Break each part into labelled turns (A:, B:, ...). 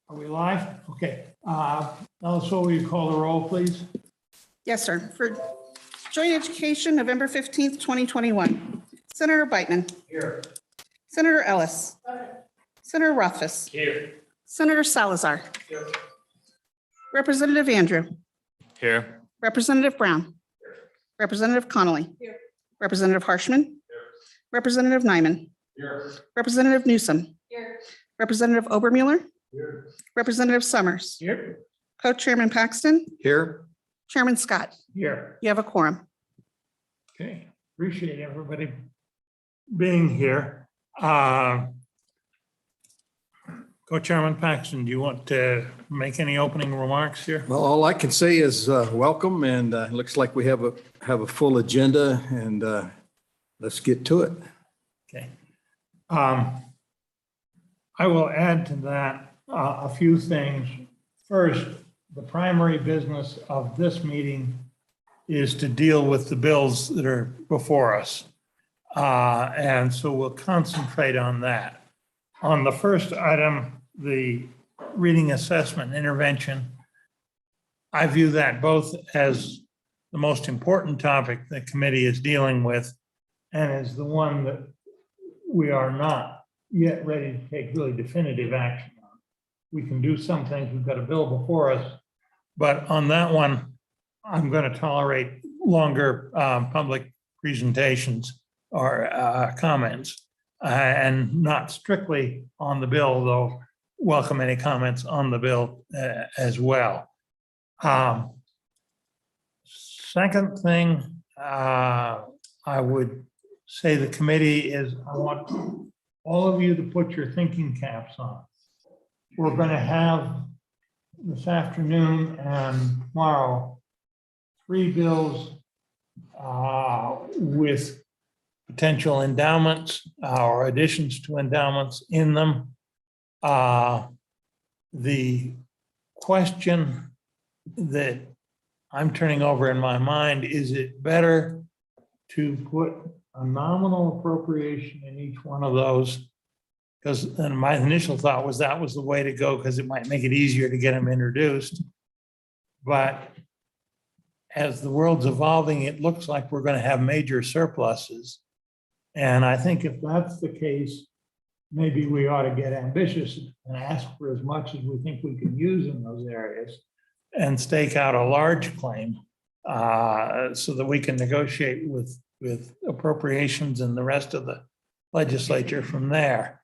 A: Are we live? Okay. Also, will you call the roll, please?
B: Yes, sir. For joint education, November 15th, 2021. Senator Beitman.
A: Here.
B: Senator Ellis. Senator Rothfuss.
A: Here.
B: Senator Salazar.
A: Here.
B: Representative Andrew.
C: Here.
B: Representative Brown. Representative Connolly. Representative Harshman. Representative Nyman.
A: Here.
B: Representative Newsom. Representative Obermueller.
A: Here.
B: Representative Summers.
A: Here.
B: Co-chairman Paxton.
C: Here.
B: Chairman Scott.
A: Here.
B: You have a quorum.
A: Okay. Appreciate everybody being here. Co-chairman Paxton, do you want to make any opening remarks here?
D: Well, all I can say is welcome, and it looks like we have a full agenda, and let's get to it.
A: Okay. I will add to that a few things. First, the primary business of this meeting is to deal with the bills that are before us. And so we'll concentrate on that. On the first item, the reading assessment intervention, I view that both as the most important topic the committee is dealing with and as the one that we are not yet ready to take really definitive action on. We can do some things, we've got a bill before us, but on that one, I'm going to tolerate longer public presentations or comments and not strictly on the bill, though welcome any comments on the bill as well. Second thing, I would say the committee is, I want all of you to put your thinking caps on. We're going to have this afternoon and tomorrow 3 bills with potential endowments or additions to endowments in them. The question that I'm turning over in my mind, is it better to put a nominal appropriation in each one of those? Because my initial thought was that was the way to go because it might make it easier to get them introduced. But as the world's evolving, it looks like we're going to have major surpluses. And I think if that's the case, maybe we ought to get ambitious and ask for as much as we think we can use in those areas and stake out a large claim so that we can negotiate with appropriations and the rest of the legislature from there.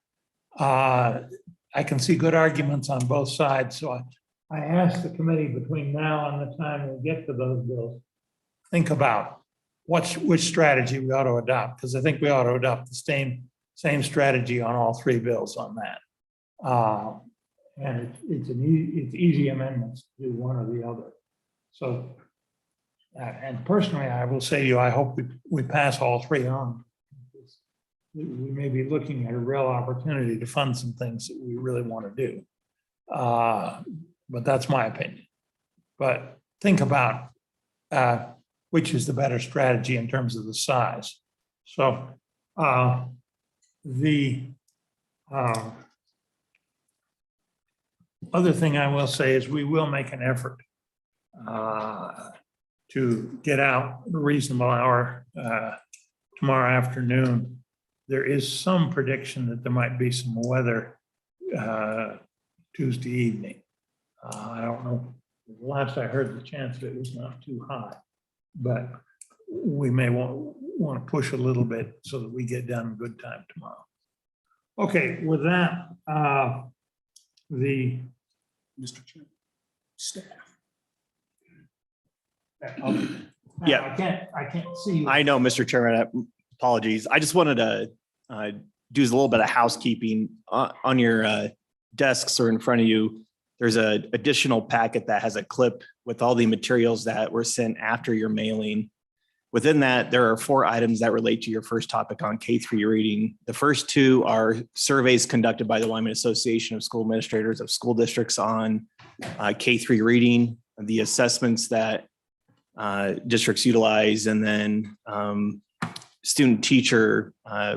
A: I can see good arguments on both sides. So I ask the committee between now and the time we get to those bills, think about which strategy we ought to adopt, because I think we ought to adopt the same strategy on all 3 bills on that. And it's easy amendments to do one or the other. So, and personally, I will say to you, I hope we pass all 3 on. We may be looking at a real opportunity to fund some things that we really want to do. But that's my opinion. But think about which is the better strategy in terms of the size. So the other thing I will say is we will make an effort to get out a reasonable hour tomorrow afternoon. There is some prediction that there might be some weather Tuesday evening. I don't know. Last I heard, the chance of it was not too high, but we may want to push a little bit so that we get done in good time tomorrow. Okay, with that, the
E: Mr. Chairman, staff.
C: Yeah.
A: I can't see you.
C: I know, Mr. Chairman, apologies. I just wanted to do a little bit of housekeeping on your desks or in front of you. There's an additional packet that has a clip with all the materials that were sent after your mailing. Within that, there are 4 items that relate to your first topic on K-3 reading. The first 2 are surveys conducted by the Wyoming Association of School Administrators of School Districts on K-3 reading, the assessments that districts utilize, and then student teacher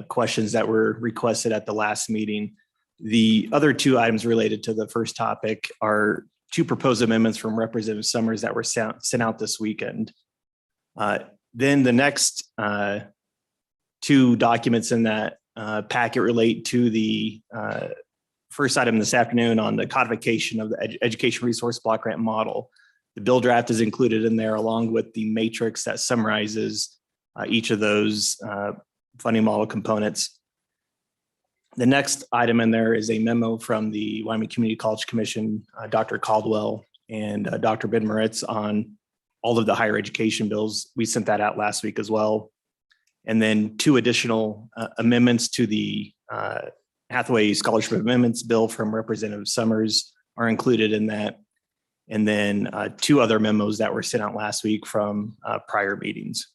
C: questions that were requested at the last meeting. The other two items related to the first topic are two proposed amendments from Representative Summers that were sent out this weekend. Then the next two documents in that packet relate to the first item this afternoon on the codification of the education resource block grant model. The bill draft is included in there along with the matrix that summarizes each of those funding model components. The next item in there is a memo from the Wyoming Community College Commission, Dr. Caldwell and Dr. Ben Moritz on all of the higher education bills. We sent that out last week as well. And then two additional amendments to the Hathaway Scholarship Amendments Bill from Representative Summers are included in that. And then two other memos that were sent out last week from prior meetings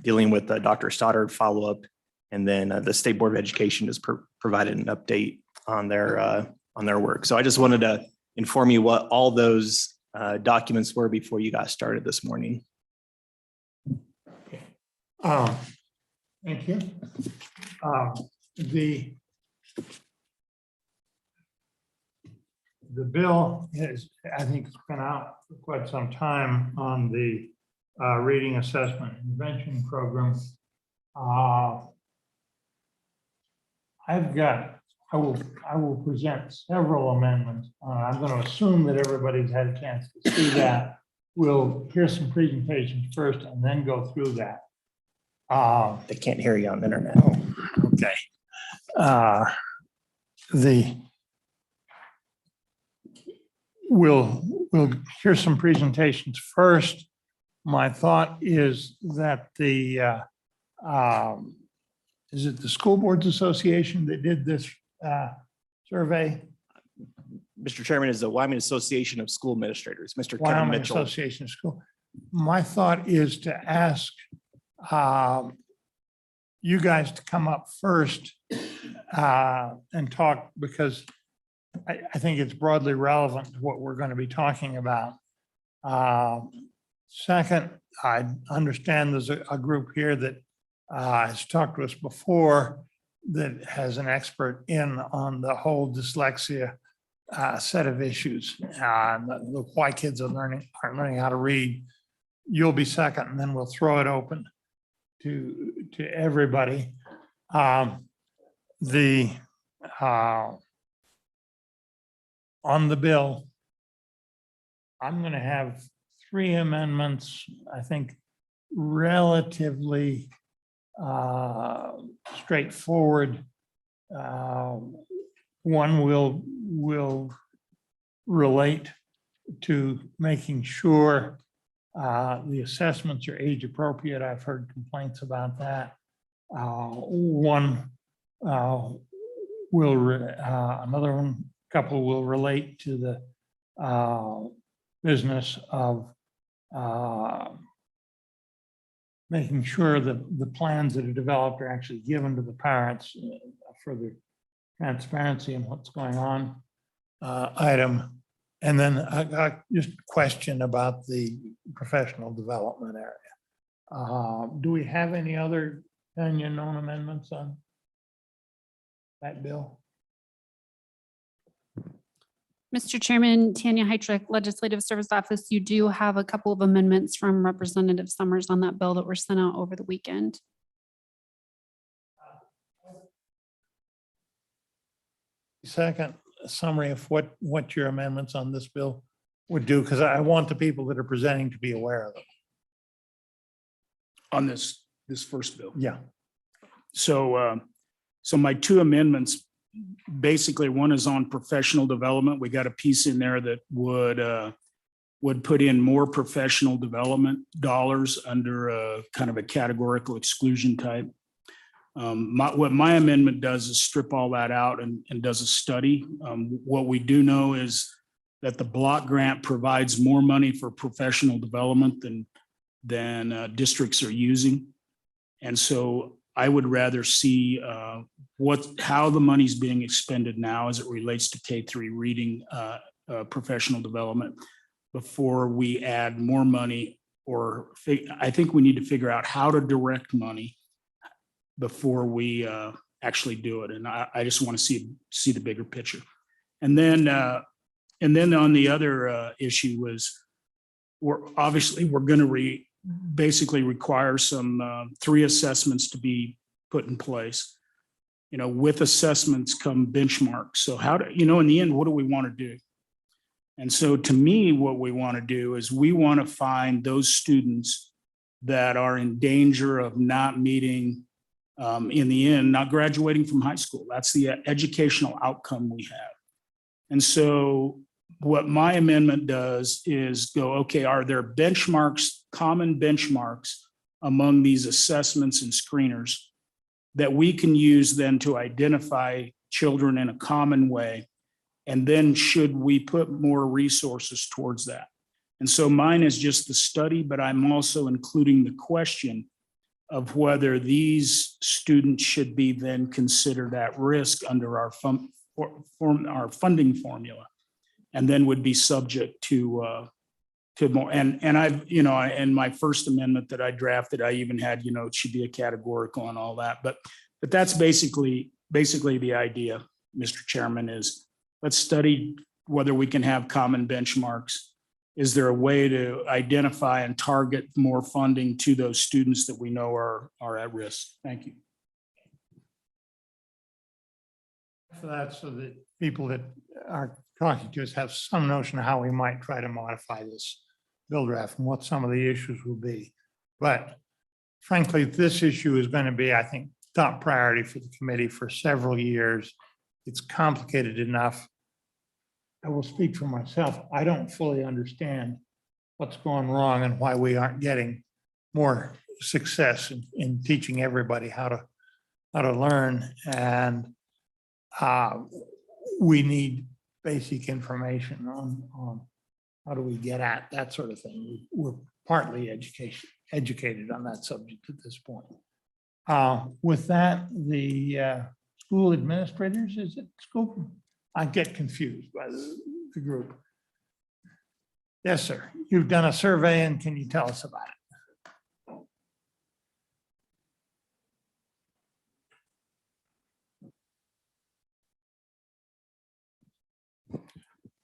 C: dealing with the Dr. Stoddard follow-up. And then the State Board of Education has provided an update on their work. So I just wanted to inform you what all those documents were before you got started this morning.
A: Thank you. The bill is, I think it's been out for quite some time on the reading assessment intervention program. I will present several amendments. I'm going to assume that everybody's had a chance to see that. We'll hear some presentations first and then go through that.
C: They can't hear you on the internet.
A: Okay. We'll hear some presentations first. My thought is that is it the School Boards Association that did this survey?
C: Mr. Chairman, is the Wyoming Association of School Administrators, Mr. Kevin
A: Wyoming
C: Mitchell.
A: Association of School. My thought is to ask you guys to come up first and talk, because I think it's broadly relevant to what we're going to be talking about. Second, I understand there's a group here that has talked to us before that has an expert in on the whole dyslexia set of issues. Why kids aren't learning how to read. You'll be second, and then we'll throw it open to everybody. On the bill, I'm going to have three amendments, I think relatively straightforward. One will relate to making sure the assessments are age appropriate. I've heard complaints about that. Couple will relate to the business of making sure that the plans that are developed are actually given to the parents for the transparency and what's going on item. And then just a question about the professional development area. Do we have any other known amendments on that bill?
F: Mr. Chairman, Tanya Heitrick, Legislative Service Office, you do have a couple of amendments from Representative Summers on that bill that were sent out over the weekend.
A: Second, a summary of what your amendments on this bill would do, because I want the people that are presenting to be aware of them.
E: On this first bill.
A: Yeah.
E: So my two amendments, basically one is on professional development. We got a piece in there that would put in more professional development dollars under a kind of a categorical exclusion type. What my amendment does is strip all that out and does a study. What we do know is that the block grant provides more money for professional development than districts are using. And so I would rather see how the money's being expended now as it relates to K-3 reading professional development before we add more money, or I think we need to figure out how to direct money before we actually do it. And I just want to see the bigger picture. And then on the other issue was we're going to basically require some 3 assessments to be put in place. With assessments come benchmarks. So in the end, what do we want to do? And so to me, what we want to do is we want to find those students that are in danger of not meeting, in the end, not graduating from high school. That's the educational outcome we have. And so what my amendment does is go, okay, are there benchmarks, common benchmarks among these assessments and screeners that we can use then to identify children in a common way? And then should we put more resources towards that? And so mine is just the study, but I'm also including the question of whether these students should be then considered at risk under our funding formula, and then would be subject to more. And I've, in my first amendment that I drafted, I even had, it should be a categorical and all that. But that's basically the idea, Mr. Chairman, is let's study whether we can have common benchmarks. Is there a way to identify and target more funding to those students that we know are at risk? Thank you.
A: For that, so that people that are talking to us have some notion of how we might try to modify this bill draft and what some of the issues will be. But frankly, this issue is going to be, I think, top priority for the committee for several years. It's complicated enough. I will speak for myself. I don't fully understand what's going wrong and why we aren't getting more success in teaching everybody how to learn. And we need basic information on how do we get at that sort of thing. We're partly educated on that subject at this point. With that, the school administrators, is it school? I get confused by the group. Yes, sir. You've done a survey, and can you tell us about it?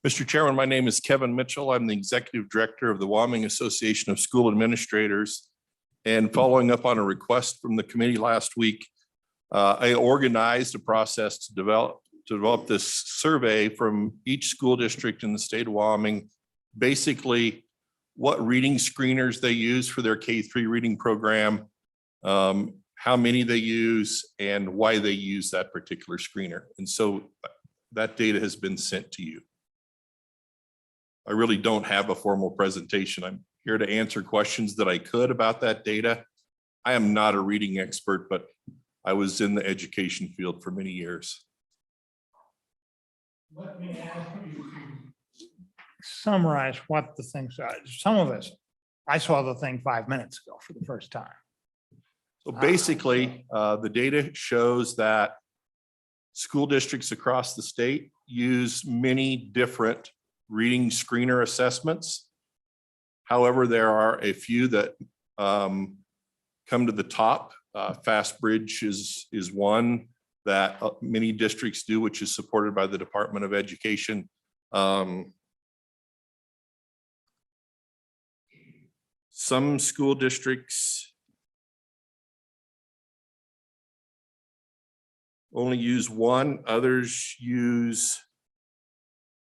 G: Mr. Chairman, my name is Kevin Mitchell. I'm the Executive Director of the Wyoming Association of School Administrators. And following up on a request from the committee last week, I organized a process to develop this survey from each school district in the state of Wyoming, basically what reading screeners they use for their K-3 reading program, how many they use, and why they use that particular screener. And so that data has been sent to you. I really don't have a formal presentation. I'm here to answer questions that I could about that data. I am not a reading expert, but I was in the education field for many years.
A: Let me ask you to summarize what the things are. Some of us, I saw the thing 5 minutes ago for the first time.
G: So basically, the data shows that school districts across the state use many different reading screener assessments. However, there are a few that come to the top. FastBridge is one that many districts do, which is supported by the Department of Education. Some school districts only use one, others use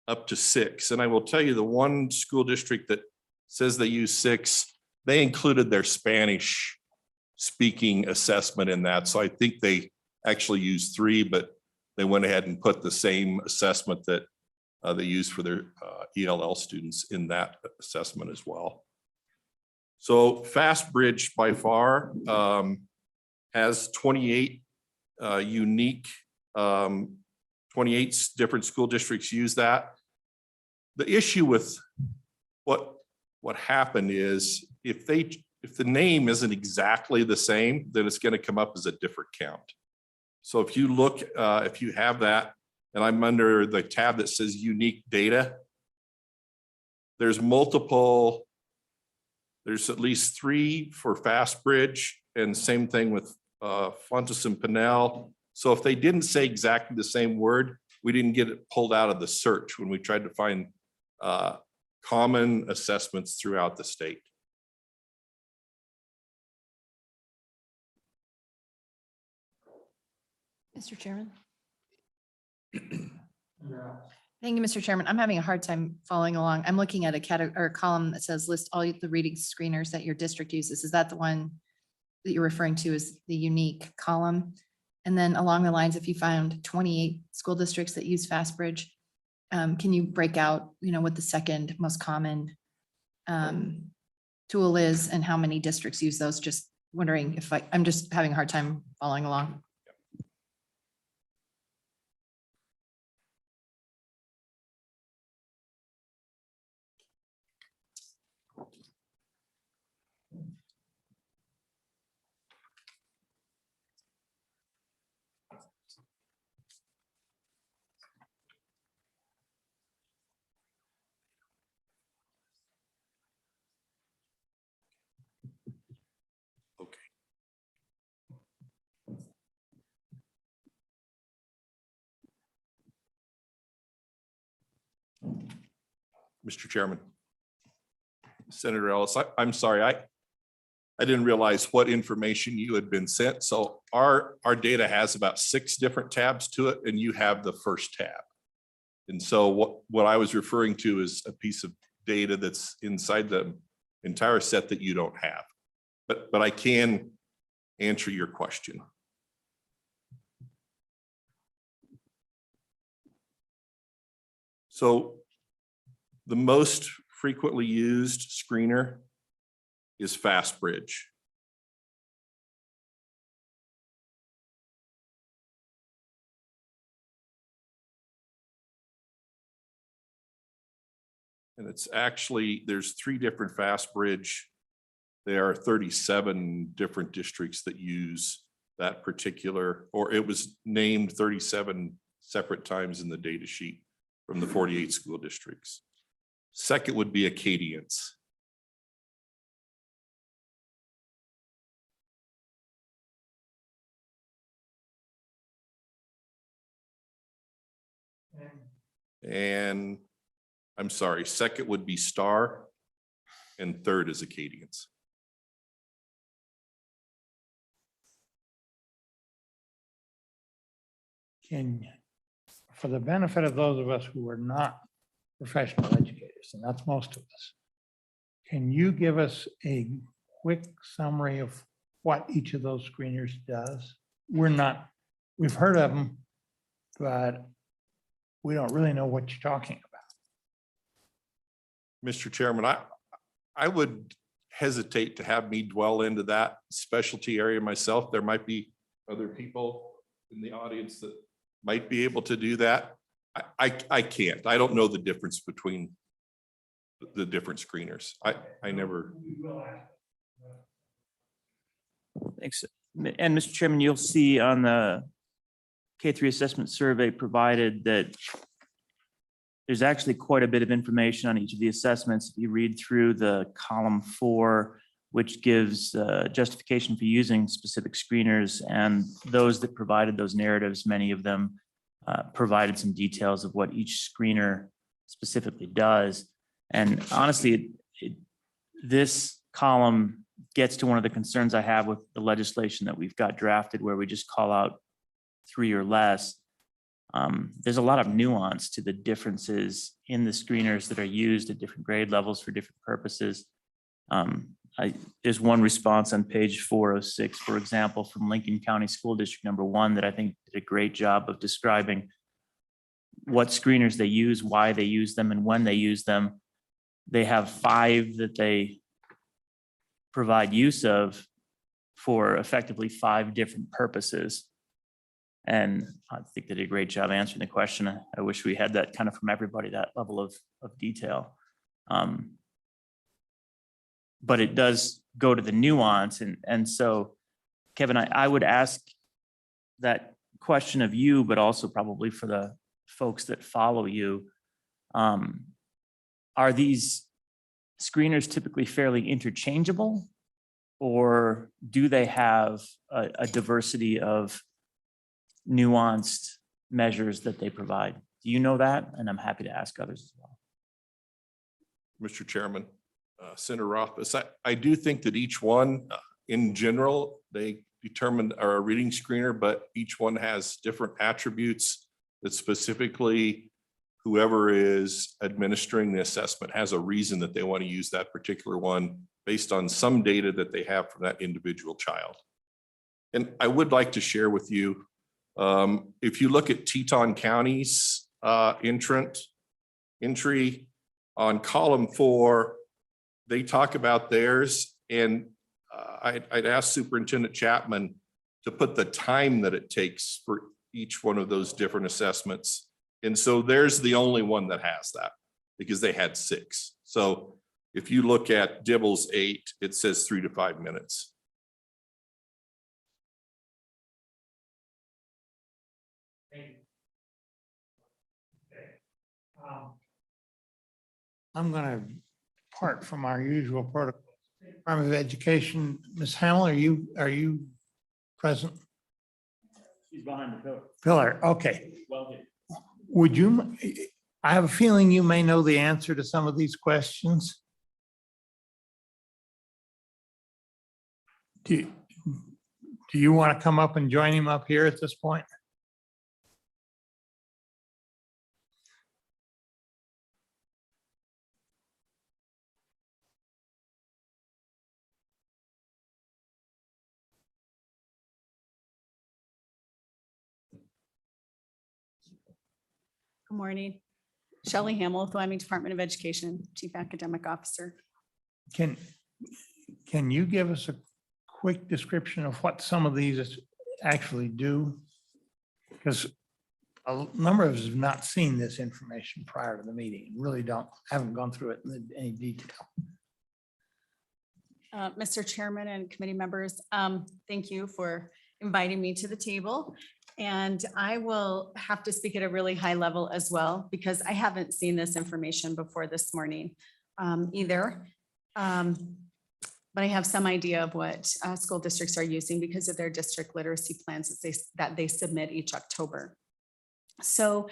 G: up to 6. And I will tell you, the one school district that says they use 6, they included their Spanish speaking assessment in that. So I think they actually use 3, but they went ahead and put the same assessment that they use for their ELL students in that assessment as well. So FastBridge by far has 28 unique, 28 different school districts use that. The issue with what happened is if the name isn't exactly the same, then it's going to come up as a different count. So if you look, if you have that, and I'm under the tab that says unique data, there's at least 3 for FastBridge, and same thing with Fontes and Pinnell. So if they didn't say exactly the same word, we didn't get it pulled out of the search when we tried to find common assessments throughout the state.
H: Mr. Chairman. Thank you, Mr. Chairman. I'm having a hard time following along. I'm looking at a category or a column that says list all the reading screeners that your district uses. Is that the one that you're referring to as the unique column? And then along the lines, if you found 28 school districts that use FastBridge, can you break out, what the second most common tool is and how many districts use those? Just wondering if I'm just having a hard time following along.
G: Mr. Chairman. Senator Ellis, I'm sorry, I didn't realize what information you had been sent. So our data has about 6 different tabs to it, and you have the first tab. And so what I was referring to is a piece of data that's inside the entire set that you don't have. But I can answer your question. So the most frequently used screener is FastBridge. And it's actually, there's 3 different FastBridge. There are 37 different districts that use that particular, or it was named 37 separate times in the data sheet from the 48 school districts. Second would be Acadians. And I'm sorry, second would be Star, and third is Acadians.
A: For the benefit of those of us who are not professional educators, and that's most of us, can you give us a quick summary of what each of those screeners does? We've heard of them, but we don't really know what you're talking about.
G: Mr. Chairman, I would hesitate to have me dwell into that specialty area myself. There might be other people in the audience that might be able to do that. I can't. I don't know the difference between the different screeners. I never.
I: Thanks. And Mr. Chairman, you'll see on the K3 assessment survey provided that there's actually quite a bit of information on each of the assessments. If you read through the column 4, which gives justification for using specific screeners, and those that provided those narratives, many of them provided some details of what each screener specifically does. And honestly, this column gets to one of the concerns I have with the legislation that we've got drafted, where we just call out 3 or less. There's a lot of nuance to the differences in the screeners that are used at different grade levels for different purposes. There's one response on page 406, for example, from Lincoln County School District number 1 that I think did a great job of describing what screeners they use, why they use them, and when they use them. They have 5 that they provide use of for effectively 5 different purposes. And I think they did a great job answering the question. I wish we had that kind of from everybody, that level of detail. But it does go to the nuance. And so, Kevin, I would ask that question of you, but also probably for the folks that follow you. Are these screeners typically fairly interchangeable? Or do they have a diversity of nuanced measures that they provide? Do you know that? And I'm happy to ask others as well.
G: Mr. Chairman, Senator Rothfuss, I do think that each one, in general, they determined are a reading screener, but each one has different attributes that specifically whoever is administering the assessment has a reason that they want to use that particular one based on some data that they have from that individual child. And I would like to share with you, if you look at Teton County's entry on column 4, they talk about theirs, and I'd ask Superintendent Chapman to put the time that it takes for each one of those different assessments. And so there's the only one that has that, because they had 6. So if you look at Dibble's 8, it says 3 to 5 minutes.
A: I'm going to part from our usual protocol. Department of Education, Ms. Hamel, are you present?
I: She's behind the pillar.
A: Pillar, okay.
I: Well,
A: Would you, I have a feeling you may know the answer to some of these questions. Do you want to come up and join him up here at this point?
J: Good morning. Shelley Hamill with Wyoming Department of Education, Chief Academic Officer.
A: Can you give us a quick description of what some of these actually do? Because a number of us have not seen this information prior to the meeting, really haven't gone through it in any detail.
J: Mr. Chairman and committee members, thank you for inviting me to the table. And I will have to speak at a really high level as well, because I haven't seen this information before this morning either. But I have some idea of what school districts are using because of their district literacy plans that they submit each October. So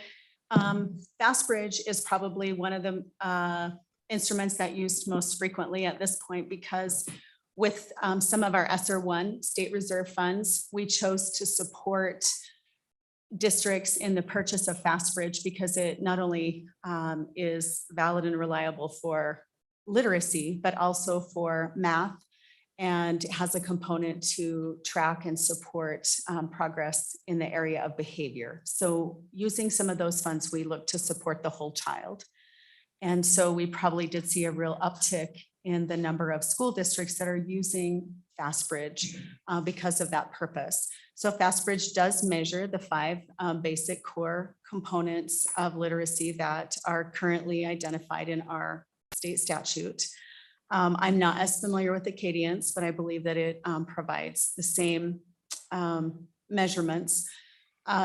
J: FastBridge is probably one of the instruments that used most frequently at this point, because with some of our ESSER 1 state reserve funds, we chose to support districts in the purchase of FastBridge because it not only is valid and reliable for literacy, but also for math, and has a component to track and support progress in the area of behavior. So using some of those funds, we look to support the whole child. And so we probably did see a real uptick in the number of school districts that are using FastBridge because of that purpose. So FastBridge does measure the 5 basic core components of literacy that are currently identified in our state statute. I'm not as familiar with the cadence, but I believe that it provides the same measurements.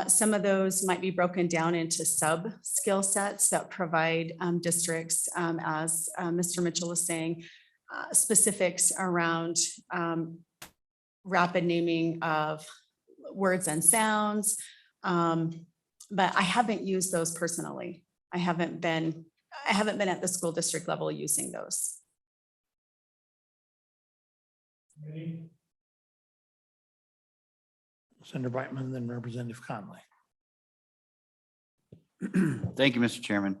J: Some of those might be broken down into sub skill sets that provide districts, as Mr. Mitchell was saying, specifics around rapid naming of words and sounds. But I haven't used those personally. I haven't been at the school district level using those.
A: Senator Brightman, then Representative Conley.
K: Thank you, Mr. Chairman.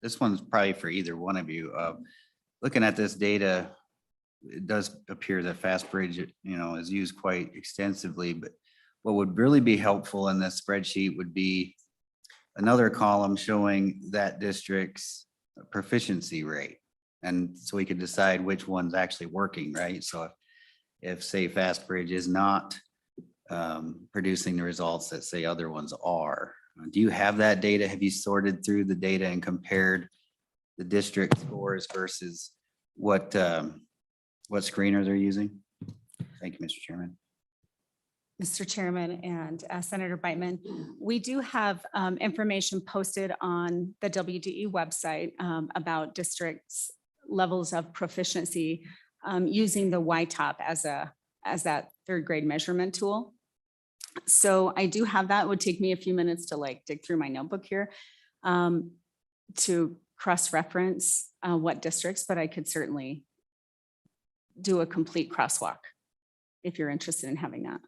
K: This one's probably for either one of you. Looking at this data, it does appear that FastBridge, is used quite extensively, but what would really be helpful in this spreadsheet would be another column showing that district's proficiency rate. And so we could decide which one's actually working, right? So if say FastBridge is not producing the results that say other ones are, do you have that data? Have you sorted through the data and compared the district scores versus what screener they're using? Thank you, Mr. Chairman.
J: Mr. Chairman and Senator Brightman, we do have information posted on the WDE website about districts' levels of proficiency using the YTOP as that third grade measurement tool. So I do have that. It would take me a few minutes to like dig through my notebook here to cross-reference what districts, but I could certainly do a complete crosswalk if you're interested in having that.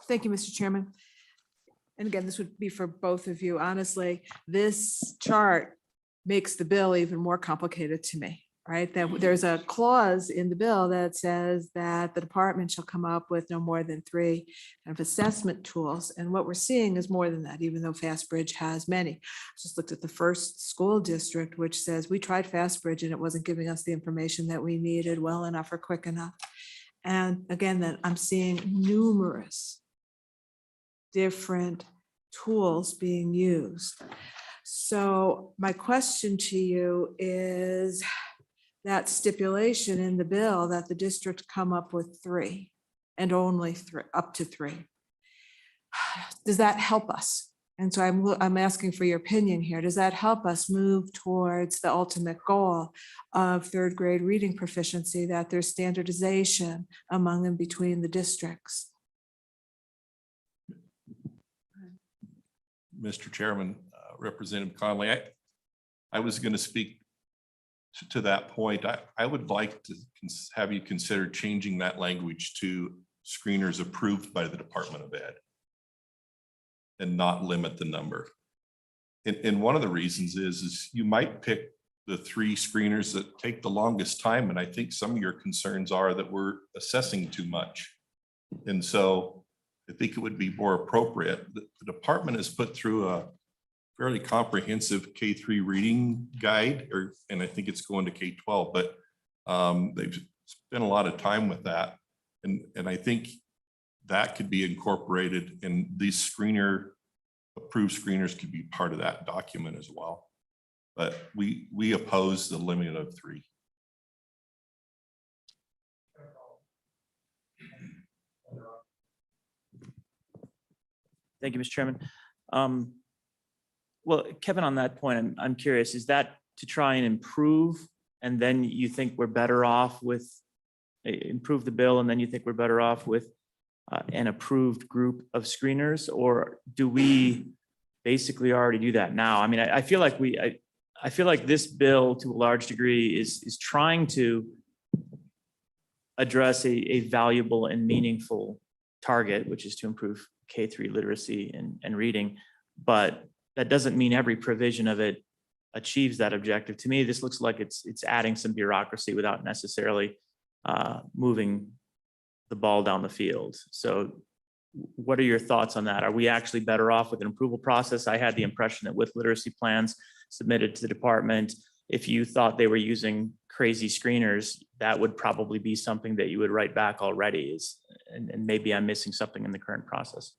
L: Thank you, Mr. Chairman. And again, this would be for both of you. Honestly, this chart makes the bill even more complicated to me, right? That there's a clause in the bill that says that the department shall come up with no more than 3 kind of assessment tools. And what we're seeing is more than that, even though FastBridge has many. I just looked at the first school district, which says we tried FastBridge and it wasn't giving us the information that we needed well enough or quick enough. And again, that I'm seeing numerous different tools being used. So my question to you is that stipulation in the bill that the district come up with 3 and only 3, up to 3. Does that help us? And so I'm asking for your opinion here. Does that help us move towards the ultimate goal of third grade reading proficiency, that there's standardization among and between the districts?
G: Mr. Chairman, Representative Conley, I was going to speak to that point. I would like to have you consider changing that language to screeners approved by the Department of Ed and not limit the number. And one of the reasons is you might pick the 3 screeners that take the longest time. And I think some of your concerns are that we're assessing too much. And so I think it would be more appropriate. The department has put through a fairly comprehensive K-3 reading guide, and I think it's going to K-12, but they've spent a lot of time with that. And I think that could be incorporated, and these approved screeners could be part of that document as well. But we oppose the limit of 3.
I: Thank you, Mr. Chairman. Well, Kevin, on that point, I'm curious, is that to try and improve, and then you think we're better off with improve the bill, and then you think we're better off with an approved group of screeners, or do we basically already do that now? I mean, I feel like I feel like this bill to a large degree is trying to address a valuable and meaningful target, which is to improve K-3 literacy and reading, but that doesn't mean every provision of it achieves that objective. To me, this looks like it's adding some bureaucracy without necessarily moving the ball down the field. So what are your thoughts on that? Are we actually better off with an approval process? I had the impression that with literacy plans submitted to the department, if you thought they were using crazy screeners, that would probably be something that you would write back already, and maybe I'm missing something in the current process.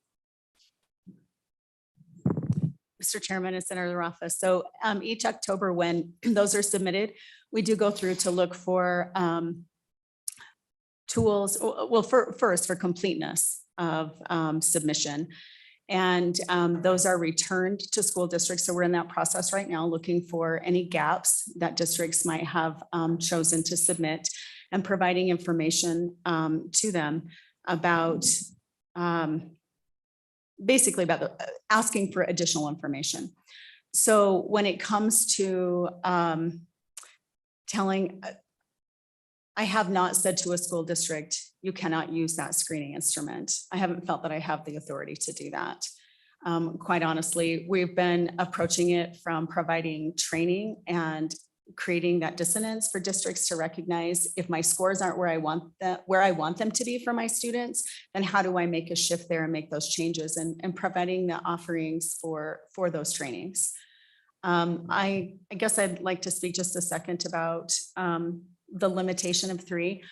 J: Mr. Chairman and Senator Rafa. So each October when those are submitted, we do go through to look for tools, well, first for completeness of submission. And those are returned to school districts. So we're in that process right now, looking for any gaps that districts might have chosen to submit, and providing information to them about basically about asking for additional information. So when it comes to telling, I have not said to a school district, you cannot use that screening instrument. I haven't felt that I have the authority to do that. Quite honestly, we've been approaching it from providing training and creating that dissonance for districts to recognize if my scores aren't where I want them to be for my students, then how do I make a shift there and make those changes, and providing the offerings for those trainings. I guess I'd like to speak just a second about the limitation of 3.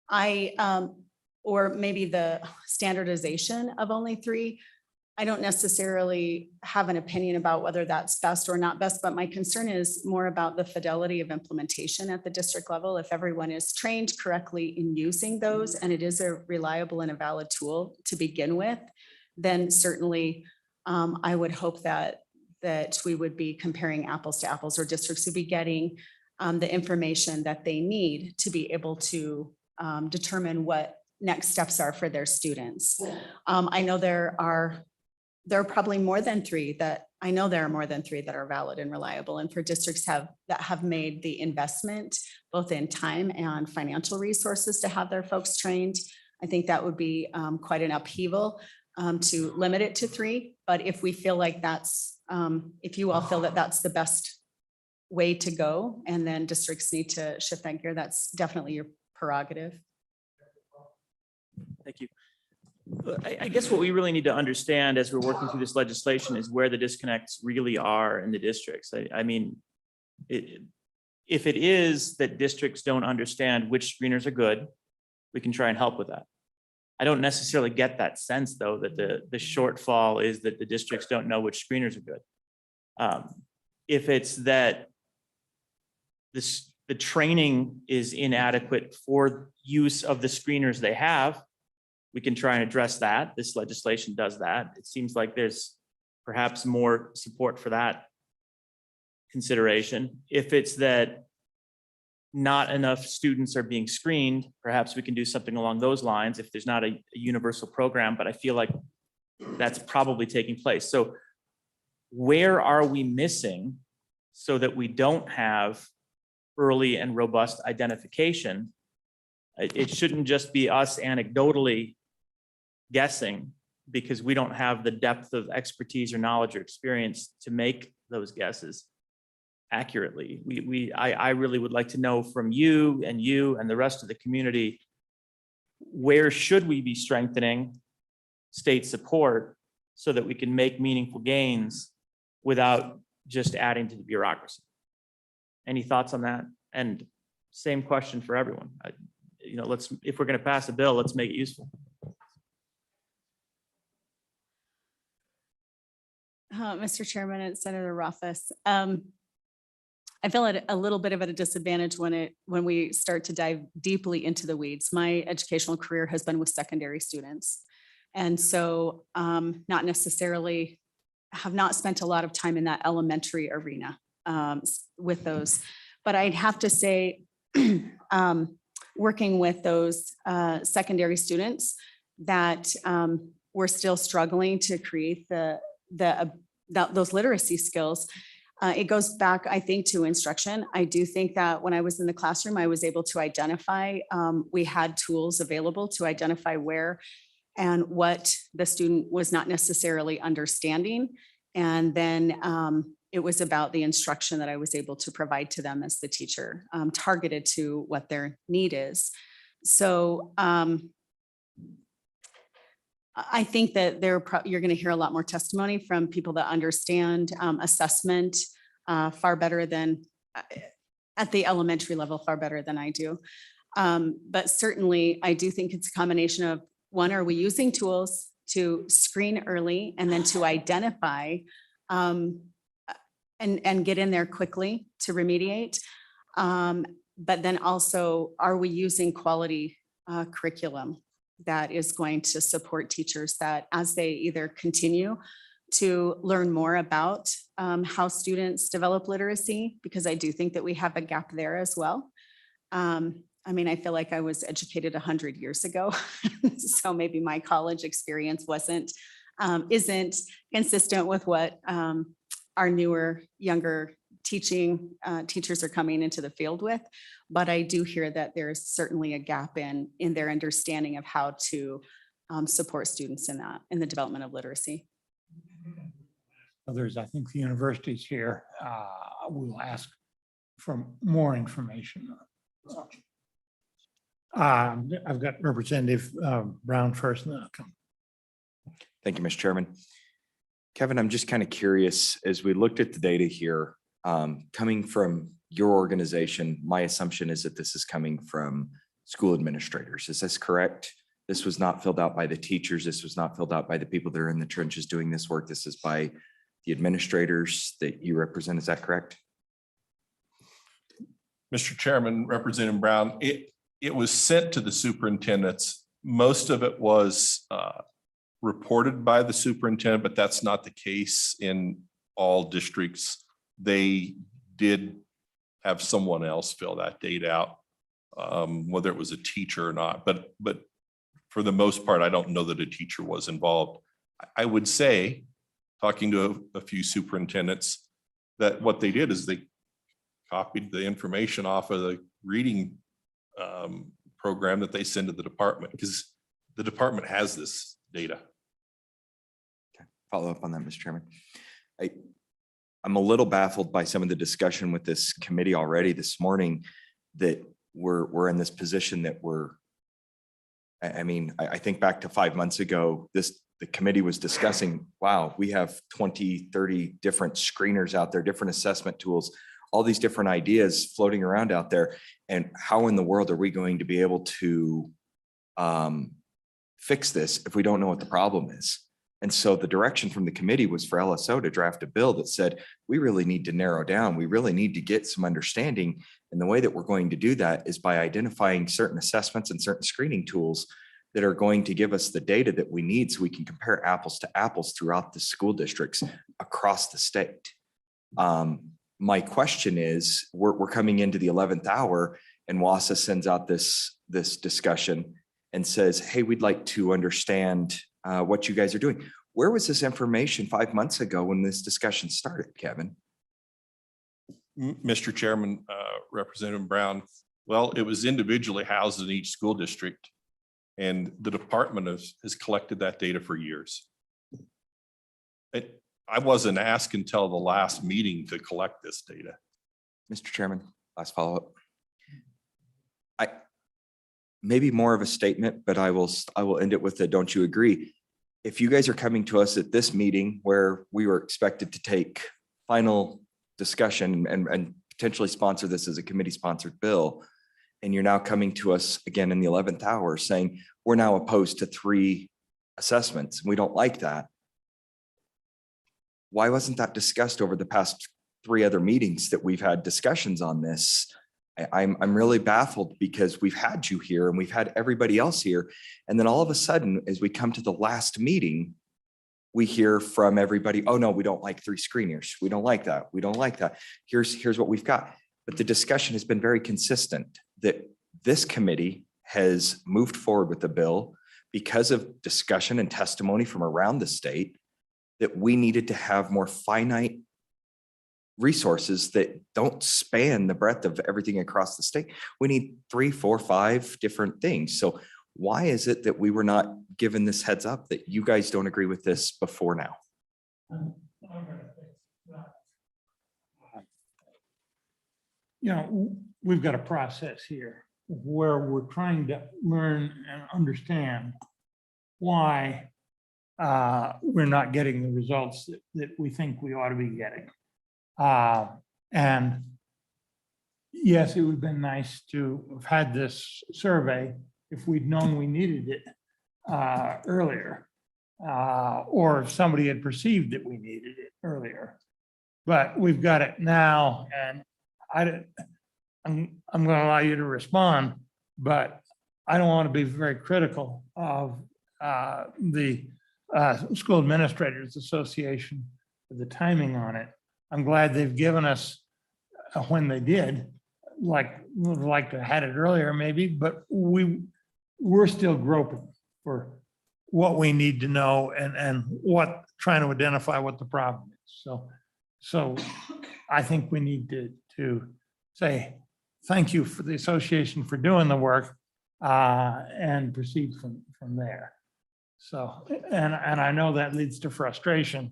J: Or maybe the standardization of only 3. I don't necessarily have an opinion about whether that's best or not best, but my concern is more about the fidelity of implementation at the district level. If everyone is trained correctly in using those, and it is a reliable and a valid tool to begin with, then certainly I would hope that that we would be comparing apples to apples, or districts would be getting the information that they need to be able to determine what next steps are for their students. I know there are probably more than three that, I know there are more than three that are valid and reliable. And for districts that have made the investment, both in time and financial resources to have their folks trained, I think that would be quite an upheaval to limit it to three. But if we feel like that's, if you all feel that that's the best way to go, and then districts need to shift that gear, that's definitely your prerogative.
I: Thank you. I guess what we really need to understand as we're working through this legislation is where the disconnects really are in the districts. I mean, if it is that districts don't understand which screeners are good, we can try and help with that. I don't necessarily get that sense, though, that the shortfall is that the districts don't know which screeners are good. If it's that the training is inadequate for use of the screeners they have, we can try and address that. This legislation does that. It seems like there's perhaps more support for that consideration. If it's that not enough students are being screened, perhaps we can do something along those lines if there's not a universal program, but I feel like that's probably taking place. So where are we missing so that we don't have early and robust identification? It shouldn't just be us anecdotally guessing, because we don't have the depth of expertise or knowledge or experience to make those guesses accurately. I really would like to know from you and the rest of the community, where should we be strengthening state support so that we can make meaningful gains without just adding to the bureaucracy? Any thoughts on that? And same question for everyone. You know, if we're going to pass a bill, let's make it useful.
J: Mr. Chairman and Senator Rothfuss, I feel at a little bit of at a disadvantage when we start to dive deeply into the weeds. My educational career has been with secondary students. And so not necessarily have not spent a lot of time in that elementary arena with those. But I'd have to say, working with those secondary students that we're still struggling to create those literacy skills. It goes back, I think, to instruction. I do think that when I was in the classroom, I was able to identify, we had tools available to identify where and what the student was not necessarily understanding. And then it was about the instruction that I was able to provide to them as the teacher, targeted to what their need is. So I think that you're going to hear a lot more testimony from people that understand assessment far better than at the elementary level, far better than I do. But certainly I do think it's a combination of, one, are we using tools to screen early and then to identify and get in there quickly to remediate? But then also, are we using quality curriculum that is going to support teachers that as they either continue to learn more about how students develop literacy, because I do think that we have a gap there as well. I mean, I feel like I was educated 100 years ago, so maybe my college experience isn't consistent with what our newer, younger teachers are coming into the field with. But I do hear that there's certainly a gap in their understanding of how to support students in the development of literacy.
A: Others, I think the universities here will ask for more information. I've got Representative Brown first, and then I'll come.
M: Thank you, Mr. Chairman. Kevin, I'm just kind of curious, as we looked at the data here, coming from your organization, my assumption is that this is coming from school administrators. Is this correct? This was not filled out by the teachers. This was not filled out by the people that are in the trenches doing this work. This is by the administrators that you represent. Is that correct?
G: Mr. Chairman, Representative Brown, it was sent to the superintendents. Most of it was reported by the superintendent, but that's not the case in all districts, they did have someone else fill that date out, whether it was a teacher or not. But for the most part, I don't know that a teacher was involved. I would say, talking to a few superintendents, that what they did is they copied the information off of the reading program that they send to the department, because the department has this data.
M: Follow up on that, Mr. Chairman. I'm a little baffled by some of the discussion with this committee already this morning, that we're in this position that I think back to 5 months ago, the committee was discussing, wow, we have 20, 30 different screeners out there, different assessment tools, all these different ideas floating around out there. And how in the world are we going to be able to fix this if we don't know what the problem is? And so the direction from the committee was for LSO to draft a bill that said, we really need to narrow down. We really need to get some understanding. And the way that we're going to do that is by identifying certain assessments and certain screening tools that are going to give us the data that we need so we can compare apples to apples throughout the school districts across the state. My question is, we're coming into the 11th hour and WASA sends out this discussion and says, hey, we'd like to understand what you guys are doing. Where was this information 5 months ago when this discussion started, Kevin?
G: Mr. Chairman, Representative Brown, well, it was individually housed in each school district, and the department has collected that data for years. I wasn't asked until the last meeting to collect this data.
M: Mr. Chairman, last follow-up. Maybe more of a statement, but I will end it with a, don't you agree? If you guys are coming to us at this meeting where we were expected to take final discussion and potentially sponsor this as a committee sponsored bill, and you're now coming to us again in the 11th hour saying, we're now opposed to 3 assessments, and we don't like that. Why wasn't that discussed over the past 3 other meetings that we've had discussions on this? I'm really baffled, because we've had you here and we've had everybody else here. And then all of a sudden, as we come to the last meeting, we hear from everybody, oh no, we don't like 3 screeners. We don't like that. We don't like that. Here's what we've got. But the discussion has been very consistent that this committee has moved forward with the bill because of discussion and testimony from around the state, that we needed to have more finite resources that don't span the breadth of everything across the state. We need 3, 4, 5 different things. So why is it that we were not given this heads up that you guys don't agree with this before now?
A: We've got a process here where we're trying to learn and understand why we're not getting the results that we think we ought to be getting. And yes, it would have been nice to have had this survey if we'd known we needed it earlier, or if somebody had perceived that we needed it earlier. But we've got it now, and I'm going to allow you to respond, but I don't want to be very critical of the School Administrators Association for the timing on it. I'm glad they've given us, when they did, would like to have had it earlier maybe, but we're still groping for what we need to know and trying to identify what the problem is. So I think we need to say thank you for the association for doing the work and proceed from there. So, and I know that leads to frustration,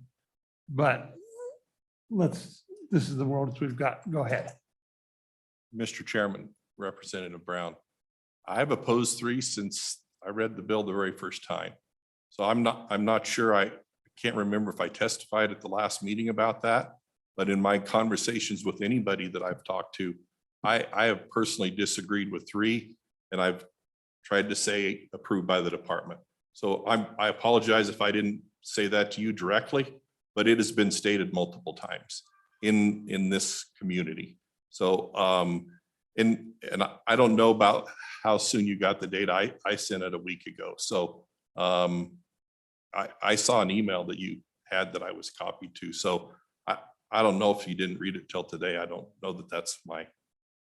A: but this is the world we've got. Go ahead.
G: Mr. Chairman, Representative Brown, I've opposed 3 since I read the bill the very first time. So I'm not sure, I can't remember if I testified at the last meeting about that, but in my conversations with anybody that I've talked to, I have personally disagreed with 3, and I've tried to say approved by the department. So I apologize if I didn't say that to you directly, but it has been stated multiple times in this community. So, and I don't know about how soon you got the data. I sent it a week ago. So I saw an email that you had that I was copied to. So I don't know if you didn't read it till today. I don't know that that's my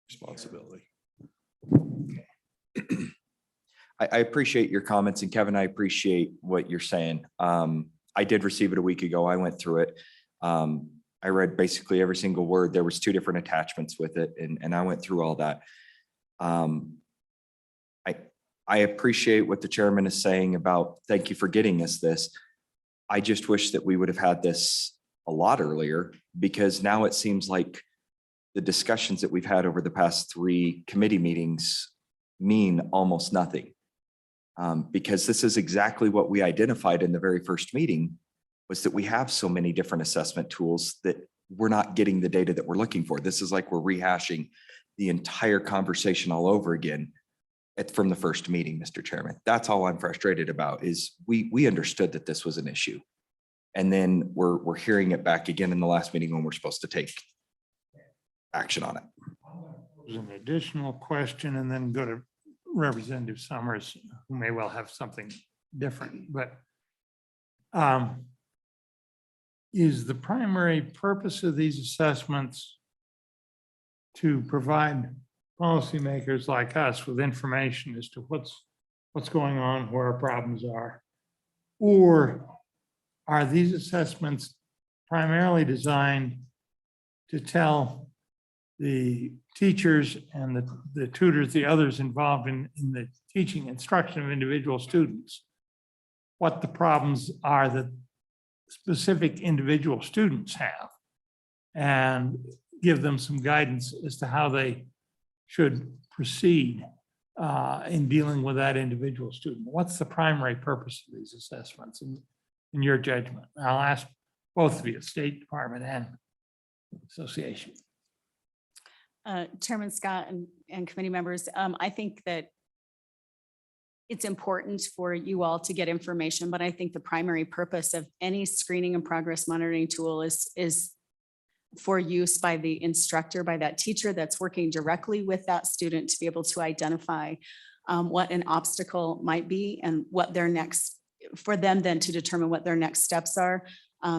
G: responsibility.
M: I appreciate your comments, and Kevin, I appreciate what you're saying. I did receive it a week ago. I went through it. I read basically every single word. There was 2 different attachments with it, and I went through all that. I appreciate what the chairman is saying about, thank you for getting us this. I just wish that we would have had this a lot earlier, because now it seems like the discussions that we've had over the past 3 committee meetings mean almost nothing. Because this is exactly what we identified in the very first meeting, was that we have so many different assessment tools that we're not getting the data that we're looking for. This is like we're rehashing the entire conversation all over again from the first meeting, Mr. Chairman. That's all I'm frustrated about, is we understood that this was an issue. And then we're hearing it back again in the last meeting when we're supposed to take action on it.
A: There's an additional question and then go to Representative Summers, who may well have something different, but is the primary purpose of these assessments to provide policymakers like us with information as to what's going on, where our problems are? Or are these assessments primarily designed to tell the teachers and the tutors, the others involved in the teaching instruction of individual students, what the problems are that specific individual students have, and give them some guidance as to how they should proceed in dealing with that individual student? What's the primary purpose of these assessments in your judgment? I'll ask both of you, State Department and Association.
J: Chairman Scott and committee members, I think that it's important for you all to get information, but I think the primary purpose of any screening and progress monitoring tool is for use by the instructor, by that teacher that's working directly with that student, to be able to identify what an obstacle might be and what their next, for them then to determine what their next steps are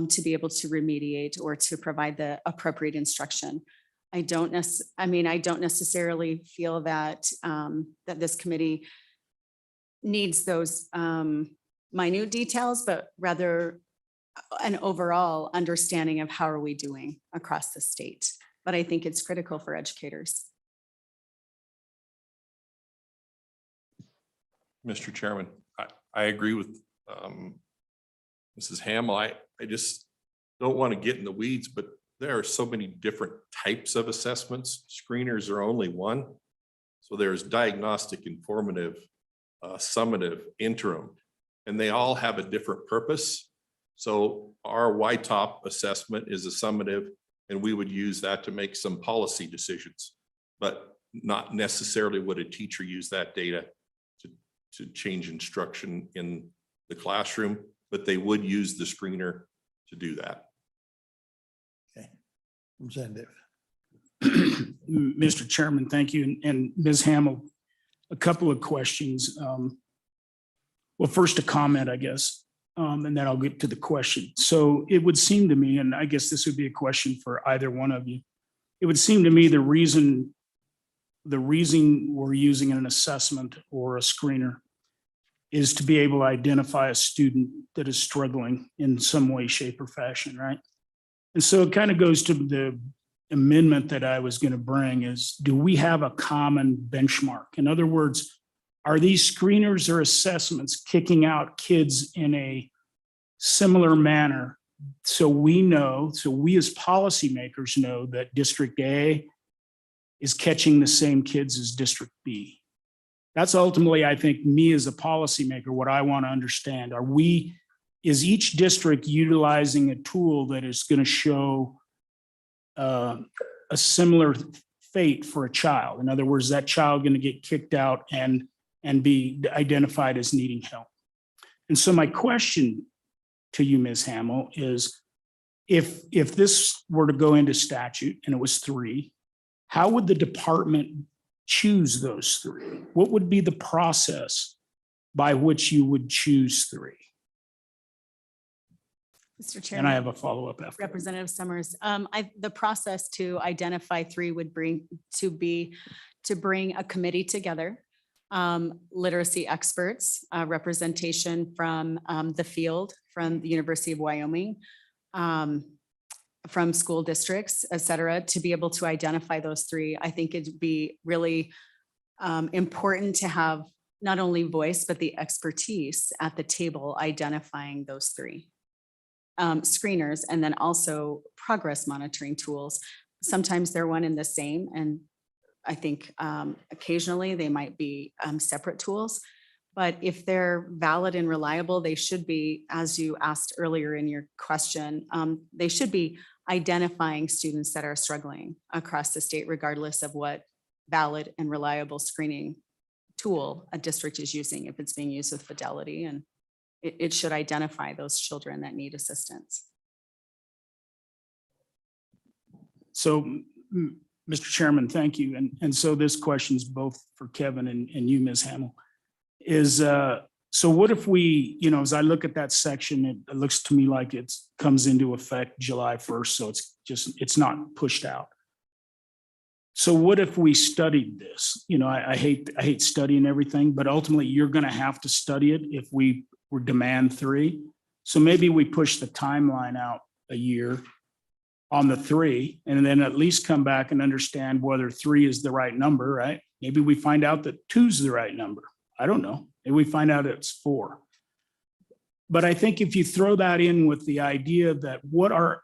J: to be able to remediate or to provide the appropriate instruction. I don't necessarily feel that that this committee needs those minute details, but rather an overall understanding of how are we doing across the state. But I think it's critical for educators.
G: Mr. Chairman, I agree with Mrs. Hamel. I just don't want to get in the weeds, but there are so many different types of assessments. Screeners are only one. So there's diagnostic, informative, summative, interim, and they all have a different purpose. So our YTOP assessment is a summative, and we would use that to make some policy decisions, but not necessarily would a teacher use that data to change instruction in the classroom, but they would use the screener to do that.
A: Representative.
E: Mr. Chairman, thank you. And Ms. Hamel, a couple of questions. Well, first a comment, I guess, and then I'll get to the question. So it would seem to me, and I guess this would be a question for either one of you, it would seem to me the reason we're using an assessment or a screener is to be able to identify a student that is struggling in some way, shape, or fashion, right? And so it kind of goes to the amendment that I was going to bring is, do we have a common benchmark? In other words, are these screeners or assessments kicking out kids in a similar manner? So we know, so we as policymakers know that District A is catching the same kids as District B. That's ultimately, I think, me as a policymaker, what I want to understand. Is each district utilizing a tool that is going to show a similar fate for a child? In other words, that child going to get kicked out and be identified as needing help? And so my question to you, Ms. Hamel, is if this were to go into statute and it was 3, how would the department choose those 3? What would be the process by which you would choose 3?
J: Mr.
E: And
J: Chairman.
E: I have a follow-up after.
J: Representative Summers, the process to identify three would to bring a committee together. Literacy experts, representation from the field, from the University of Wyoming, from school districts, et cetera, to be able to identify those three. I think it'd be really important to have not only voice, but the expertise at the table identifying those three screeners, and then also progress monitoring tools. Sometimes they're one and the same, and I think occasionally they might be separate tools. But if they're valid and reliable, they should be, as you asked earlier in your question, they should be identifying students that are struggling across the state, regardless of what valid and reliable screening tool a district is using, if it's being used with fidelity, and it should identify those children that need assistance.
E: So, Mr. Chairman, thank you. And so this question is both for Kevin and you, Ms. Hamel. So what if we, as I look at that section, it looks to me like it comes into effect July 1st, so it's not pushed out. So what if we studied this? I hate studying everything, but ultimately you're going to have to study it if we demand three. So maybe we push the timeline out a year on the three, and then at least come back and understand whether three is the right number, right? Maybe we find out that two's the right number. I don't know. Maybe we find out it's four. But I think if you throw that in with the idea that what are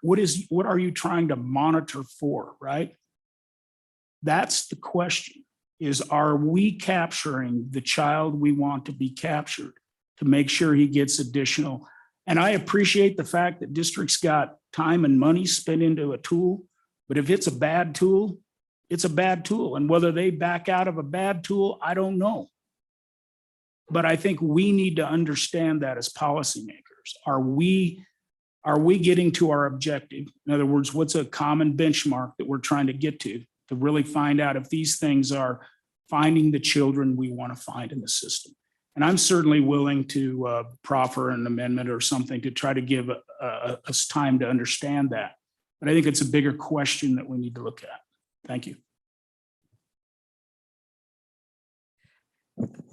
E: you trying to monitor for, right? That's the question, is are we capturing the child we want to be captured to make sure he gets additional? And I appreciate the fact that districts got time and money spent into a tool, but if it's a bad tool, it's a bad tool. And whether they back out of a bad tool, I don't know. But I think we need to understand that as policymakers. Are we getting to our objective? In other words, what's a common benchmark that we're trying to get to really find out if these things are finding the children we want to find in the system? And I'm certainly willing to proffer an amendment or something to try to give us time to understand that. But I think it's a bigger question that we need to look at. Thank you.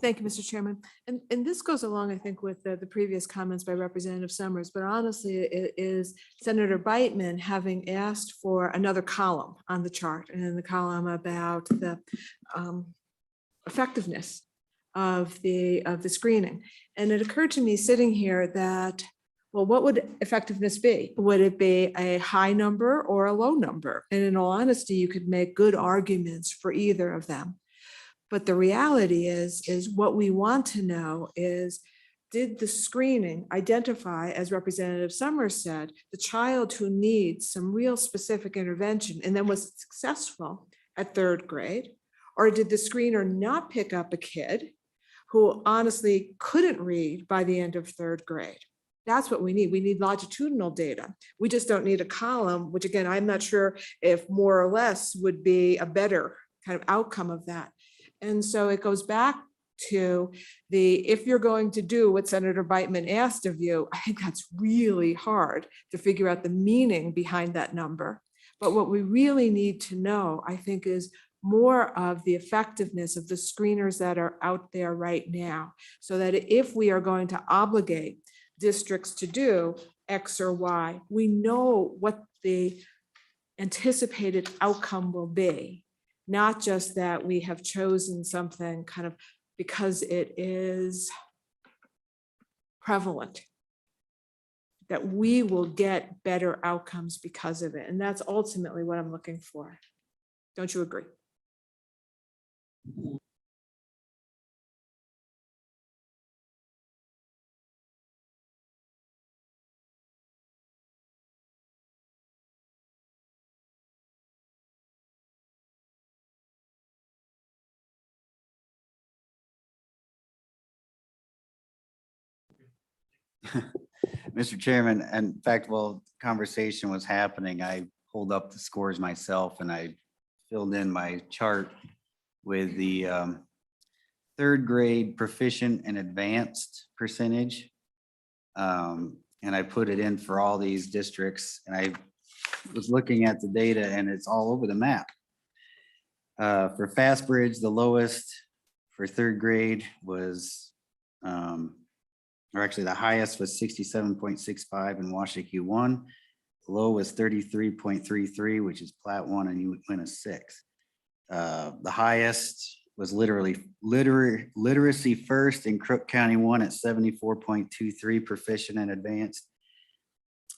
L: Thank you, Mr. Chairman. And this goes along, I think, with the previous comments by Representative Summers, but honestly, it is Senator Beitman having asked for another column on the chart, and in the column about the effectiveness of the screening. And it occurred to me sitting here that, well, what would effectiveness be? Would it be a high number or a low number? And in all honesty, you could make good arguments for either of them. But the reality is what we want to know is, did the screening identify, as Representative Summers said, the child who needs some real specific intervention and then was successful at third grade? Or did the screener not pick up a kid who honestly couldn't read by the end of third grade? That's what we need. We need longitudinal data. We just don't need a column, which again, I'm not sure if more or less would be a better kind of outcome of that. And so it goes back to if you're going to do what Senator Beitman asked of you, I think that's really hard to figure out the meaning behind that number. But what we really need to know, I think, is more of the effectiveness of the screeners that are out there right now, so that if we are going to obligate districts to do X or Y, we know what the anticipated outcome will be. Not just that we have chosen something kind of because it is prevalent, that we will get better outcomes because of it. And that's ultimately what I'm looking for. Don't you agree?
K: Mr. Chairman, in fact, while conversation was happening, I pulled up the scores myself and I filled in my chart with the third grade proficient and advanced percentage. and I put it in for all these districts, and I was looking at the data and it's all over the map. For Fastbridge, the lowest for third grade was, or actually the highest was 67.65 in Washakie 1. The low was 33.33, which is Plat 1 and Uinta 6. The highest was literacy first in Crook County 1 at 74.23, proficient and advanced.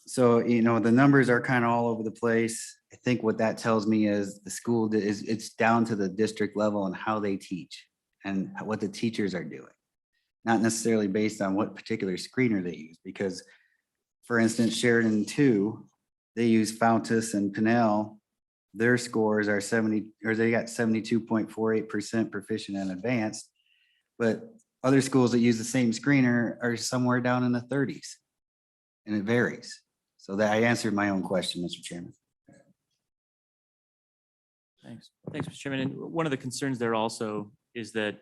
K: So, you know, the numbers are kind of all over the place. I think what that tells me is the school it's down to the district level and how they teach and what the teachers are doing. Not necessarily based on what particular screener they use, because for instance, Sheridan 2, they use Fountas and Pinnell. Their scores are 70, or they got 72.48% proficient and advanced. But other schools that use the same screener are somewhere down in the 30s. And it varies. So that I answered my own question, Mr. Chairman.
I: Thanks. Thanks, Mr. Chairman. And one of the concerns there also is that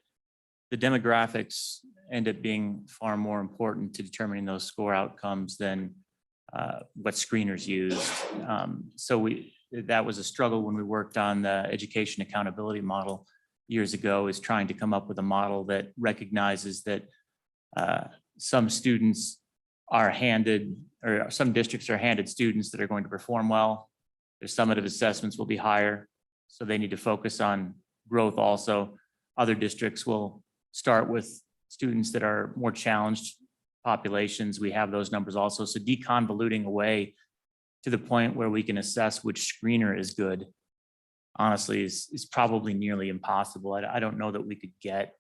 I: the demographics end up being far more important to determining those score outcomes than what screeners used. So that was a struggle when we worked on the education accountability model years ago, is trying to come up with a model that recognizes that some students are handed, or some districts are handed students that are going to perform well. Their summative assessments will be higher, so they need to focus on growth also. Other districts will start with students that are more challenged populations. We have those numbers also. So deconvoluting away to the point where we can assess which screener is good, honestly, is probably nearly impossible. I don't know that we could get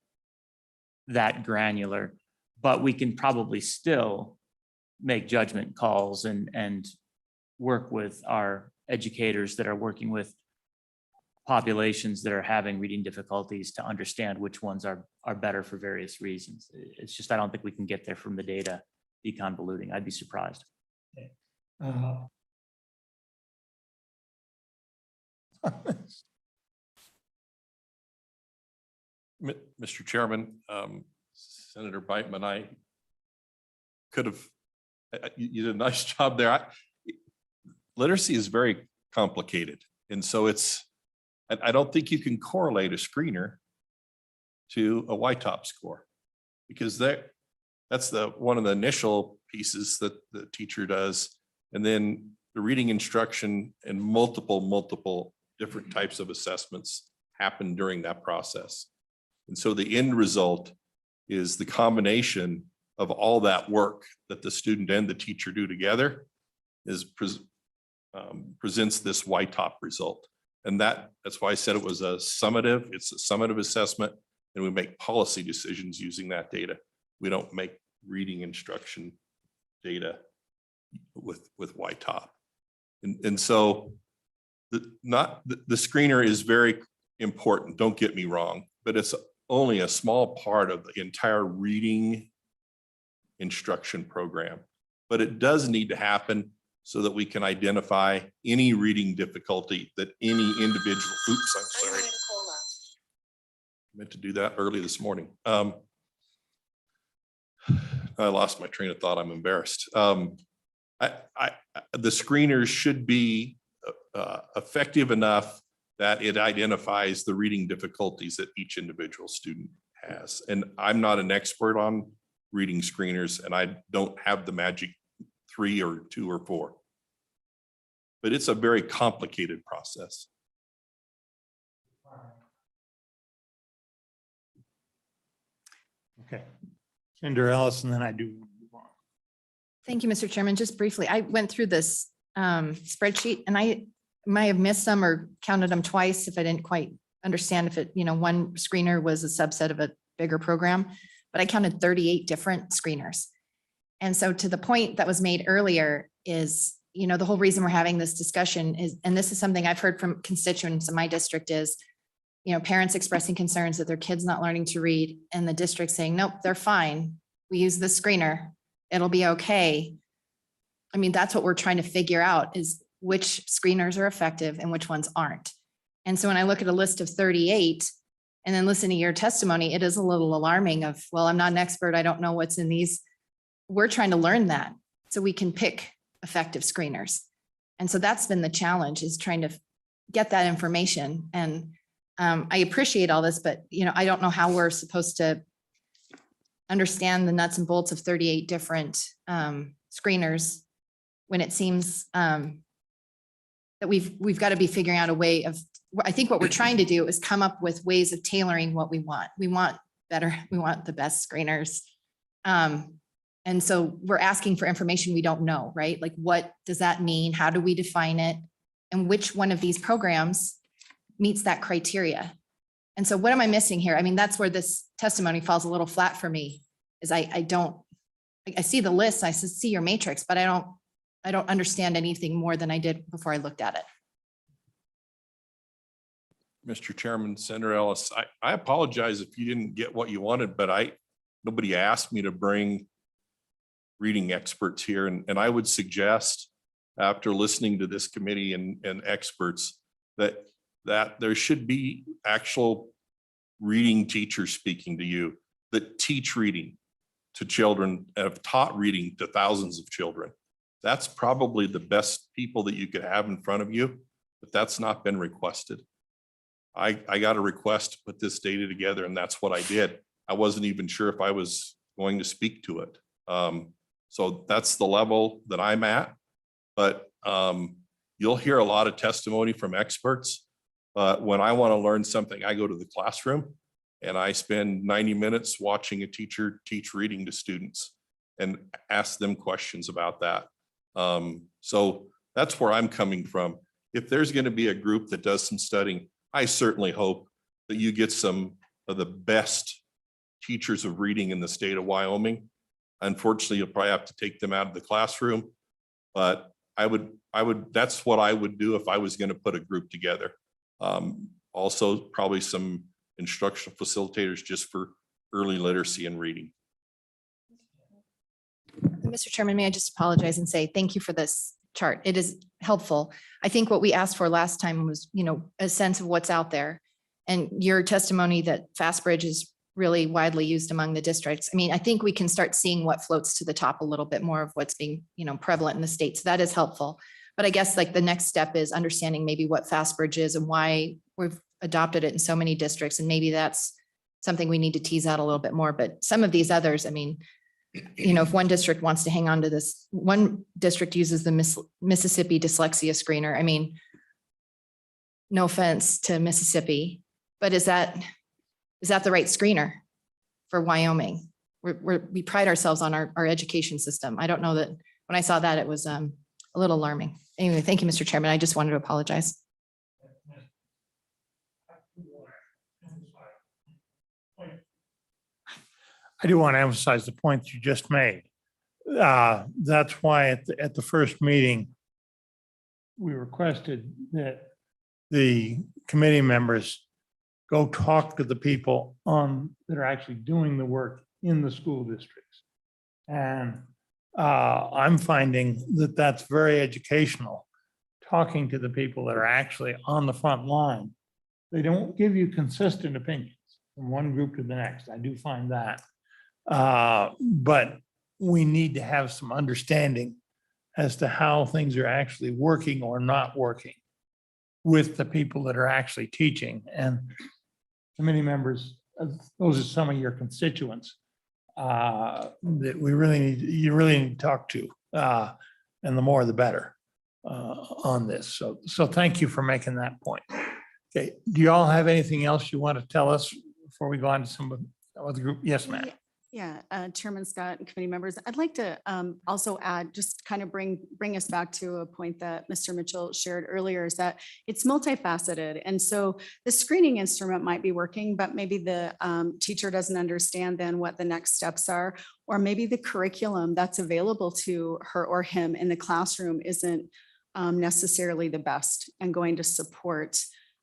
I: that granular, but we can probably still make judgment calls and work with our educators that are working with populations that are having reading difficulties to understand which ones are better for various reasons. It's just, I don't think we can get there from the data deconvoluting. I'd be surprised.
G: Mr. Chairman, Senator Beitman, I could have, you did a nice job there. Literacy is very complicated. And so I don't think you can correlate a screener to a YTOP score, because that's one of the initial pieces that the teacher does. And then the reading instruction and multiple different types of assessments happen during that process. And so the end result is the combination of all that work that the student and the teacher do together presents this YTOP result. And that's why I said it was a summative. It's a summative assessment, and we make policy decisions using that data. We don't make reading instruction data with YTOP. And so the screener is very important, don't get me wrong, but it's only a small part of the entire reading instruction program. But it does need to happen so that we can identify any reading difficulty that any individual, oops, I'm sorry. I meant to do that early this morning. I lost my train of thought, I'm embarrassed. The screeners should be effective enough that it identifies the reading difficulties that each individual student has. And I'm not an expert on reading screeners, and I don't have the magic 3 or 2 or 4. But it's a very complicated process.
A: Okay. Senator Ellis, and then I do.
H: Thank you, Mr. Chairman. Just briefly, I went through this spreadsheet, and I might have missed some or counted them twice if I didn't quite understand if it, one screener was a subset of a bigger program, but I counted 38 different screeners. And so to the point that was made earlier is, the whole reason we're having this discussion is, and this is something I've heard from constituents in my district is, parents expressing concerns that their kid's not learning to read, and the district saying, nope, they're fine. We use the screener. It'll be okay. I mean, that's what we're trying to figure out, is which screeners are effective and which ones aren't. And so when I look at a list of 38 and then listen to your testimony, it is a little alarming of, well, I'm not an expert. I don't know what's in these. We're trying to learn that. so we can pick effective screeners. And so that's been the challenge, is trying to get that information. And I appreciate all this, but I don't know how we're supposed to understand the nuts and bolts of 38 different screeners when it seems that we've got to be figuring out a way of, I think what we're trying to do is come up with ways of tailoring what we want. We want better, we want the best screeners. And so we're asking for information we don't know, right? Like, what does that mean? How do we define it? And which one of these programs meets that criteria? And so what am I missing here? I mean, that's where this testimony falls a little flat for me, is I see the list, I see your matrix, but I don't understand anything more than I did before I looked at it.
G: Mr. Chairman, Senator Ellis, I apologize if you didn't get what you wanted, but nobody asked me to bring reading experts here. And I would suggest, after listening to this committee and experts, that there should be actual reading teachers speaking to you that teach reading to children and have taught reading to thousands of children. That's probably the best people that you could have in front of you, but that's not been requested. I got a request to put this data together, and that's what I did. I wasn't even sure if I was going to speak to it. So that's the level that I'm at, but you'll hear a lot of testimony from experts. But when I want to learn something, I go to the classroom and I spend 90 minutes watching a teacher teach reading to students and ask them questions about that. So that's where I'm coming from. If there's going to be a group that does some studying, I certainly hope that you get some of the best teachers of reading in the state of Wyoming. Unfortunately, you'll probably have to take them out of the classroom, but that's what I would do if I was going to put a group together. Also, probably some instructional facilitators just for early literacy and reading.
H: Mr. Chairman, may I just apologize and say thank you for this chart. It is helpful. I think what we asked for last time was, a sense of what's out there. And your testimony that FastBridge is really widely used among the districts. I mean, I think we can start seeing what floats to the top a little bit more of what's being, prevalent in the state. So that is helpful. But I guess like the next step is understanding maybe what FastBridge is and why we've adopted it in so many districts. And maybe that's something we need to tease out a little bit more. But some of these others, I mean, if one district wants to hang on to this, one district uses the Mississippi Dyslexia screener. I mean, no offense to Mississippi, but is that the right screener for Wyoming? We pride ourselves on our education system. I don't know that when I saw that, it was a little alarming. Anyway, thank you, Mr. Chairman. I just wanted to apologize.
A: I do want to emphasize the point you just made. That's why at the first meeting, we requested that the committee members go talk to the people that are actually doing the work in the school districts. And I'm finding that that's very educational, talking to the people that are actually on the front line. They don't give you consistent opinions from one group to the next. I do find that. But we need to have some understanding as to how things are actually working or not working with the people that are actually teaching. And committee members, those are some of your constituents that you really need to talk to. And the more, the better on this. So thank you for making that point. Okay, do you all have anything else you want to tell us before we go on to some of the group? Yes, ma'am.
J: Yeah, Chairman Scott and committee members, I'd like to also add, just kind of bring us back to a point that Mr. Mitchell shared earlier, is that it's multifaceted. And so the screening instrument might be working, but maybe the teacher doesn't understand then what the next steps are, or maybe the curriculum that's available to her or him in the classroom isn't necessarily the best and going to support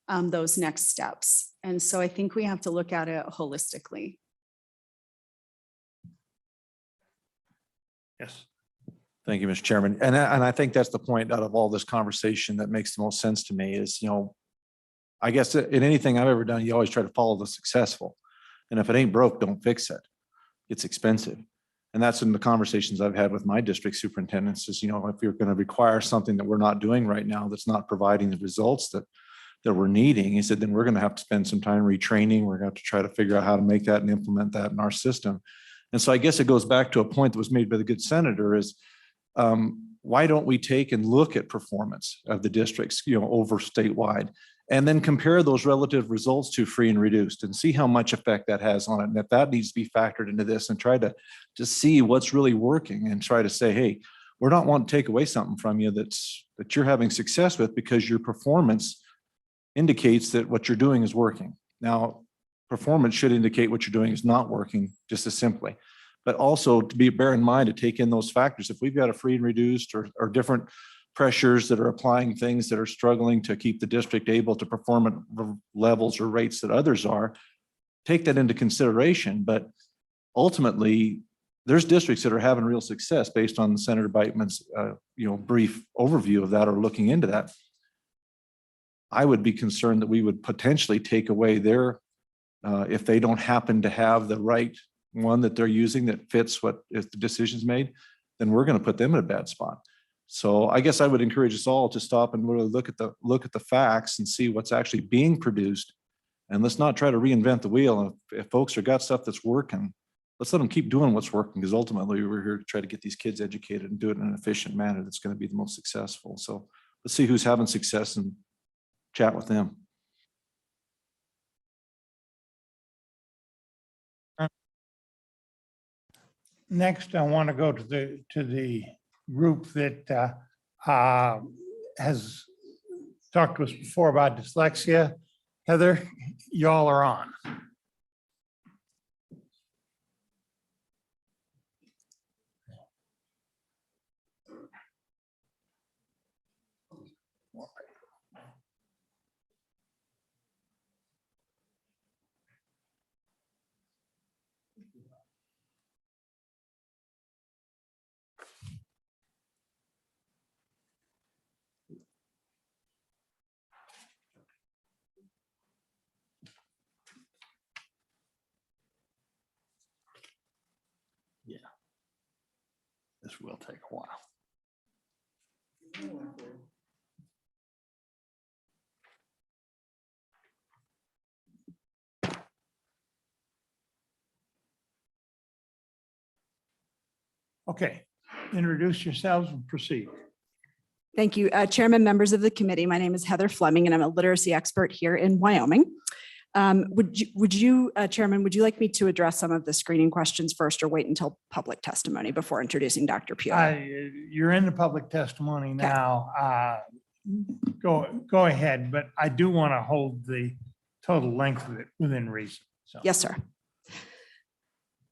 J: those next steps. And so I think we have to look at it holistically.
A: Yes.
N: Thank you, Mr. Chairman. And I think that's the point out of all this conversation that makes the most sense to me is, I guess in anything I've ever done, you always try to follow the successful. And if it ain't broke, don't fix it. It's expensive. And that's in the conversations I've had with my district superintendents is, if you're going to require something that we're not doing right now, that's not providing the results that we're needing, he said, then we're going to have to spend some time retraining. We're going to have to try to figure out how to make that and implement that in our system. And so I guess it goes back to a point that was made by the good senator is, why don't we take and look at performance of the districts, over statewide, and then compare those relative results to free and reduced and see how much effect that has on it. And if that needs to be factored into this and try to just see what's really working and try to say, hey, we're not wanting to take away something from you that you're having success with because your performance indicates that what you're doing is working. Now, performance should indicate what you're doing is not working just as simply, but also to bear in mind to take in those factors. If we've got a free and reduced or different pressures that are applying things that are struggling to keep the district able to perform at levels or rates that others are, take that into consideration. But ultimately, there's districts that are having real success based on Senator Beitman's brief overview of that or looking into that. I would be concerned that we would potentially take away their, if they don't happen to have the right one that they're using that fits what if the decision's made, then we're going to put them in a bad spot. So I guess I would encourage us all to stop and really look at the facts and see what's actually being produced. And let's not try to reinvent the wheel. If folks have got stuff that's working, let's let them keep doing what's working, because ultimately we're here to try to get these kids educated and do it in an efficient manner that's going to be the most successful. So let's see who's having success and chat with them.
A: Next, I want to go to the group that has talked to us before about dyslexia. Heather, y'all are on. Yeah, this will take a while. Okay, introduce yourselves and proceed.
O: Thank you, Chairman, members of the committee. My name is Heather Fleming, and I'm a literacy expert here in Wyoming. Chairman, would you like me to address some of the screening questions first, or wait until public testimony before introducing Dr. Pugh?
A: You're in the public testimony now. Go ahead, but I do want to hold the total length of it within reason. So.
O: Yes, sir.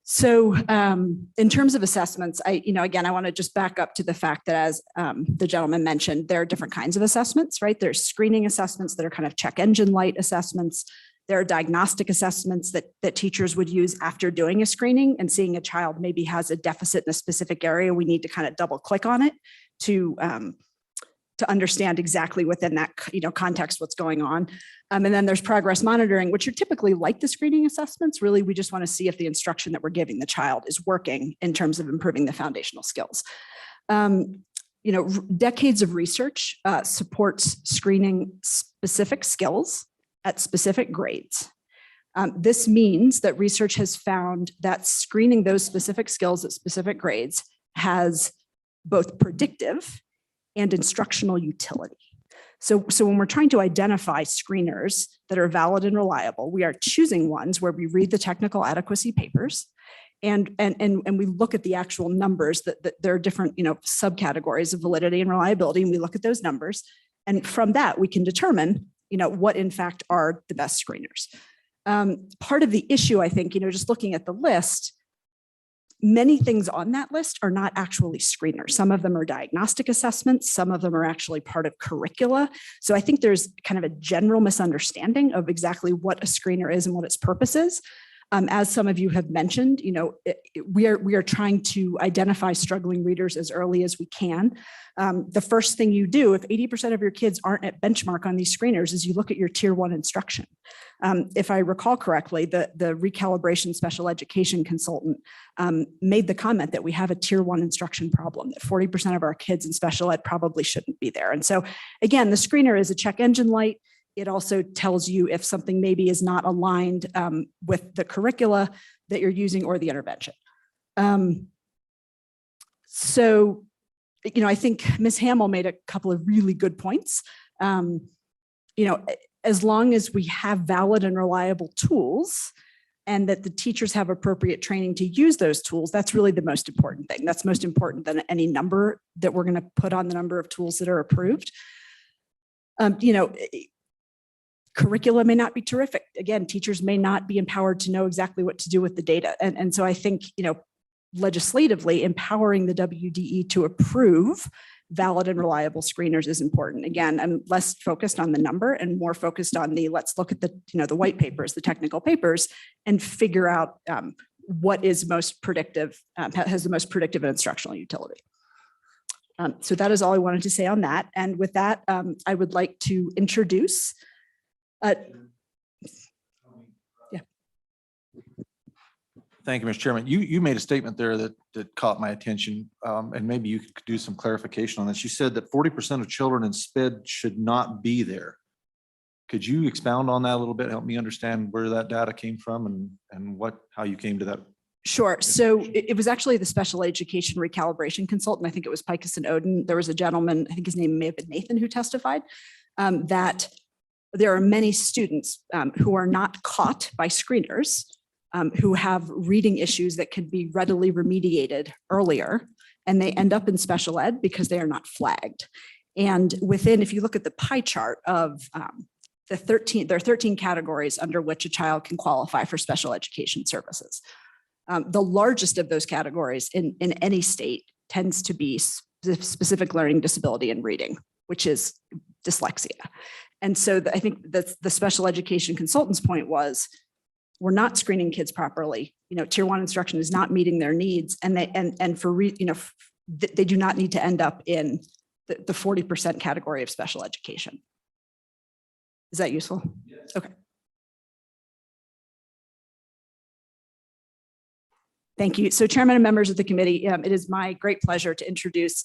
O: So in terms of assessments, again, I want to just back up to the fact that, as the gentleman mentioned, there are different kinds of assessments, right? There's screening assessments that are kind of check engine light assessments. There are diagnostic assessments that teachers would use after doing a screening and seeing a child maybe has a deficit in a specific area. We need to kind of double click on it to understand exactly within that context what's going on. And then there's progress monitoring, which are typically like the screening assessments. Really, we just want to see if the instruction that we're giving the child is working in terms of improving the foundational skills. Decades of research supports screening specific skills at specific grades. This means that research has found that screening those specific skills at specific grades has both predictive and instructional utility. So when we're trying to identify screeners that are valid and reliable, we are choosing ones where we read the technical adequacy papers and we look at the actual numbers that there are different subcategories of validity and reliability, and we look at those numbers. And from that, we can determine what in fact are the best screeners. Part of the issue, I think, just looking at the list, many things on that list are not actually screeners. Some of them are diagnostic assessments. Some of them are actually part of curricula. So I think there's kind of a general misunderstanding of exactly what a screener is and what its purpose is. As some of you have mentioned, we are trying to identify struggling readers as early as we can. The first thing you do, if 80% of your kids aren't at benchmark on these screeners, is you look at your tier 1 instruction. If I recall correctly, the recalibration special education consultant made the comment that we have a tier 1 instruction problem, that 40% of our kids in special ed probably shouldn't be there. And so again, the screener is a check engine light. It also tells you if something maybe is not aligned with the curricula that you're using or the intervention. So, I think Ms. Hamill made a couple of really good points. As long as we have valid and reliable tools and that the teachers have appropriate training to use those tools, that's really the most important thing. That's most important than any number that we're going to put on the number of tools that are approved. Curricula may not be terrific. Again, teachers may not be empowered to know exactly what to do with the data. And so I think, legislatively empowering the WDE to approve valid and reliable screeners is important. Again, I'm less focused on the number and more focused on let's look at the white papers, the technical papers, and figure out what is most predictive, has the most predictive and instructional utility. So that is all I wanted to say on that. And with that, I would like to introduce
N: Thank you, Mr. Chairman. You made a statement there that caught my attention, and maybe you could do some clarification on this. You said that 40% of children in SPED should not be there. Could you expound on that a little bit? Help me understand where that data came from and how you came to that.
O: Sure. So it was actually the special education recalibration consultant. I think it was Picus and Odin. There was a gentleman, I think his name may have been Nathan, who testified that there are many students who are not caught by screeners, who have reading issues that can be readily remediated earlier, and they end up in special ed because they are not flagged. And if you look at the pie chart of there are 13 categories under which a child can qualify for special education services. The largest of those categories in any state tends to be specific learning disability in reading, which is dyslexia. And so I think that the special education consultant's point was, we're not screening kids properly. Tier 1 instruction is not meeting their needs, and they do not need to end up in the 40% category of special education. Is that useful? Yes. Okay. Thank you. So, Chairman and members of the committee, it is my great pleasure to introduce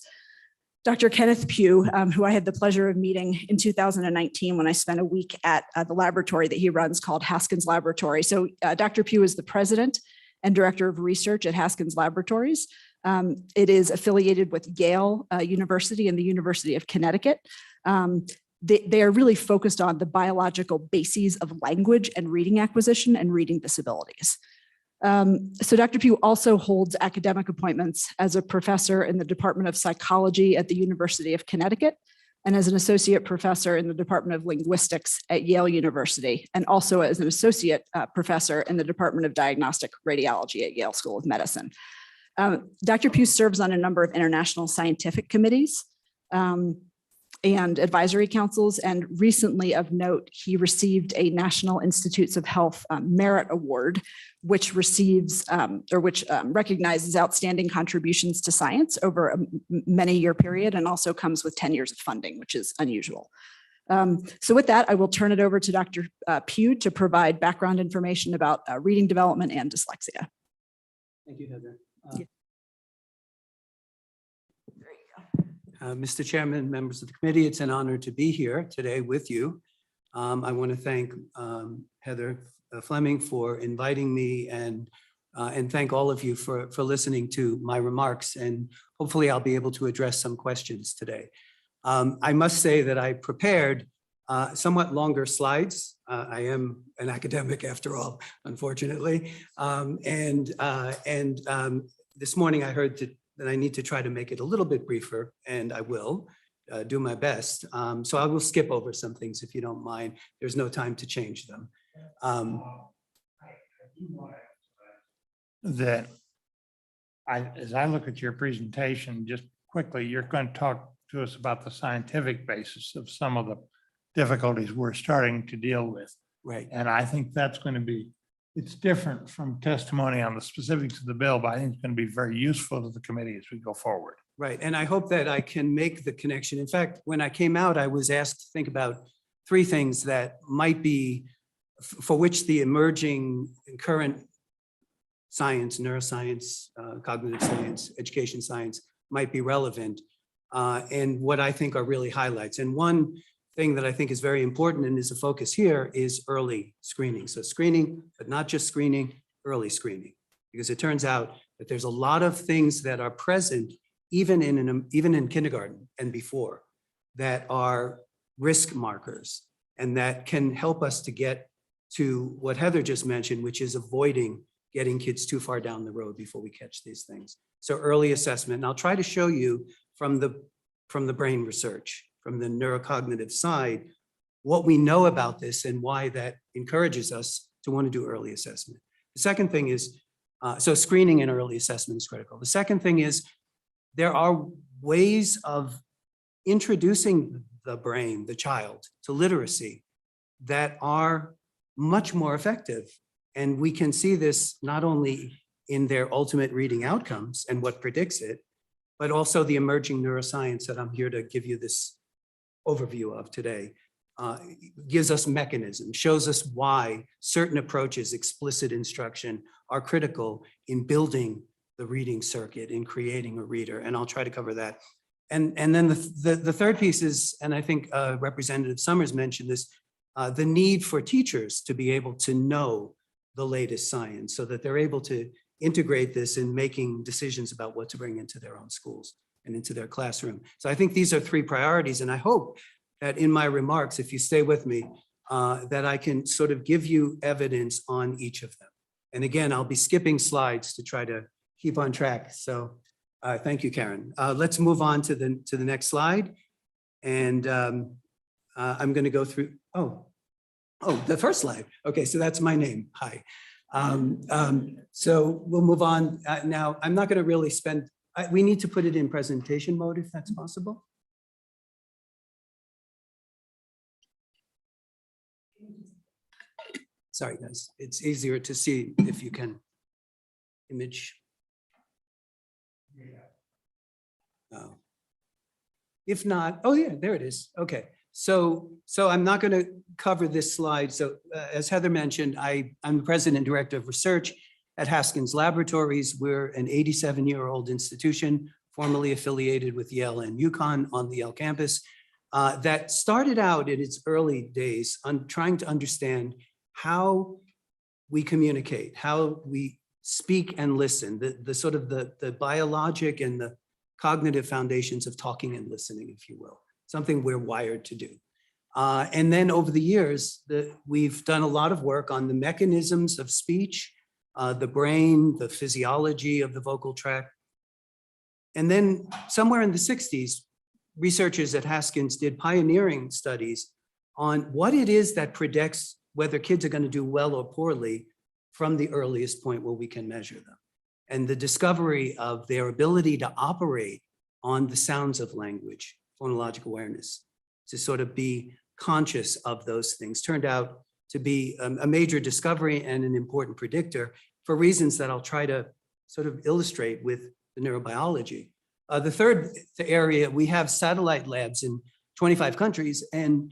O: Dr. Kenneth Pugh, who I had the pleasure of meeting in 2019 when I spent a week at the laboratory that he runs called Haskins Laboratory. So Dr. Pugh is the president and director of research at Haskins Laboratories. It is affiliated with Yale University and the University of Connecticut. They are really focused on the biological bases of language and reading acquisition and reading disabilities. So Dr. Pugh also holds academic appointments as a professor in the Department of Psychology at the University of Connecticut and as an associate professor in the Department of Linguistics at Yale University, and also as an associate professor in the Department of Diagnostic Radiology at Yale School of Medicine. Dr. Pugh serves on a number of international scientific committees and advisory councils, and recently of note, he received a National Institutes of Health Merit Award, which recognizes outstanding contributions to science over a many-year period, and also comes with 10 years of funding, which is unusual. So with that, I will turn it over to Dr. Pugh to provide background information about reading development and dyslexia.
P: Thank you, Heather. Mr. Chairman, members of the committee, it's an honor to be here today with you. I want to thank Heather Fleming for inviting me, and thank all of you for listening to my remarks, and hopefully I'll be able to address some questions today. I must say that I prepared somewhat longer slides. I am an academic after all, unfortunately. This morning I heard that I need to try to make it a little bit briefer, and I will do my best. So I will skip over some things if you don't mind. There's no time to change them.
A: As I look at your presentation, just quickly, you're going to talk to us about the scientific basis of some of the difficulties we're starting to deal with.
P: Right.
A: And I think that's going to be it's different from testimony on the specifics of the bill, but I think it's going to be very useful to the committee as we go forward.
P: Right, and I hope that I can make the connection. In fact, when I came out, I was asked to think about three things that might be, for which the emerging and current science, neuroscience, cognitive science, education science might be relevant, and what I think are really highlights. And one thing that I think is very important and is a focus here is early screening. So screening, but not just screening, early screening, because it turns out that there's a lot of things that are present even in kindergarten and before that are risk markers and that can help us to get to what Heather just mentioned, which is avoiding getting kids too far down the road before we catch these things. So early assessment, and I'll try to show you from the brain research, from the neurocognitive side, what we know about this and why that encourages us to want to do early assessment. The second thing is, so screening and early assessment is critical. The second thing is, there are ways of introducing the brain, the child, to literacy that are much more effective. And we can see this not only in their ultimate reading outcomes and what predicts it, but also the emerging neuroscience that I'm here to give you this overview of today. Gives us mechanisms, shows us why certain approaches, explicit instruction, are critical in building the reading circuit, in creating a reader, and I'll try to cover that. And then the third piece is, and I think Representative Summers mentioned this, the need for teachers to be able to know the latest science so that they're able to integrate this in making decisions about what to bring into their own schools and into their classroom. So I think these are three priorities, and I hope that in my remarks, if you stay with me, that I can sort of give you evidence on each of them. And again, I'll be skipping slides to try to keep on track. So thank you, Karen. Let's move on to the next slide. And I'm going to go through, the first slide. Okay, so that's my name. Hi. So we'll move on. Now, I'm not going to really spend, we need to put it in presentation mode if that's possible. Sorry, guys. It's easier to see if you can image. Oh. If not, oh yeah, there it is. Okay. So I'm not going to cover this slide. So as Heather mentioned, I'm the president and director of research at Haskins Laboratories. We're an 87-year-old institution formerly affiliated with Yale and UConn on the Yale campus that started out in its early days on trying to understand how we communicate, how we speak and listen, the sort of the biologic and the cognitive foundations of talking and listening, if you will, something we're wired to do. And then over the years, we've done a lot of work on the mechanisms of speech, the brain, the physiology of the vocal tract. And then somewhere in the 60s, researchers at Haskins did pioneering studies on what it is that predicts whether kids are going to do well or poorly from the earliest point where we can measure them. And the discovery of their ability to operate on the sounds of language, phonologic awareness, to sort of be conscious of those things turned out to be a major discovery and an important predictor for reasons that I'll try to sort of illustrate with the neurobiology. The third area, we have satellite labs in 25 countries, and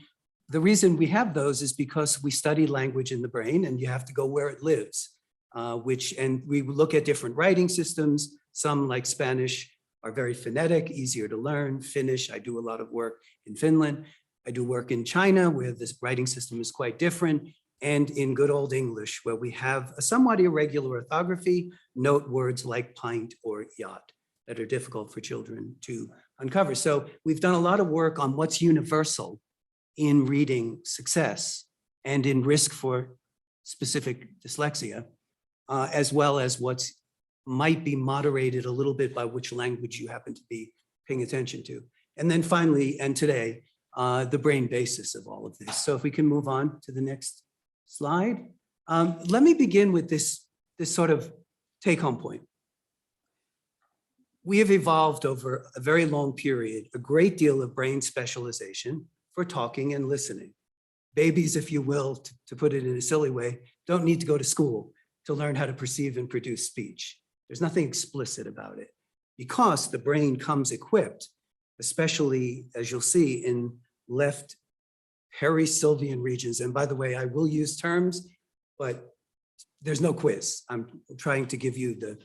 P: the reason we have those is because we study language in the brain and you have to go where it lives, and we look at different writing systems. Some, like Spanish, are very phonetic, easier to learn. Finnish, I do a lot of work in Finland. I do work in China where this writing system is quite different, and in good old English where we have a somewhat irregular orthography, note words like pint or yacht that are difficult for children to uncover. So we've done a lot of work on what's universal in reading success and in risk for specific dyslexia, as well as what's might be moderated a little bit by which language you happen to be paying attention to. And then finally, and today, the brain basis of all of this. So if we can move on to the next slide. Let me begin with this sort of take-home point. We have evolved over a very long period, a great deal of brain specialization for talking and listening. Babies, if you will, to put it in a silly way, don't need to go to school to learn how to perceive and produce speech. There's nothing explicit about it because the brain comes equipped, especially as you'll see in left perisylvian regions. And by the way, I will use terms, but there's no quiz. I'm trying to give you the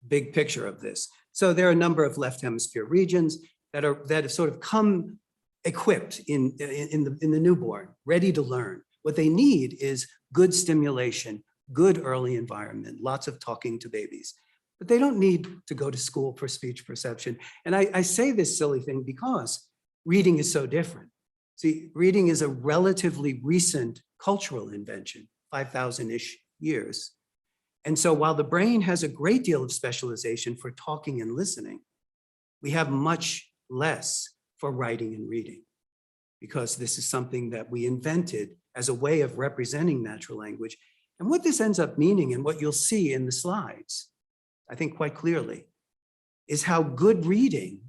P: big picture of this. So there are a number of left hemisphere regions that have sort of come equipped in the newborn, ready to learn. What they need is good stimulation, good early environment, lots of talking to babies. But they don't need to go to school for speech perception. And I say this silly thing because reading is so different. See, reading is a relatively recent cultural invention, 5,000-ish years. And so while the brain has a great deal of specialization for talking and listening, we have much less for writing and reading, because this is something that we invented as a way of representing natural language. And what this ends up meaning, and what you'll see in the slides, I think quite clearly, is how good reading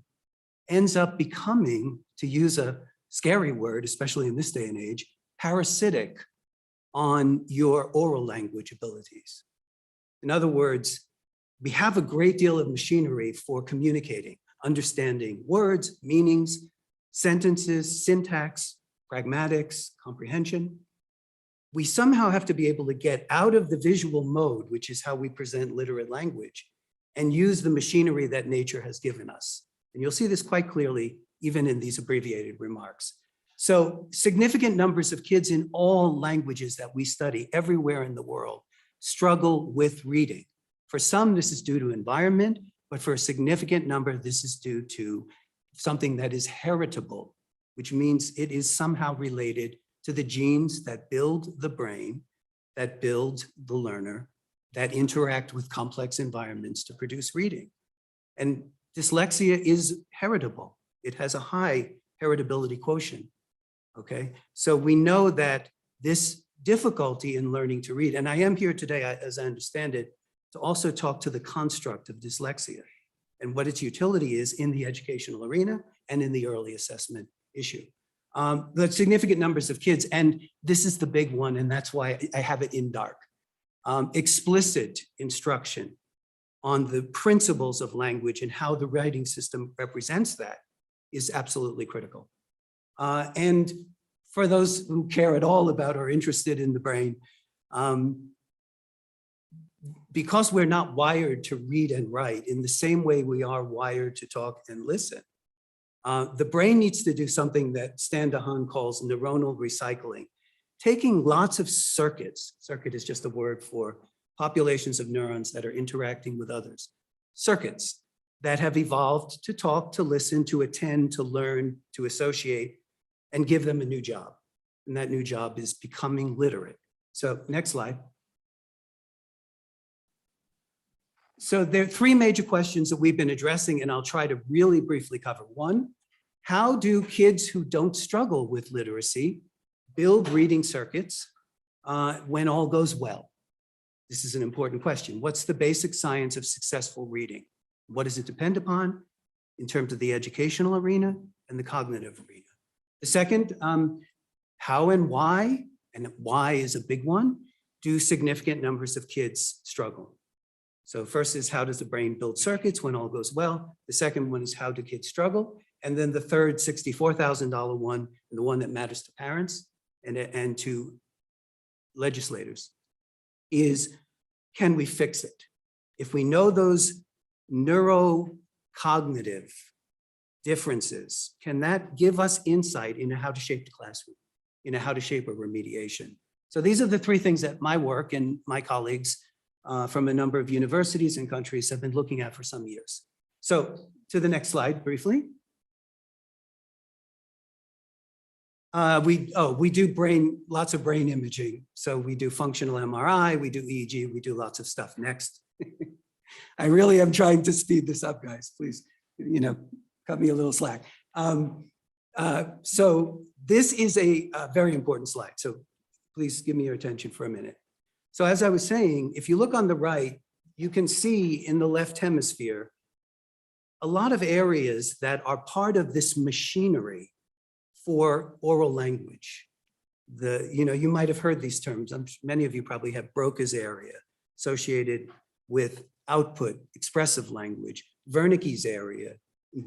P: ends up becoming, to use a scary word, especially in this day and age, parasitic on your oral language abilities. In other words, we have a great deal of machinery for communicating, understanding words, meanings, sentences, syntax, pragmatics, comprehension. We somehow have to be able to get out of the visual mode, which is how we present literate language, and use the machinery that nature has given us. And you'll see this quite clearly, even in these abbreviated remarks. So significant numbers of kids in all languages that we study everywhere in the world struggle with reading. For some, this is due to environment, but for a significant number, this is due to something that is heritable, which means it is somehow related to the genes that build the brain, that build the learner, that interact with complex environments to produce reading. And dyslexia is heritable. It has a high heritability quotient, okay? So we know that this difficulty in learning to read, and I am here today, as I understand it, to also talk to the construct of dyslexia and what its utility is in the educational arena and in the early assessment issue. The significant numbers of kids, and this is the big one, and that's why I have it in dark. Explicit instruction on the principles of language and how the writing system represents that is absolutely critical. And for those who care at all about or interested in the brain, because we're not wired to read and write in the same way we are wired to talk and listen, the brain needs to do something that Stan DeHaan calls neuronal recycling, taking lots of circuits. Circuit is just a word for populations of neurons that are interacting with others. Circuits that have evolved to talk, to listen, to attend, to learn, to associate, and give them a new job. And that new job is becoming literate. So next slide. So there are three major questions that we've been addressing, and I'll try to really briefly cover. One, how do kids who don't struggle with literacy build reading circuits when all goes well? This is an important question. What's the basic science of successful reading? What does it depend upon in terms of the educational arena and the cognitive arena? The second, how and why is a big one, do significant numbers of kids struggle? So first is, how does the brain build circuits when all goes well? The second one is, how do kids struggle? And then the third $64,000 one, and the one that matters to parents and to legislators, is, can we fix it? If we know those neurocognitive differences, can that give us insight into how to shape the classroom, into how to shape a remediation? So these are the three things that my work and my colleagues from a number of universities and countries have been looking at for some years. So to the next slide briefly. We do lots of brain imaging. So we do functional MRI, we do EEG, we do lots of stuff. Next. I really am trying to speed this up, guys. Please, cut me a little slack. So this is a very important slide. So please give me your attention for a minute. So as I was saying, if you look on the right, you can see in the left hemisphere a lot of areas that are part of this machinery for oral language. You might have heard these terms. Many of you probably have Broca's area, associated with output, expressive language, Wernicke's area,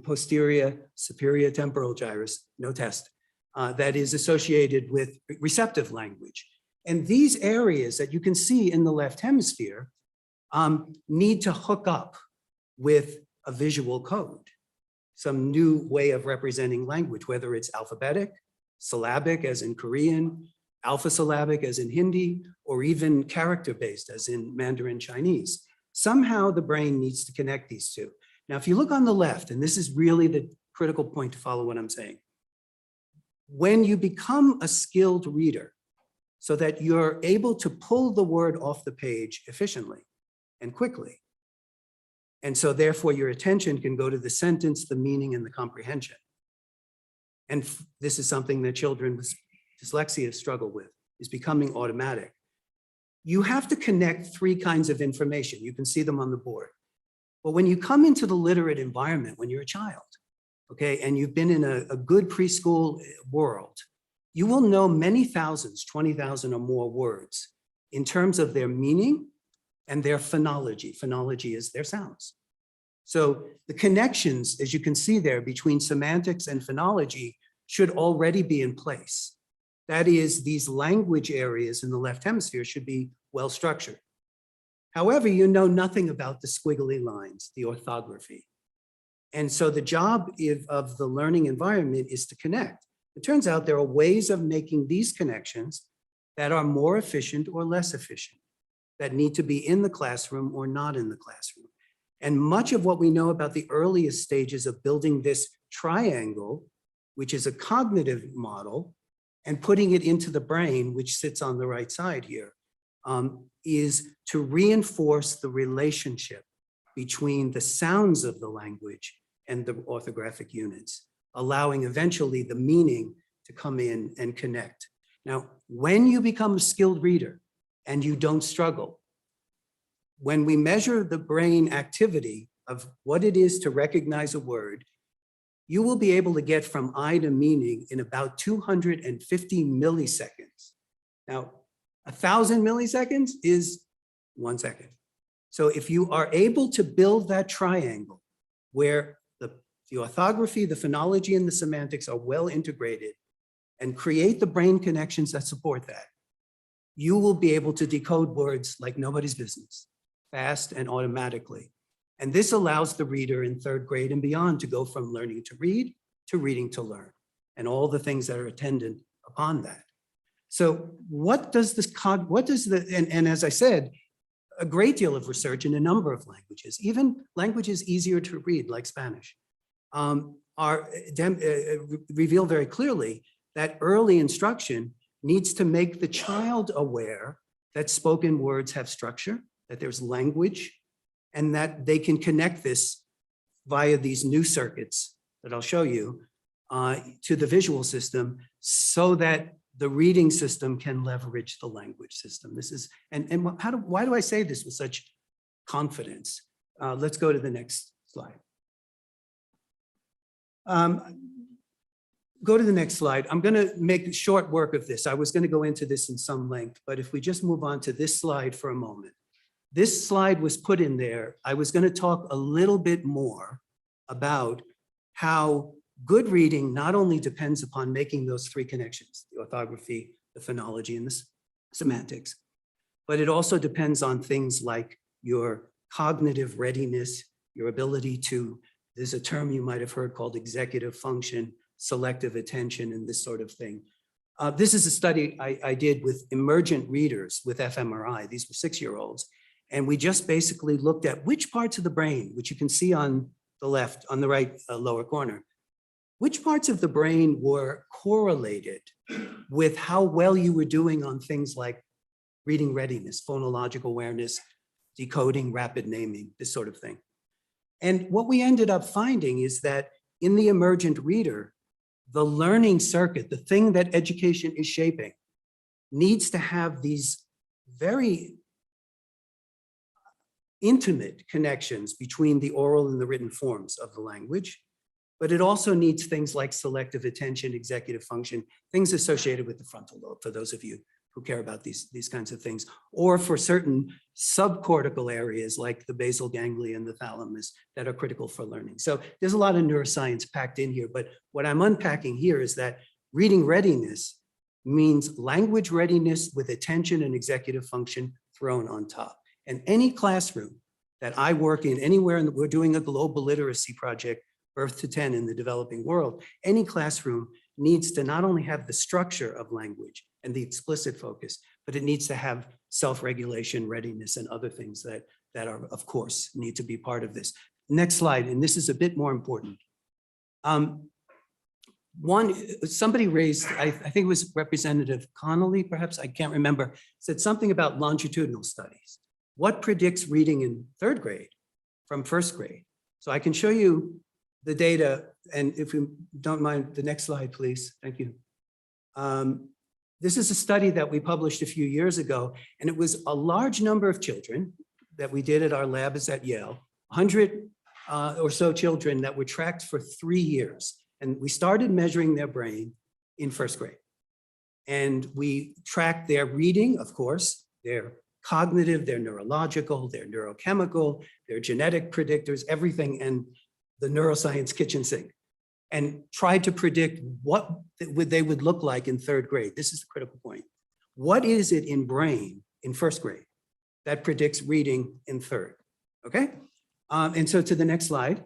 P: posterior superior temporal gyrus, no test, that is associated with receptive language. And these areas that you can see in the left hemisphere need to hook up with a visual code, some new way of representing language, whether it's alphabetic, syllabic as in Korean, alpha syllabic as in Hindi, or even character-based as in Mandarin Chinese. Somehow the brain needs to connect these two. Now, if you look on the left, and this is really the critical point to follow what I'm saying, when you become a skilled reader so that you're able to pull the word off the page efficiently and quickly, and so therefore your attention can go to the sentence, the meaning, and the comprehension. And this is something that children with dyslexia struggle with, is becoming automatic. You have to connect three kinds of information. You can see them on the board. But when you come into the literate environment, when you're a child, okay, and you've been in a good preschool world, you will know many thousands, 20,000 or more words in terms of their meaning and their phonology. Phonology is their sounds. So the connections, as you can see there, between semantics and phonology should already be in place. That is, these language areas in the left hemisphere should be well structured. However, you know nothing about the squiggly lines, the orthography. And so the job of the learning environment is to connect. It turns out there are ways of making these connections that are more efficient or less efficient, that need to be in the classroom or not in the classroom. And much of what we know about the earliest stages of building this triangle, which is a cognitive model, and putting it into the brain, which sits on the right side here, is to reinforce the relationship between the sounds of the language and the orthographic units, allowing eventually the meaning to come in and connect. Now, when you become a skilled reader and you don't struggle, when we measure the brain activity of what it is to recognize a word, you will be able to get from eye to meaning in about 250 milliseconds. Now, 1,000 milliseconds is 1 second. So if you are able to build that triangle where the orthography, the phonology, and the semantics are well integrated and create the brain connections that support that, you will be able to decode words like nobody's business, fast and automatically. And this allows the reader in 3rd grade and beyond to go from learning to read to reading to learn, and all the things that are attendant upon that. So what does this, and as I said, a great deal of research in a number of languages, even languages easier to read like Spanish, reveal very clearly that early instruction needs to make the child aware that spoken words have structure, that there's language, and that they can connect this via these new circuits that I'll show you to the visual system so that the reading system can leverage the language system. This is, why do I say this with such confidence? Let's go to the next slide. Go to the next slide. I'm going to make short work of this. I was going to go into this in some length, but if we just move on to this slide for a moment. This slide was put in there. I was going to talk a little bit more about how good reading not only depends upon making those three connections, the orthography, the phonology, and the semantics, but it also depends on things like your cognitive readiness, your ability to, there's a term you might have heard called executive function, selective attention, and this sort of thing. This is a study I did with emergent readers with fMRI. These were 6-year-olds. And we just basically looked at which parts of the brain, which you can see on the left, on the right lower corner, which parts of the brain were correlated with how well you were doing on things like reading readiness, phonological awareness, decoding, rapid naming, this sort of thing. And what we ended up finding is that in the emergent reader, the learning circuit, the thing that education is shaping, needs to have these very intimate connections between the oral and the written forms of the language, but it also needs things like selective attention, executive function, things associated with the frontal lobe, for those of you who care about these kinds of things, or for certain subcortical areas like the basal ganglia and the thalamus that are critical for learning. So there's a lot of neuroscience packed in here, but what I'm unpacking here is that reading readiness means language readiness with attention and executive function thrown on top. And any classroom that I work in anywhere, and we're doing a global literacy project, Birth to 10 in the developing world, any classroom needs to not only have the structure of language and the explicit focus, but it needs to have self-regulation, readiness, and other things that are, of course, need to be part of this. Next slide, and this is a bit more important. Somebody raised, I think it was Representative Connolly, perhaps, I can't remember, said something about longitudinal studies. What predicts reading in third grade from first grade? So I can show you the data, and if you don't mind, the next slide, please. Thank you. This is a study that we published a few years ago, and it was a large number of children that we did at our lab is at Yale, 100 or so children that were tracked for 3 years. And we started measuring their brain in first grade. And we tracked their reading, of course, their cognitive, their neurological, their neurochemical, their genetic predictors, everything, and the neuroscience kitchen sink, and tried to predict what they would look like in third grade. This is the critical point. What is it in brain in first grade that predicts reading in third? Okay, and so to the next slide.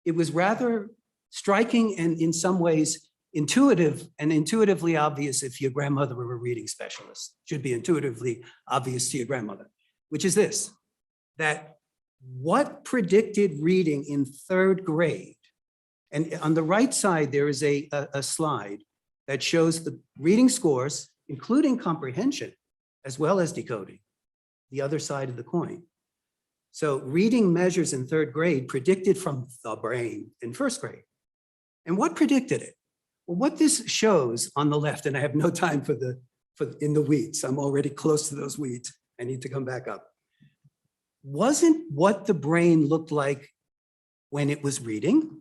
P: It was rather striking and in some ways intuitive and intuitively obvious if your grandmother were a reading specialist. Should be intuitively obvious to your grandmother, which is this, that what predicted reading in third grade, and on the right side, there is a slide that shows the reading scores, including comprehension, as well as decoding, the other side of the coin. So reading measures in third grade predicted from the brain in first grade. And what predicted it? Well, what this shows on the left, and I have no time for in the weeds. I'm already close to those weeds. I need to come back up. Wasn't what the brain looked like when it was reading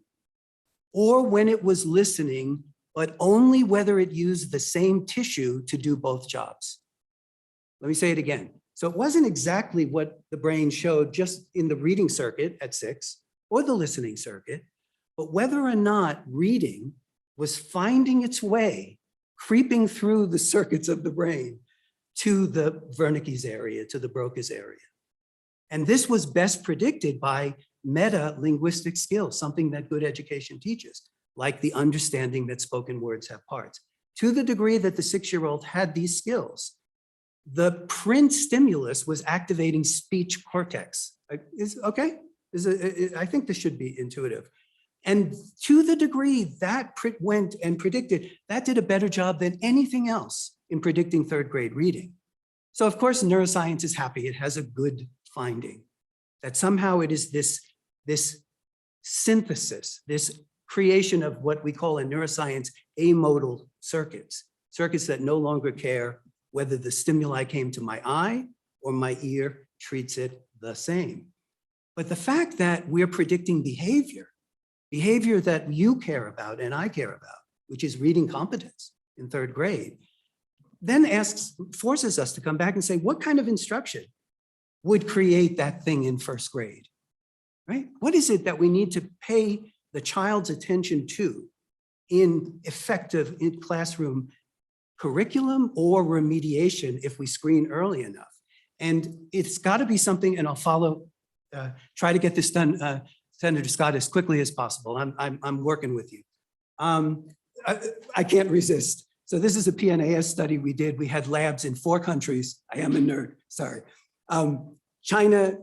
P: or when it was listening, but only whether it used the same tissue to do both jobs. Let me say it again. So it wasn't exactly what the brain showed just in the reading circuit at 6 or the listening circuit, but whether or not reading was finding its way, creeping through the circuits of the brain to the Wernicke's area, to the Broca's area. And this was best predicted by meta-linguistic skills, something that good education teaches, like the understanding that spoken words have parts. To the degree that the 6-year-old had these skills, the print stimulus was activating speech cortex. I think this should be intuitive. And to the degree that went and predicted, that did a better job than anything else in predicting third grade reading. So of course, neuroscience is happy. It has a good finding that somehow it is this synthesis, this creation of what we call in neuroscience amodal circuits that no longer care whether the stimuli came to my eye or my ear treats it the same. But the fact that we're predicting behavior that you care about and I care about, which is reading competence in third grade, then forces us to come back and say, what kind of instruction would create that thing in first grade, right? What is it that we need to pay the child's attention to in effective classroom curriculum or remediation if we screen early enough? And it's got to be something, and I'll try to get this done, Senator Scott, as quickly as possible. I'm working with you. I can't resist. So this is a PNAS study we did. We had labs in 4 countries. I am a nerd, sorry. China,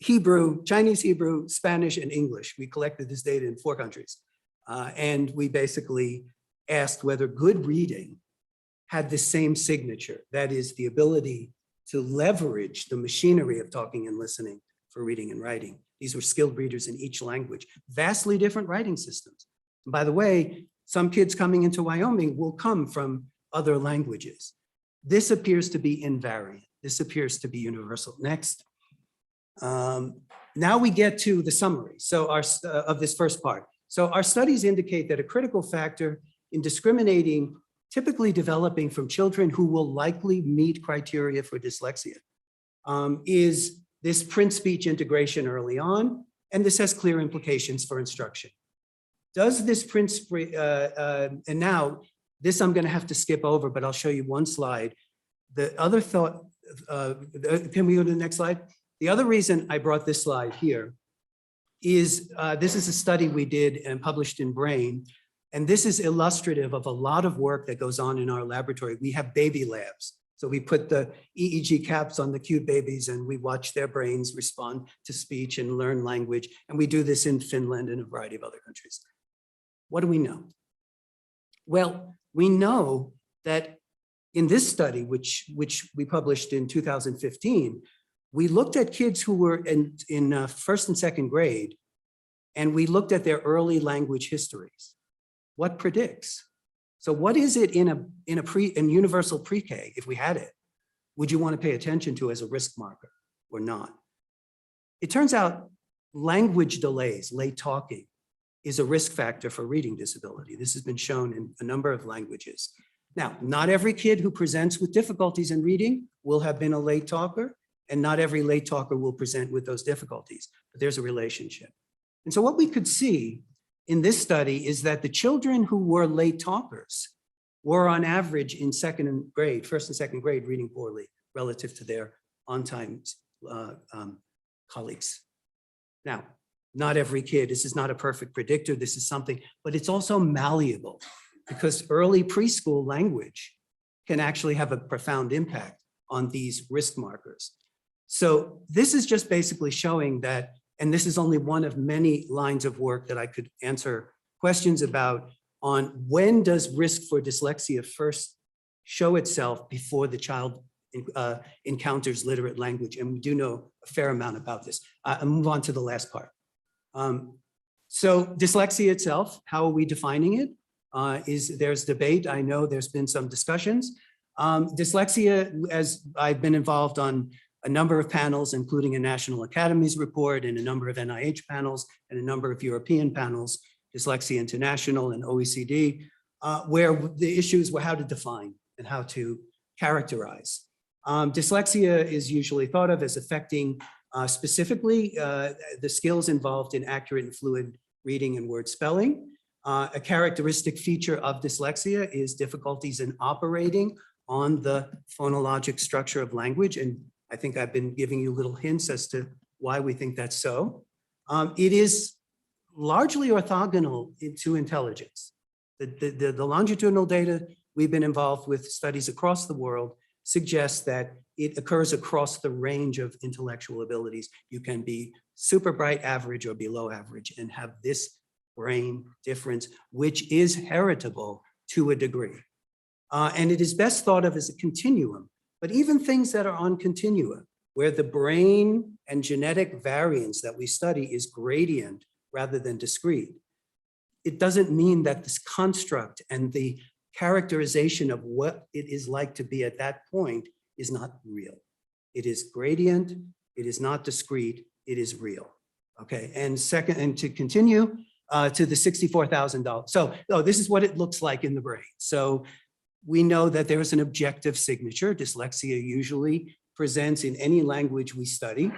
P: Chinese, Hebrew, Spanish, and English. We collected this data in 4 countries. And we basically asked whether good reading had the same signature. That is the ability to leverage the machinery of talking and listening for reading and writing. These were skilled readers in each language, vastly different writing systems. And by the way, some kids coming into Wyoming will come from other languages. This appears to be invariant. This appears to be universal. Next. Now we get to the summary of this first part. So our studies indicate that a critical factor in discriminating typically developing from children who will likely meet criteria for dyslexia, is this print speech integration early on, and this has clear implications for instruction. Does this print, and now this I'm going to have to skip over, but I'll show you one slide. The other thought, can we go to the next slide? The other reason I brought this slide here is this is a study we did and published in Brain. And this is illustrative of a lot of work that goes on in our laboratory. We have baby labs. So we put the EEG caps on the cute babies and we watch their brains respond to speech and learn language. And we do this in Finland and a variety of other countries. What do we know? Well, we know that in this study, which we published in 2015, we looked at kids who were in first and second grade, and we looked at their early language histories. What predicts? So what is it in universal pre-K, if we had it, would you want to pay attention to as a risk marker or not? It turns out language delays, late talking, is a risk factor for reading disability. This has been shown in a number of languages. Now, not every kid who presents with difficulties in reading will have been a late talker, and not every late talker will present with those difficulties, but there's a relationship. And so what we could see in this study is that the children who were late talkers were on average in first and second grade, reading poorly relative to their on-time colleagues. Now, not every kid, this is not a perfect predictor, this is something, but it's also malleable because early preschool language can actually have a profound impact on these risk markers. So this is just basically showing that, and this is only one of many lines of work that I could answer questions about on when does risk for dyslexia first show itself before the child encounters literate language. And we do know a fair amount about this. I'll move on to the last part. So dyslexia itself, how are we defining it? There's debate. I know there's been some discussions. Dyslexia, as I've been involved on a number of panels, including a National Academies report and a number of NIH panels and a number of European panels, Dyslexia International and OECD, where the issues were how to define and how to characterize. Dyslexia is usually thought of as affecting specifically the skills involved in accurate and fluid reading and word spelling. A characteristic feature of dyslexia is difficulties in operating on the phonologic structure of language. And I think I've been giving you little hints as to why we think that's so. It is largely orthogonal to intelligence. The longitudinal data we've been involved with, studies across the world, suggests that it occurs across the range of intellectual abilities. You can be super bright, average, or below average and have this brain difference, which is heritable to a degree. And it is best thought of as a continuum, but even things that are on continua, where the brain and genetic variance that we study is gradient rather than discrete, it doesn't mean that this construct and the characterization of what it is like to be at that point is not real. It is gradient, it is not discrete, it is real. Okay, and second, and to continue to the $64,000. So this is what it looks like in the brain. So we know that there is an objective signature. Dyslexia usually presents in any language we study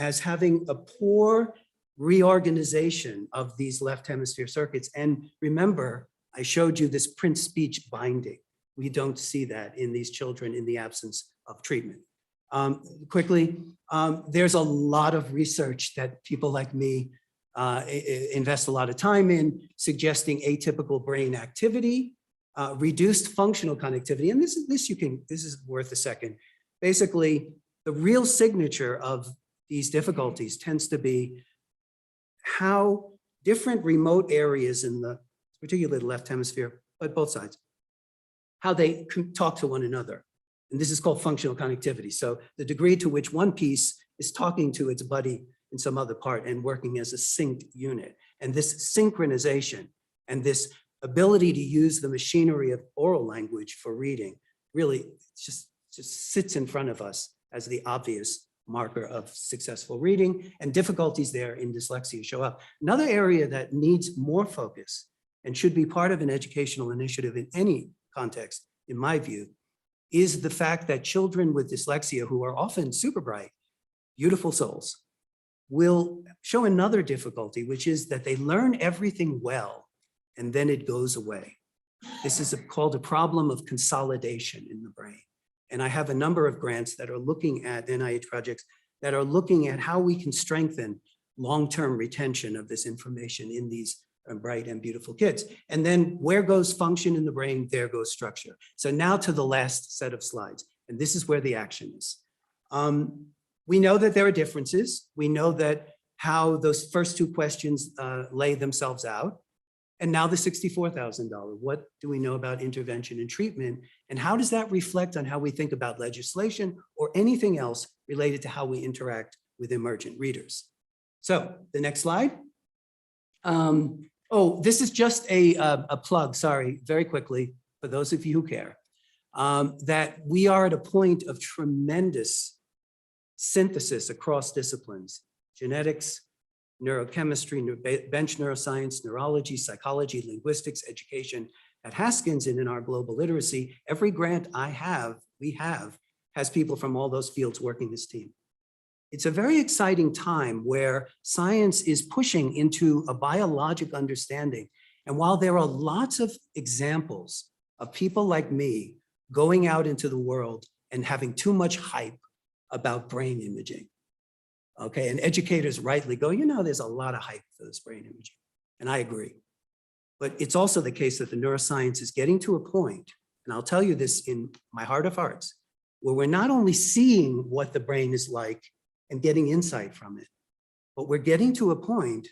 P: as having a poor reorganization of these left hemisphere circuits. And remember, I showed you this print speech binding. We don't see that in these children in the absence of treatment. Quickly, there's a lot of research that people like me invest a lot of time in, suggesting atypical brain activity, reduced functional connectivity. And this is worth a second. Basically, the real signature of these difficulties tends to be how different remote areas in the, particularly the left hemisphere, but both sides, how they talk to one another. And this is called functional connectivity. So the degree to which one piece is talking to its buddy in some other part and working as a synced unit. And this synchronization and this ability to use the machinery of oral language for reading really just sits in front of us as the obvious marker of successful reading, and difficulties there in dyslexia show up. Another area that needs more focus and should be part of an educational initiative in any context, in my view, is the fact that children with dyslexia, who are often super bright, beautiful souls, will show another difficulty, which is that they learn everything well, and then it goes away. This is called a problem of consolidation in the brain. And I have a number of grants that are looking at NIH projects that are looking at how we can strengthen long-term retention of this information in these bright and beautiful kids. And then where goes function in the brain, there goes structure. So now to the last set of slides, and this is where the action is. We know that there are differences. We know that how those first two questions lay themselves out. And now the $64,000. What do we know about intervention and treatment? And how does that reflect on how we think about legislation or anything else related to how we interact with emergent readers? So the next slide. Oh, this is just a plug, sorry, very quickly, for those of you who care, that we are at a point of tremendous synthesis across disciplines: genetics, neurochemistry, bench neuroscience, neurology, psychology, linguistics, education. At Haskins and in our global literacy, every grant we have, has people from all those fields working this team. It's a very exciting time where science is pushing into a biologic understanding. And while there are lots of examples of people like me going out into the world and having too much hype about brain imaging, okay, and educators rightly go, you know, there's a lot of hype for this brain imaging, and I agree. But it's also the case that the neuroscience is getting to a point, and I'll tell you this in my heart of hearts, where we're not only seeing what the brain is like and getting insight from it, but we're getting to a point,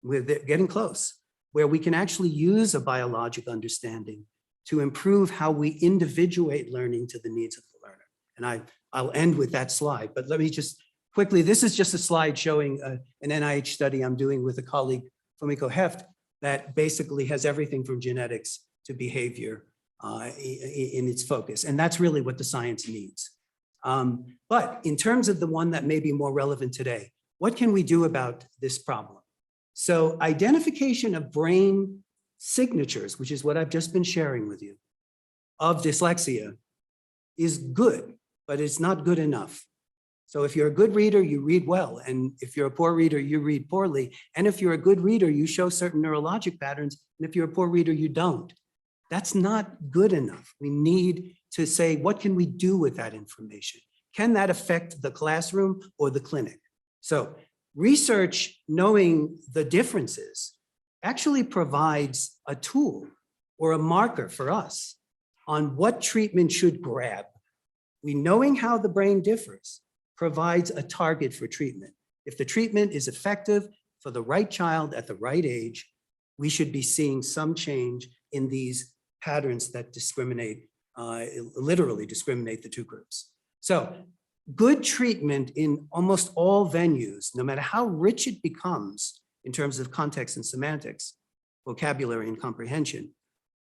P: we're getting close, where we can actually use a biologic understanding to improve how we individuate learning to the needs of the learner. And I'll end with that slide, but let me just quickly, this is just a slide showing an NIH study I'm doing with a colleague, Fumiko Heft, that basically has everything from genetics to behavior in its focus. And that's really what the science needs. But in terms of the one that may be more relevant today, what can we do about this problem? So identification of brain signatures, which is what I've just been sharing with you, of dyslexia is good, but it's not good enough. So if you're a good reader, you read well. And if you're a poor reader, you read poorly. And if you're a good reader, you show certain neurologic patterns. And if you're a poor reader, you don't. That's not good enough. We need to say, what can we do with that information? Can that affect the classroom or the clinic? So research, knowing the differences, actually provides a tool or a marker for us on what treatment should grab. Knowing how the brain differs provides a target for treatment. If the treatment is effective for the right child at the right age, we should be seeing some change in these patterns that discriminate, literally discriminate the two groups. So good treatment in almost all venues, no matter how rich it becomes in terms of context and semantics, vocabulary and comprehension,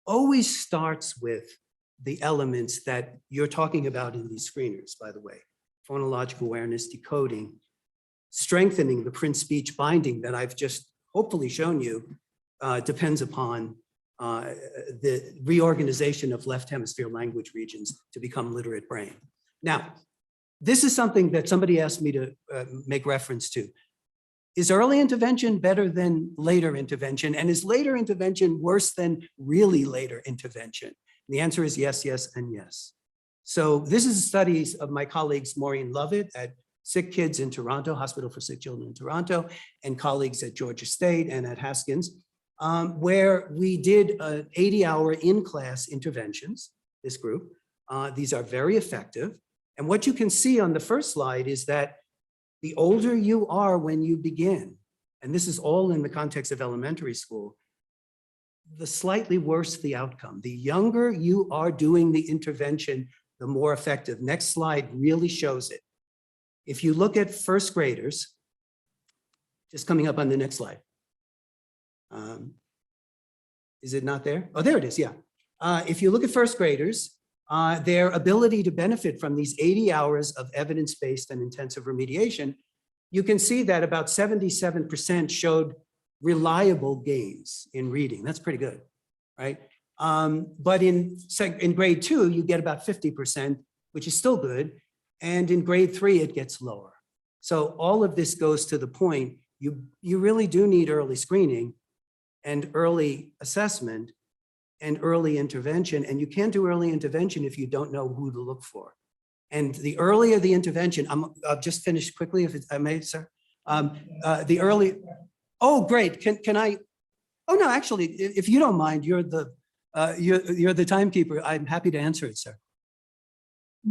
P: always starts with the elements that you're talking about in these screeners, by the way: phonological awareness, decoding, strengthening the print speech binding that I've just hopefully shown you depends upon the reorganization of left hemisphere language regions to become literate brain. Now, this is something that somebody asked me to make reference to. Is early intervention better than later intervention? And is later intervention worse than really later intervention? The answer is yes, yes, and yes. So this is studies of my colleagues Maureen Lovett at Sick Kids in Toronto, Hospital for Sick Children in Toronto, and colleagues at Georgia State and at Haskins, where we did 80-hour in-class interventions, this group. These are very effective. And what you can see on the first slide is that the older you are when you begin, and this is all in the context of elementary school, the slightly worse the outcome. The younger you are doing the intervention, the more effective. Next slide really shows it. If you look at first graders, just coming up on the next slide. Is it not there? Oh, there it is, yeah. If you look at first graders, their ability to benefit from these 80 hours of evidence-based and intensive remediation, you can see that about 77% showed reliable gains in reading. That's pretty good, right? But in grade 2, you get about 50%, which is still good. And in grade 3, it gets lower. So all of this goes to the point, you really do need early screening and early assessment and early intervention. And you can't do early intervention if you don't know who to look for. And the earlier the intervention, I'll just finish quickly if I may, sir. The early, oh, great. Can I? Oh, no, actually, if you don't mind, you're the timekeeper. I'm happy to answer it, sir.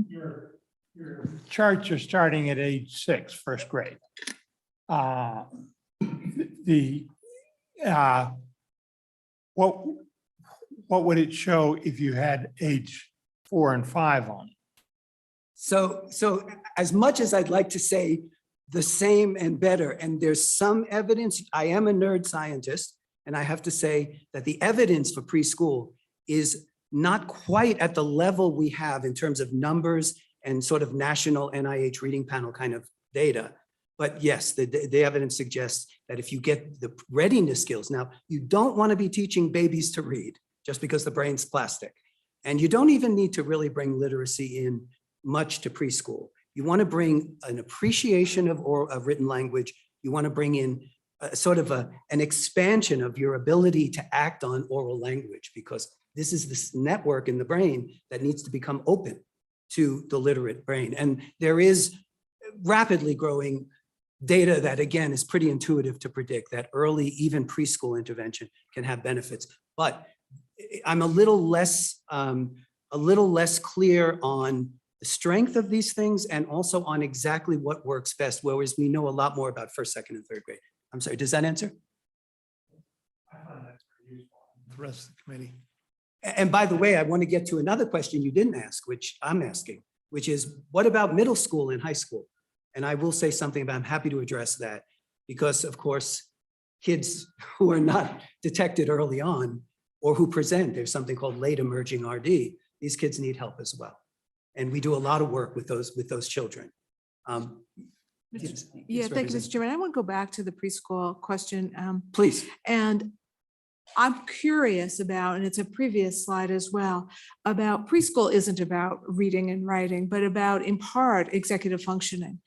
A: Your charts are starting at age 6, first grade. What would it show if you had age 4 and 5 on it?
P: So as much as I'd like to say the same and better, and there's some evidence, I am a nerd scientist, and I have to say that the evidence for preschool is not quite at the level we have in terms of numbers and sort of national NIH reading panel kind of data. But yes, the evidence suggests that if you get the readiness skills, now you don't want to be teaching babies to read just because the brain's plastic. And you don't even need to really bring literacy in much to preschool. You want to bring an appreciation of written language. You want to bring in sort of an expansion of your ability to act on oral language, because this is this network in the brain that needs to become open to the literate brain. And there is rapidly growing data that, again, is pretty intuitive to predict that early, even preschool intervention can have benefits. But I'm a little less clear on the strength of these things and also on exactly what works best, whereas we know a lot more about first, second, and third grade. I'm sorry, does that answer?
A: I find that pretty useful. The rest of the committee.
P: And by the way, I want to get to another question you didn't ask, which I'm asking, which is what about middle school and high school? And I will say something about, I'm happy to address that, because of course, kids who are not detected early on or who present, there's something called late emerging RD. These kids need help as well. And we do a lot of work with those children.
L: Yeah, thank you, Mr. Chairman. I want to go back to the preschool question.
P: Please.
L: And I'm curious about, and it's a previous slide as well, about preschool isn't about reading and writing, but about, in part, executive functioning.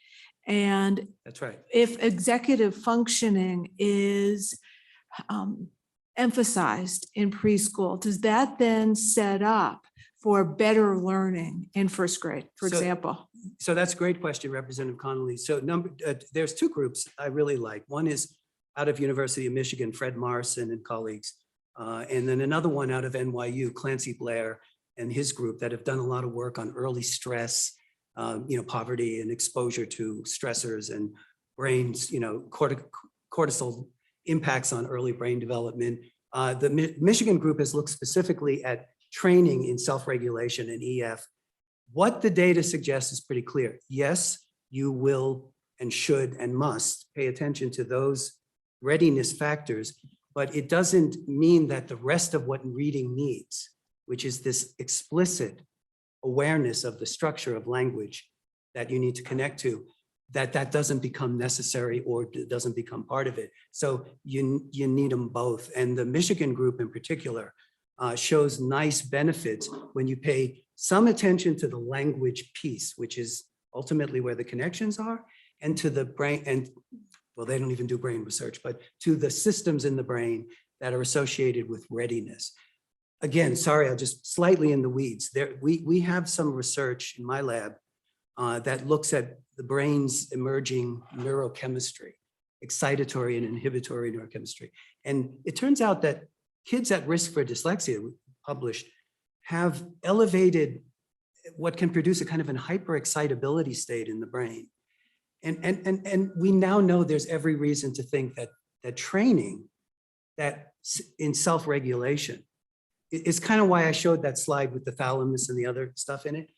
L: And
P: that's right.
L: If executive functioning is emphasized in preschool, does that then set up for better learning in first grade, for example?
P: So that's a great question, Representative Connolly. So there's 2 groups I really like. One is out of University of Michigan, Fred Morrison and colleagues. And then another one out of NYU, Clancy Blair and his group, that have done a lot of work on early stress, poverty and exposure to stressors and brains, cortisol impacts on early brain development. The Michigan group has looked specifically at training in self-regulation and EF. What the data suggests is pretty clear. Yes, you will and should and must pay attention to those readiness factors, but it doesn't mean that the rest of what reading needs, which is this explicit awareness of the structure of language that you need to connect to, that doesn't become necessary or doesn't become part of it. So you need them both. And the Michigan group in particular shows nice benefits when you pay some attention to the language piece, which is ultimately where the connections are, and to the brain, and well, they don't even do brain research, but to the systems in the brain that are associated with readiness. Again, sorry, I'm just slightly in the weeds. We have some research in my lab that looks at the brain's emerging neurochemistry, excitatory and inhibitory neurochemistry. And it turns out that kids at risk for dyslexia, published, have elevated what can produce a kind of an hyperexcitability state in the brain. And we now know there's every reason to think that training that in self-regulation is kind of why I showed that slide with the thalamus and the other stuff in it,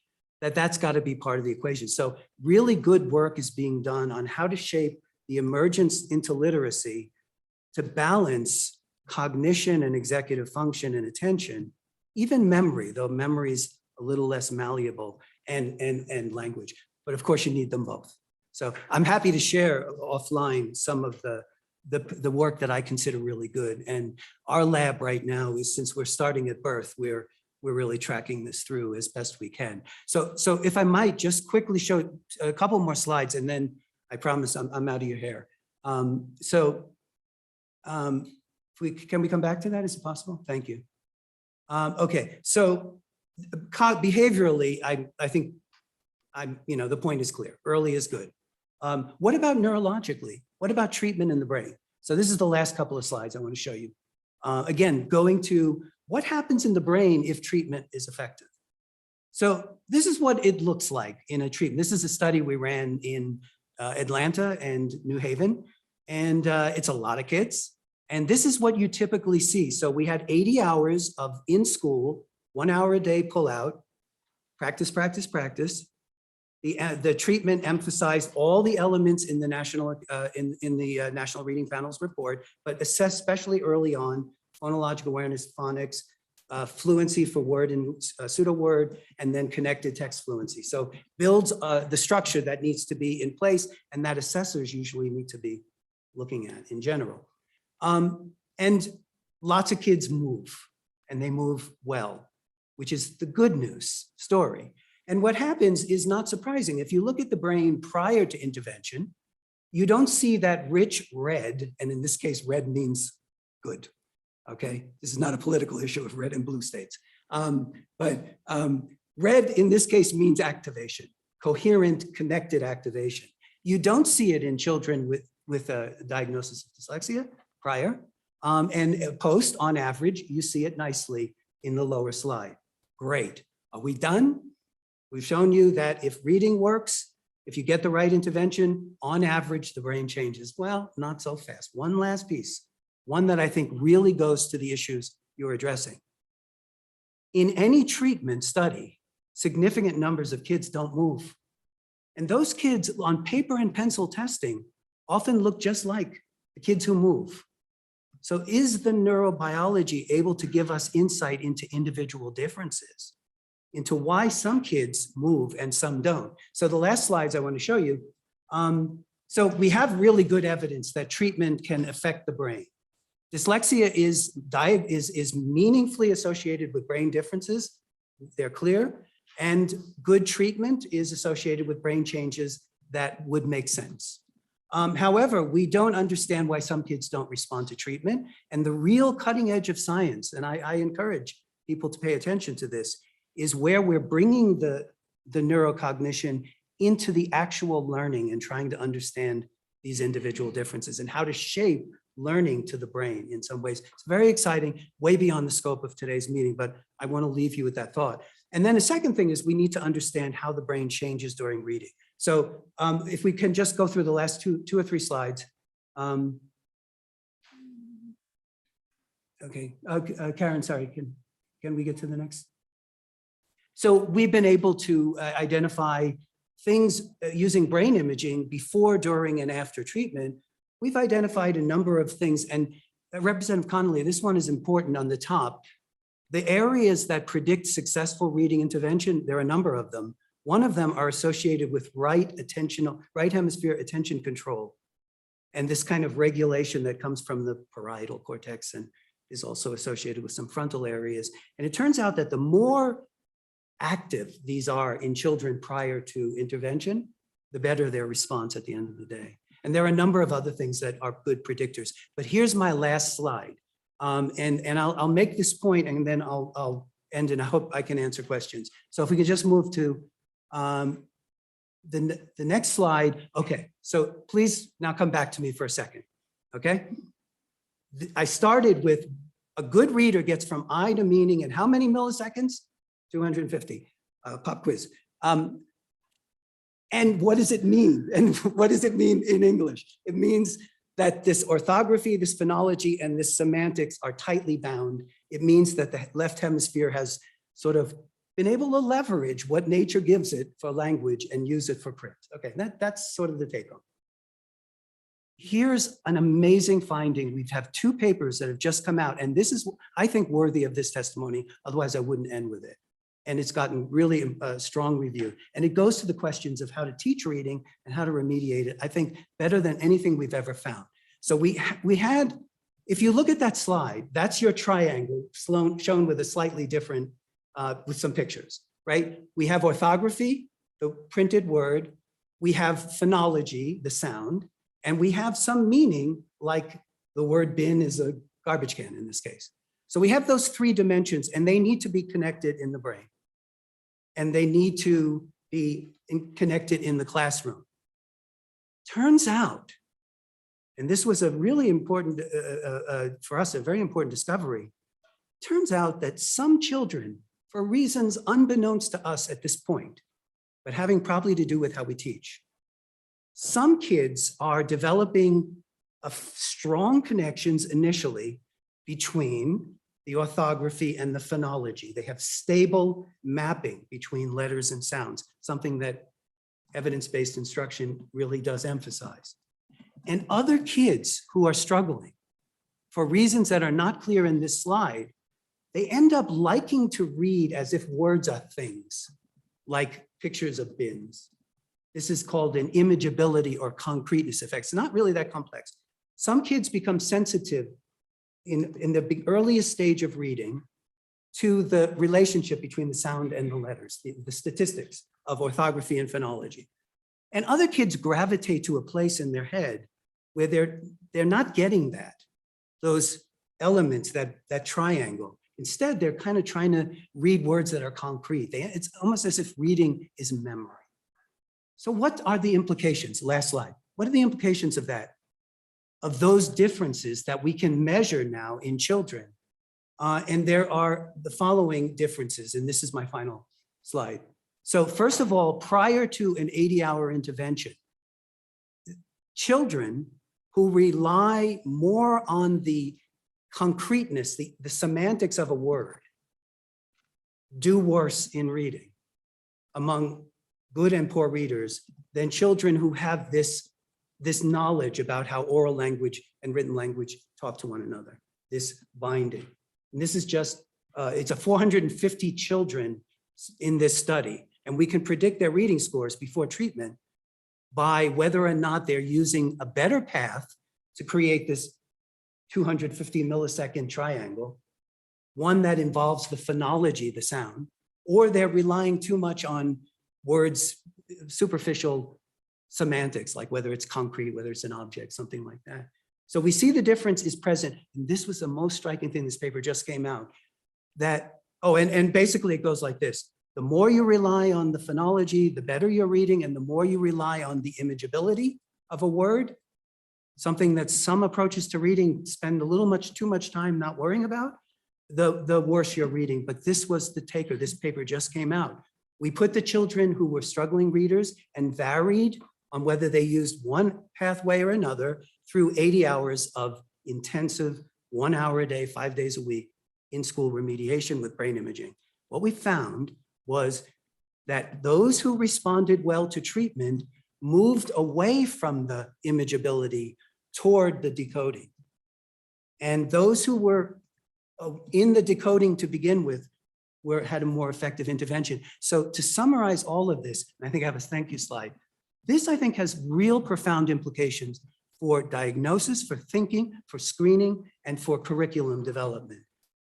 P: that's got to be part of the equation. So really good work is being done on how to shape the emergence into literacy to balance cognition and executive function and attention, even memory, though memory is a little less malleable, and language. But of course you need them both. So I'm happy to share offline some of the the work that I consider really good. And our lab right now is, since we're starting at birth, we're really tracking this through as best we can. So if I might just quickly show a couple more slides, and then I promise I'm out of your hair. Can we come back to that? Is it possible? Thank you. Okay, so behaviorally, I think the point is clear. Early is good. What about neurologically? What about treatment in the brain? So this is the last couple of slides I want to show you. Again, going to what happens in the brain if treatment is effective. So this is what it looks like in a treatment. This is a study we ran in Atlanta and New Haven, and it's a lot of kids. And this is what you typically see. So we had 80 hours of in school, 1 hour a day pull out, practice, practice, practice. The treatment emphasized all the elements in the national National Reading Panel's report, but especially early on, phonological awareness, phonics, fluency for word and pseudo word, and then connected text fluency. So builds the structure that needs to be in place and that assessors usually need to be looking at in general. And lots of kids move, and they move well, which is the good news story. And what happens is not surprising. If you look at the brain prior to intervention, you don't see that rich red, and in this case, red means good, okay? This is not a political issue of red and blue states. Red in this case means activation, coherent, connected activation. You don't see it in children with a diagnosis of dyslexia prior, and post, on average, you see it nicely in the lower slide. Great. Are we done? We've shown you that if reading works, if you get the right intervention, on average, the brain changes. Well, not so fast. One last piece, one that I think really goes to the issues you're addressing. In any treatment study, significant numbers of kids don't move. And those kids on paper and pencil testing often look just like the kids who move. So is the neurobiology able to give us insight into individual differences, into why some kids move and some don't? So the last slides I want to show you. So we have really good evidence that treatment can affect the brain. Dyslexia is meaningfully associated with brain differences. They're clear. And good treatment is associated with brain changes that would make sense. However, we don't understand why some kids don't respond to treatment. And the real cutting edge of science, and I encourage people to pay attention to this, is where we're bringing the neurocognition into the actual learning and trying to understand these individual differences and how to shape learning to the brain in some ways. It's very exciting, way beyond the scope of today's meeting, but I want to leave you with that thought. And then the second thing is we need to understand how the brain changes during reading. So if we can just go through the last two or three slides. Okay, Karen, sorry, can we get to the next? So we've been able to identify things using brain imaging before, during, and after treatment. We've identified a number of things, and Representative Connolly, this one is important on the top. The areas that predict successful reading intervention, there are a number of them. One of them are associated with right hemisphere attention control, and this kind of regulation that comes from the parietal cortex and is also associated with some frontal areas. And it turns out that the more active these are in children prior to intervention, the better their response at the end of the day. And there are a number of other things that are good predictors. But here's my last slide. And I'll make this point and then I'll end, and I hope I can answer questions. So if we could just move to the next slide. Okay, so please now come back to me for a second, okay? I started with a good reader gets from eye to meaning in how many milliseconds? 250, pop quiz. And what does it mean? And what does it mean in English? It means that this orthography, this phonology, and this semantics are tightly bound. It means that the left hemisphere has sort of been able to leverage what nature gives it for language and use it for print. Okay, that's sort of the take home. Here's an amazing finding. We have two papers that have just come out, and this is, I think, worthy of this testimony. Otherwise, I wouldn't end with it. And it's gotten really strong review. And it goes to the questions of how to teach reading and how to remediate it, I think, better than anything we've ever found. So we had, if you look at that slide, that's your triangle shown with a slightly different, with some pictures, right? We have orthography, the printed word, we have phonology, the sound, and we have some meaning, like the word bin is a garbage can in this case. So we have those three dimensions, and they need to be connected in the brain. And they need to be connected in the classroom. Turns out, and this was a really important, for us, a very important discovery. Turns out that some children, for reasons unbeknownst to us at this point, but having probably to do with how we teach, some kids are developing strong connections initially between the orthography and the phonology. They have stable mapping between letters and sounds, something that evidence-based instruction really does emphasize. And other kids who are struggling, for reasons that are not clear in this slide, they end up liking to read as if words are things, like pictures of bins. This is called an imageability or concreteness effect. It's not really that complex. Some kids become sensitive in the earliest stage of reading to the relationship between the sound and the letters, the statistics of orthography and phonology. And other kids gravitate to a place in their head where they're not getting that, those elements, that triangle. Instead, they're kind of trying to read words that are concrete. It's almost as if reading is memory. So what are the implications? Last slide. What are the implications of that? Of those differences that we can measure now in children? And there are the following differences, and this is my final slide. So first of all, prior to an 80-hour intervention, children who rely more on the concreteness, the semantics of a word, do worse in reading among good and poor readers than children who have this knowledge about how oral language and written language talk to one another, this binding. And this is just, it's a 450 children in this study, and we can predict their reading scores before treatment by whether or not they're using a better path to create this 250 millisecond triangle, one that involves the phonology, the sound, or they're relying too much on words, superficial semantics, like whether it's concrete, whether it's an object, something like that. So we see the difference is present. And this was the most striking thing, this paper just came out, that, and basically it goes like this. The more you rely on the phonology, the better you're reading, and the more you rely on the imageability of a word, something that some approaches to reading spend a little too much time not worrying about, the worse you're reading. But this was the taker, this paper just came out. We put the children who were struggling readers and varied on whether they used one pathway or another through 80 hours of intensive 1 hour a day, 5 days a week in-school remediation with brain imaging. What we found was that those who responded well to treatment moved away from the imageability toward the decoding. And those who were in the decoding to begin with had a more effective intervention. So to summarize all of this, and I think I have a thank you slide, this I think has real profound implications for diagnosis, for thinking, for screening, and for curriculum development.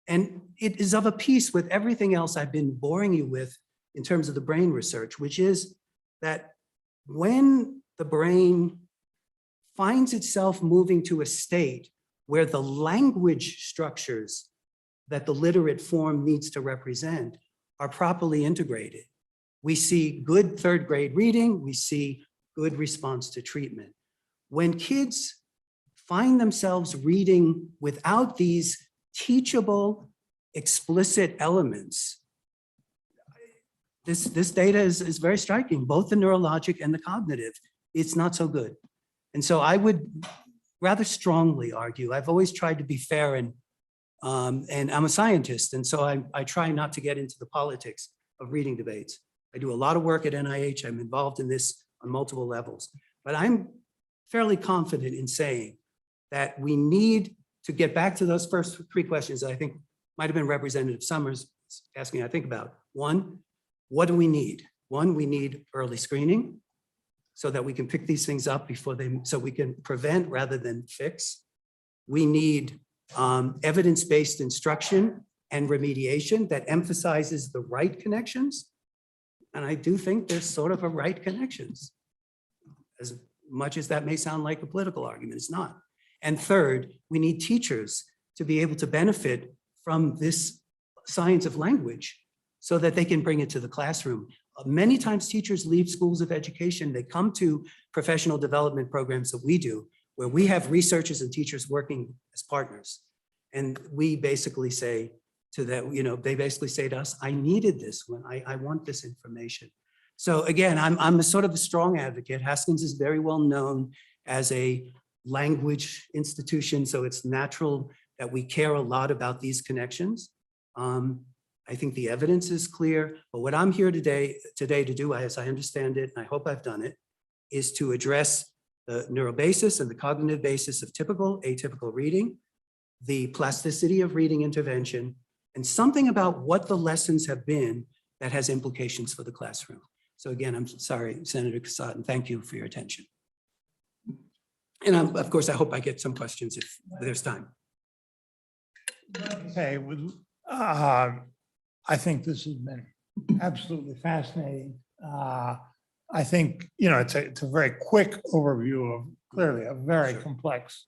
P: And it is of a piece with everything else I've been boring you with in terms of the brain research, which is that when the brain finds itself moving to a state where the language structures that the literate form needs to represent are properly integrated, we see good third grade reading, we see good response to treatment. When kids find themselves reading without these teachable, explicit elements, this data is very striking, both the neurologic and the cognitive. It's not so good. And so I would rather strongly argue, I've always tried to be fair, and I'm a scientist, and so I try not to get into the politics of reading debates. I do a lot of work at NIH. I'm involved in this on multiple levels, but I'm fairly confident in saying that we need to get back to those first three questions that I think might have been Representative Summers asking, I think about. One, what do we need? One, we need early screening. so that we can pick these things up so we can prevent rather than fix. We need evidence-based instruction and remediation that emphasizes the right connections. And I do think there's sort of a right connections. As much as that may sound like a political argument, it's not. And third, we need teachers to be able to benefit from this science of language so that they can bring it to the classroom. Many times teachers leave schools of education, they come to professional development programs that we do, where we have researchers and teachers working as partners. And we basically say to them, they basically say to us, I needed this when I want this information. So again, I'm a sort of a strong advocate. Haskins is very well known as a language institution, so it's natural that we care a lot about these connections. I think the evidence is clear, but what I'm here today to do, as I understand it, and I hope I've done it, is to address the neural basis and the cognitive basis of typical, atypical reading, the plasticity of reading intervention, and something about what the lessons have been that has implications for the classroom. So again, I'm sorry, Senator Cassatt, and thank you for your attention. And of course, I hope I get some questions if there's time.
A: Okay, I think this has been absolutely fascinating. I think, it's a very quick overview of clearly a very complex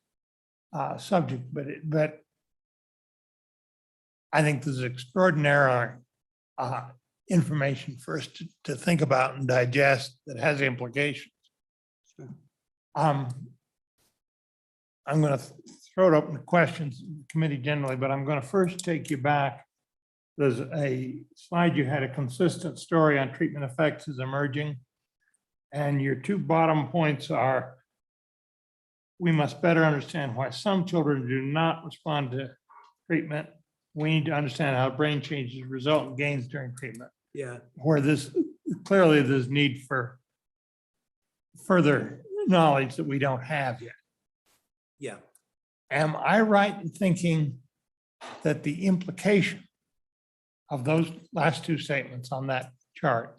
A: subject, but I think this is extraordinary information for us to think about and digest that has implications.
P: Sure.
A: I'm going to throw it open to questions in the committee generally, but I'm going to first take you back. There's a slide, you had a consistent story on treatment effects is emerging. And your two bottom points are, we must better understand why some children do not respond to treatment. We need to understand how brain changes result in gains during treatment.
P: Yeah.
A: Where clearly there's need for further knowledge that we don't have yet.
P: Yeah.
A: Am I right in thinking that the implication of those last two statements on that chart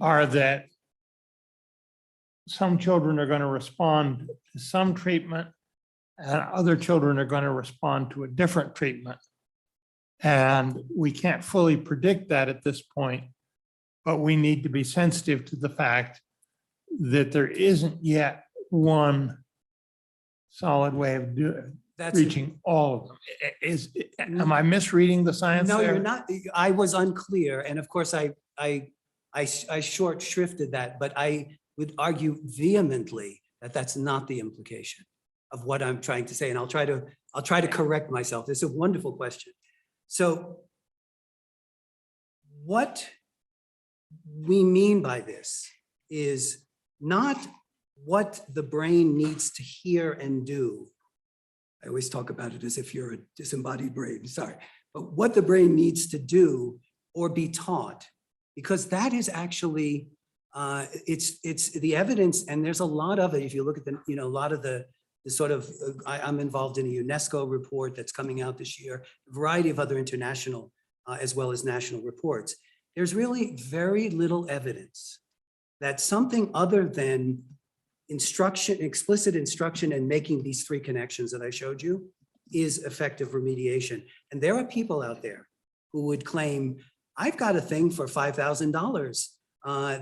A: are that some children are going to respond to some treatment and other children are going to respond to a different treatment? And we can't fully predict that at this point, but we need to be sensitive to the fact that there isn't yet one solid way of reaching all of them. Am I misreading the science
P: No,
A: there?
P: you're not. I was unclear. And of course, I short shrifted that, but I would argue vehemently that that's not the implication of what I'm trying to say. And I'll try to correct myself. It's a wonderful question. So what we mean by this is not what the brain needs to hear and do. I always talk about it as if you're a disembodied brain, sorry. But what the brain needs to do or be taught, because that is actually, it's the evidence, and there's a lot of it. If you look at a lot of the sort of, I'm involved in a UNESCO report that's coming out this year, a variety of other international as well as national reports. There's really very little evidence that something other than instruction, explicit instruction, and making these three connections that I showed you is effective remediation. And there are people out there who would claim, I've got a thing for $5,000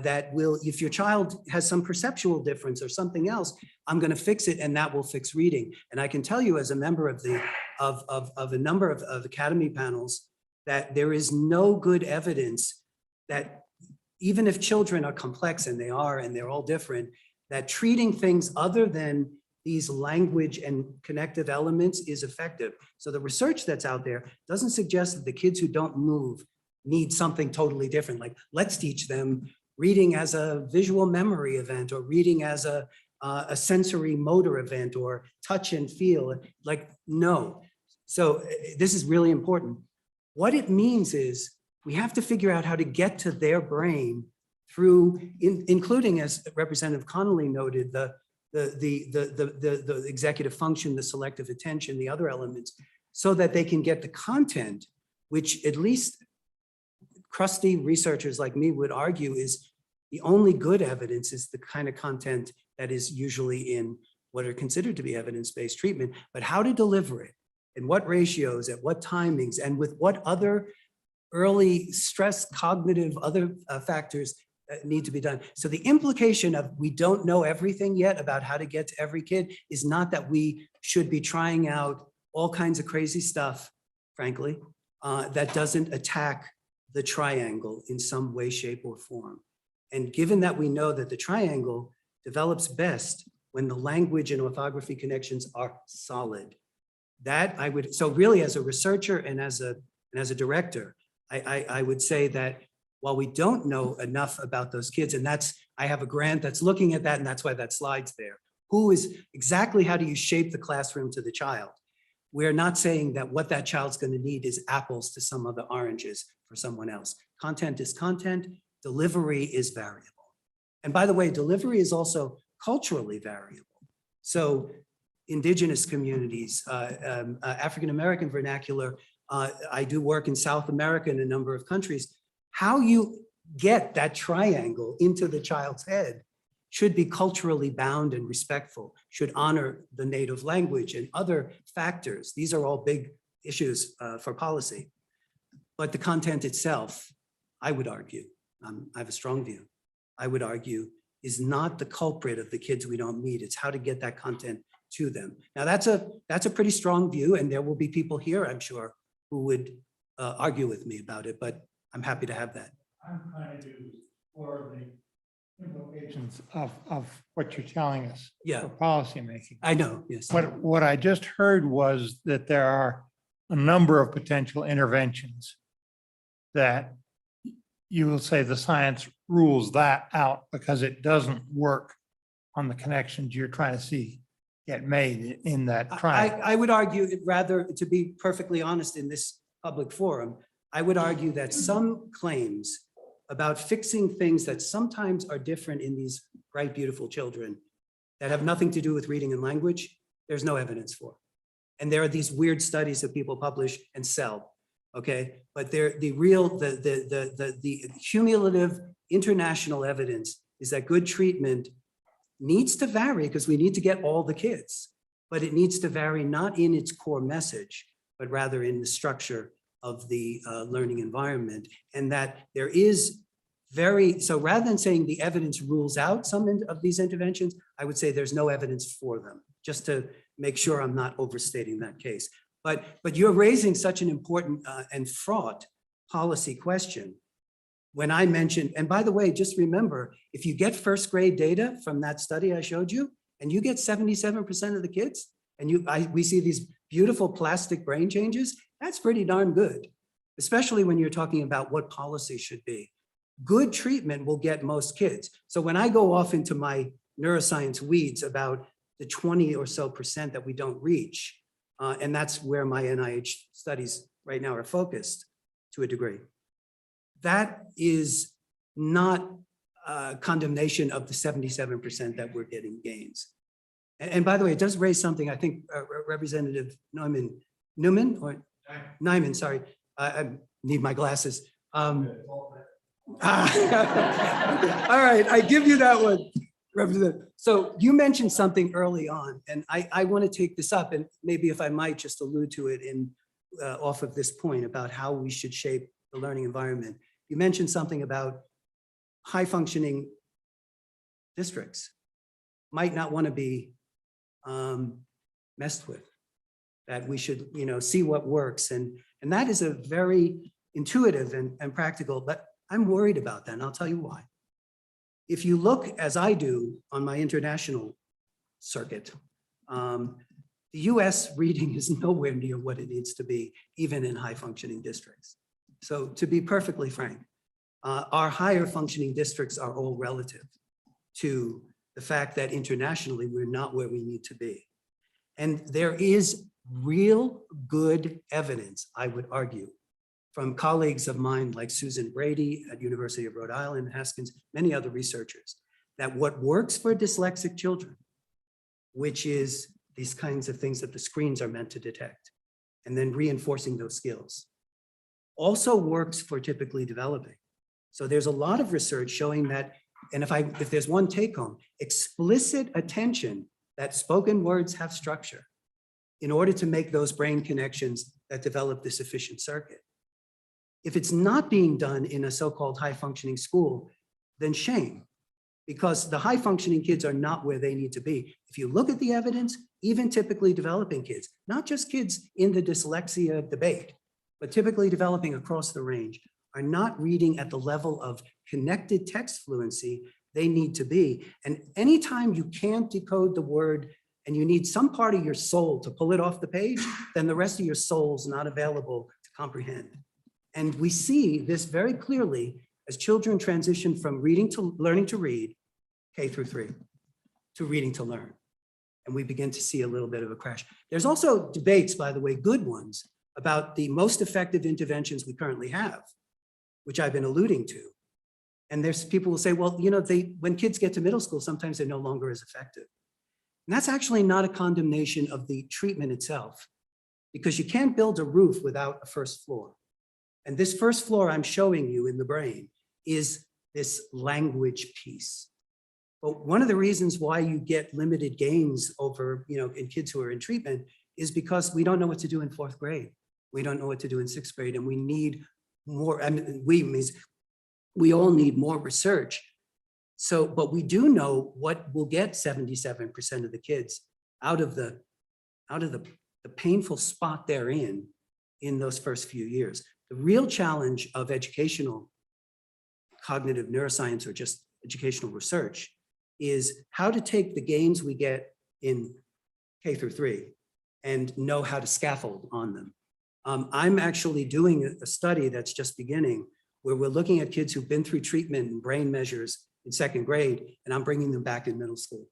P: that will, if your child has some perceptual difference or something else, I'm going to fix it and that will fix reading. And I can tell you as a member of a number of academy panels that there is no good evidence that even if children are complex, and they are, and they're all different, that treating things other than these language and connective elements is effective. So the research that's out there doesn't suggest that the kids who don't move need something totally different. Like, let's teach them reading as a visual memory event, or reading as a sensory motor event, or touch and feel. Like, no. So this is really important. What it means is we have to figure out how to get to their brain through, including, as Representative Connolly noted, the executive function, the selective attention, the other elements, so that they can get the content, which at least crusty researchers like me would argue is, The only good evidence is the kind of content that is usually in what are considered to be evidence-based treatment, but how to deliver it, in what ratios, at what timings, and with what other early stress, cognitive, other factors need to be done. So the implication of we don't know everything yet about how to get to every kid is not that we should be trying out all kinds of crazy stuff, frankly, that doesn't attack the triangle in some way, shape, or form. And given that we know that the triangle develops best when the language and orthography connections are solid, that I would, so really as a researcher and as a director, I would say that while we don't know enough about those kids, and I have a grant that's looking at that, and that's why that slide's there. Who is exactly, how do you shape the classroom to the child? We're not saying that what that child's going to need is apples to some other oranges for someone else. Content is content, delivery is variable. And by the way, delivery is also culturally variable. So indigenous communities, African-American vernacular, I do work in South America in a number of countries. How you get that triangle into the child's head should be culturally bound and respectful, should honor the native language and other factors. These are all big issues for policy. But the content itself, I would argue, I have a strong view, I would argue, is not the culprit of the kids we don't meet. It's how to get that content to them. Now that's a pretty strong view, and there will be people here, I'm sure, who would argue with me about it, but I'm happy to have that.
A: I'm trying to do for the implications of what you're telling us.
P: Yeah.
A: For policymaking.
P: I know, yes.
A: What I just heard was that there are a number of potential interventions that you will say the science rules that out because it doesn't work on the connections you're trying to see get made in that triangle.
P: I would argue, rather, to be perfectly honest in this public forum, I would argue that some claims about fixing things that sometimes are different in these bright, beautiful children that have nothing to do with reading and language, there's no evidence for. And there are these weird studies that people publish and sell, okay? But they're the real, the cumulative international evidence is that good treatment needs to vary because we need to get all the kids, but it needs to vary not in its core message, but rather in the structure of the learning environment. And that there is so rather than saying the evidence rules out some of these interventions, I would say there's no evidence for them, just to make sure I'm not overstating that case. But you're raising such an important and fraught policy question. When I mentioned, and by the way, just remember, if you get first grade data from that study I showed you, and you get 77% of the kids, and we see these beautiful plastic brain changes, that's pretty darn good, especially when you're talking about what policy should be. Good treatment will get most kids. So when I go off into my neuroscience weeds about the 20 or so % that we don't reach, and that's where my NIH studies right now are focused to a degree. That is not condemnation of the 77% that we're getting gains. And by the way, it does raise something, I think Representative Newman, sorry, I need my glasses. All right, I give you that one, Representative. So you mentioned something early on, and I want to take this up, and maybe if I might just allude to it in off of this point about how we should shape the learning environment. You mentioned something about high functioning districts might not want to be messed with, that we should, see what works. And that is a very intuitive and practical, but I'm worried about that. And I'll tell you why. If you look, as I do on my international circuit, the US reading is nowhere near what it needs to be, even in high functioning districts. So to be perfectly frank, our higher functioning districts are all relative to the fact that internationally we're not where we need to be. And there is real good evidence, I would argue, from colleagues of mine like Susan Brady at University of Rhode Island, Haskins, many other researchers, that what works for dyslexic children, which is these kinds of things that the screens are meant to detect, and then reinforcing those skills, also works for typically developing. So there's a lot of research showing that And if there's one take home, explicit attention that spoken words have structure in order to make those brain connections that develop this efficient circuit. If it's not being done in a so-called high functioning school, then shame, because the high functioning kids are not where they need to be. If you look at the evidence, even typically developing kids, not just kids in the dyslexia debate, but typically developing across the range, are not reading at the level of connected text fluency they need to be. And anytime you can't decode the word and you need some part of your soul to pull it off the page, then the rest of your soul's not available to comprehend. And we see this very clearly as children transition from reading to learning to read, K through 3, to reading to learn. And we begin to see a little bit of a crash. There's also debates, by the way, good ones, about the most effective interventions we currently have, which I've been alluding to. And there's people who say, well, you know, when kids get to middle school, sometimes they're no longer as effective. And that's actually not a condemnation of the treatment itself, because you can't build a roof without a first floor. And this first floor I'm showing you in the brain is this language piece. But one of the reasons why you get limited gains over, you know, in kids who are in treatment is because we don't know what to do in 4th grade. We don't know what to do in 6th grade, and we need more. I mean, we all need more research. So, but we do know what will get 77% of the kids out of the painful spot they're in those first few years. The real challenge of educational cognitive neuroscience, or just educational research, is how to take the gains we get in K through 3 and know how to scaffold on them. I'm actually doing a study that's just beginning, where we're looking at kids who've been through treatment and brain measures in 2nd grade, and I'm bringing them back in middle school.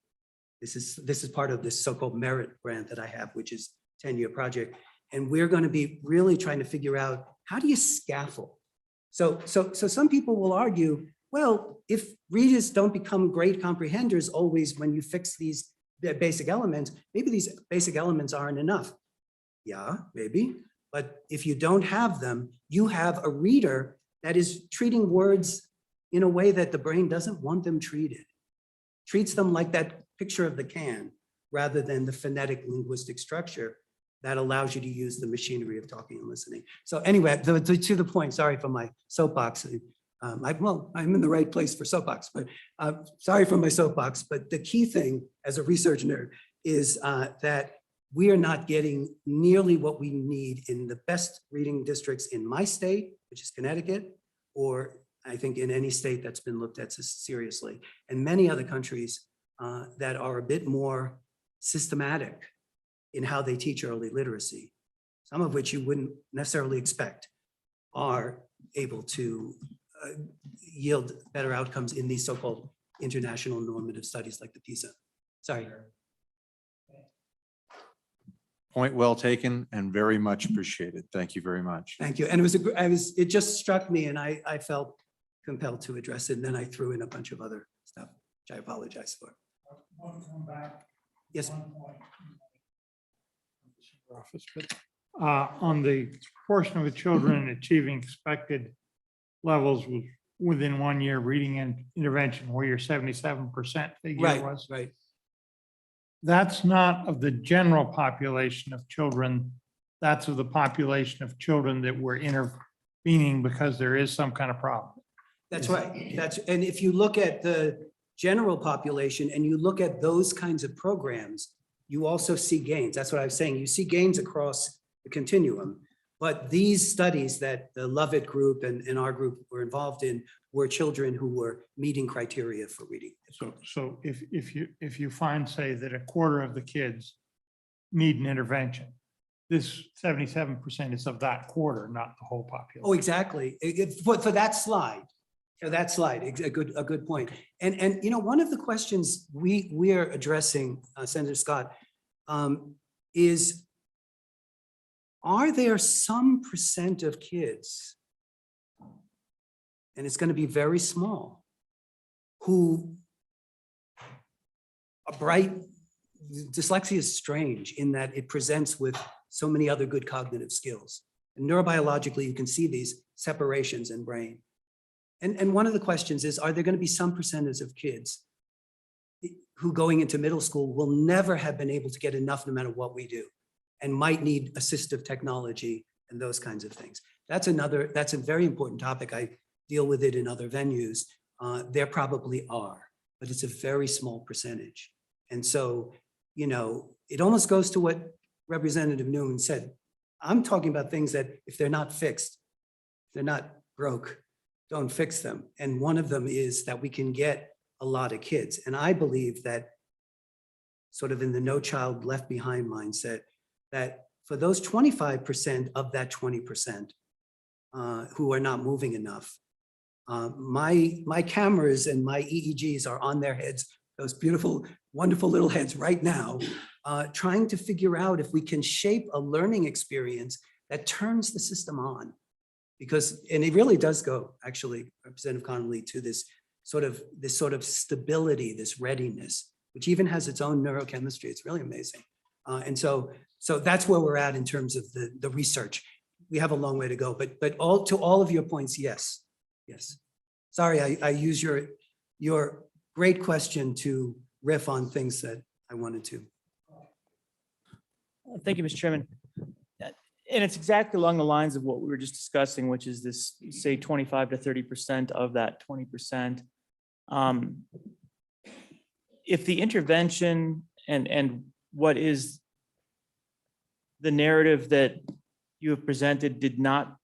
P: This is part of this so-called merit grant that I have, which is a 10-year project. And we're going to be really trying to figure out, how do you scaffold? So some people will argue, well, if readers don't become great comprehenders always when you fix these basic elements, maybe these basic elements aren't enough. Yeah, maybe. But if you don't have them, you have a reader that is treating words in a way that the brain doesn't want them treated. Treats them like that picture of the can, rather than the phonetic linguistic structure that allows you to use the machinery of talking and listening. So anyway, to the point, sorry for my soapbox. I'm in the right place for soapbox, but sorry for my soapbox. But the key thing as a research nerd is that we are not getting nearly what we need in the best reading districts in my state, which is Connecticut, or I think in any state that's been looked at seriously, and many other countries that are a bit more systematic in how they teach early literacy, some of which you wouldn't necessarily expect are able to yield better outcomes in these so-called international normative studies like the PISA. Sorry.
N: Point well taken and very much appreciated. Thank you very much.
P: Thank you. And it just struck me, and I felt compelled to address it. And then I threw in a bunch of other stuff, which I apologize for. Yes.
A: On the proportion of the children achieving expected levels within 1 year reading and intervention, where your 77% figure was.
P: Right.
A: That's not of the general population of children. That's of the population of children that we're intervening because there is some kind of problem.
P: That's right. And if you look at the general population and you look at those kinds of programs, you also see gains. That's what I was saying. You see gains across the continuum. But these studies that the Lovett group and our group were involved in were children who were meeting criteria for reading.
A: So if you find, say, that a quarter of the kids need an intervention, this 77% is of that quarter, not the whole population.
P: Oh, exactly. For that slide. For that slide, a good point. And you know, one of the questions we are addressing, Senator Scott, is, are there some percent of kids, and it's going to be very small, who are bright? Dyslexia is strange in that it presents with so many other good cognitive skills. And neurobiologically, you can see these separations in brain. And one of the questions is, are there going to be some percentage of kids who going into middle school will never have been able to get enough no matter what we do and might need assistive technology and those kinds of things? That's a very important topic. I deal with it in other venues. There probably are, but it's a very small percentage. And so, you know, it almost goes to what Representative Newman said. I'm talking about things that if they're not fixed, they're not broke, don't fix them. And one of them is that we can get a lot of kids. And I believe that sort of in the no child left behind mindset, that for those 25% of that 20% who are not moving enough, my cameras and my EEGs are on their heads, those beautiful, wonderful little heads right now, trying to figure out if we can shape a learning experience that turns the system on. Because, and it really does go, actually, Representative Connolly, to this sort of stability, this readiness, which even has its own neurochemistry. It's really amazing. And so that's where we're at in terms of the research. We have a long way to go, but to all of your points, yes. Yes. Sorry, I use your great question to riff on things that I wanted to.
I: Thank you, Mr. Chairman. And it's exactly along the lines of what we were just discussing, which is this, say, 25 to 30% of that 20%. If the intervention and what is the narrative that you have presented did not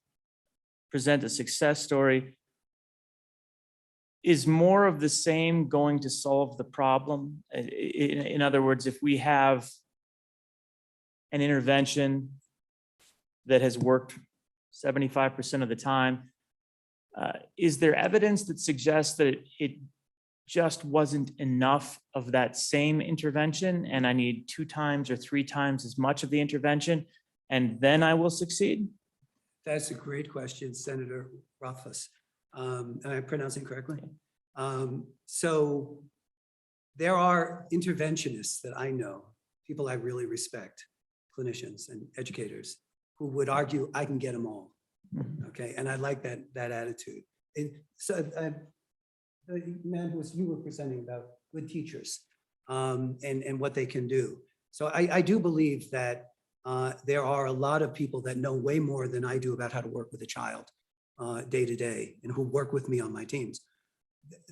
I: present a success story, is more of the same going to solve the problem? In other words, if we have an intervention that has worked 75% of the time, is there evidence that suggests that it just wasn't enough of that same intervention and I need 2 times or 3 times as much of the intervention and then I will succeed?
P: That's a great question, Senator Rothfuss. Am I pronouncing correctly? So there are interventionists that I know, people I really respect, clinicians and educators, who would argue I can get them all. Okay, and I like that attitude. So the man who you were presenting about good teachers and what they can do. So I do believe that there are a lot of people that know way more than I do about how to work with a child day to day and who work with me on my teams.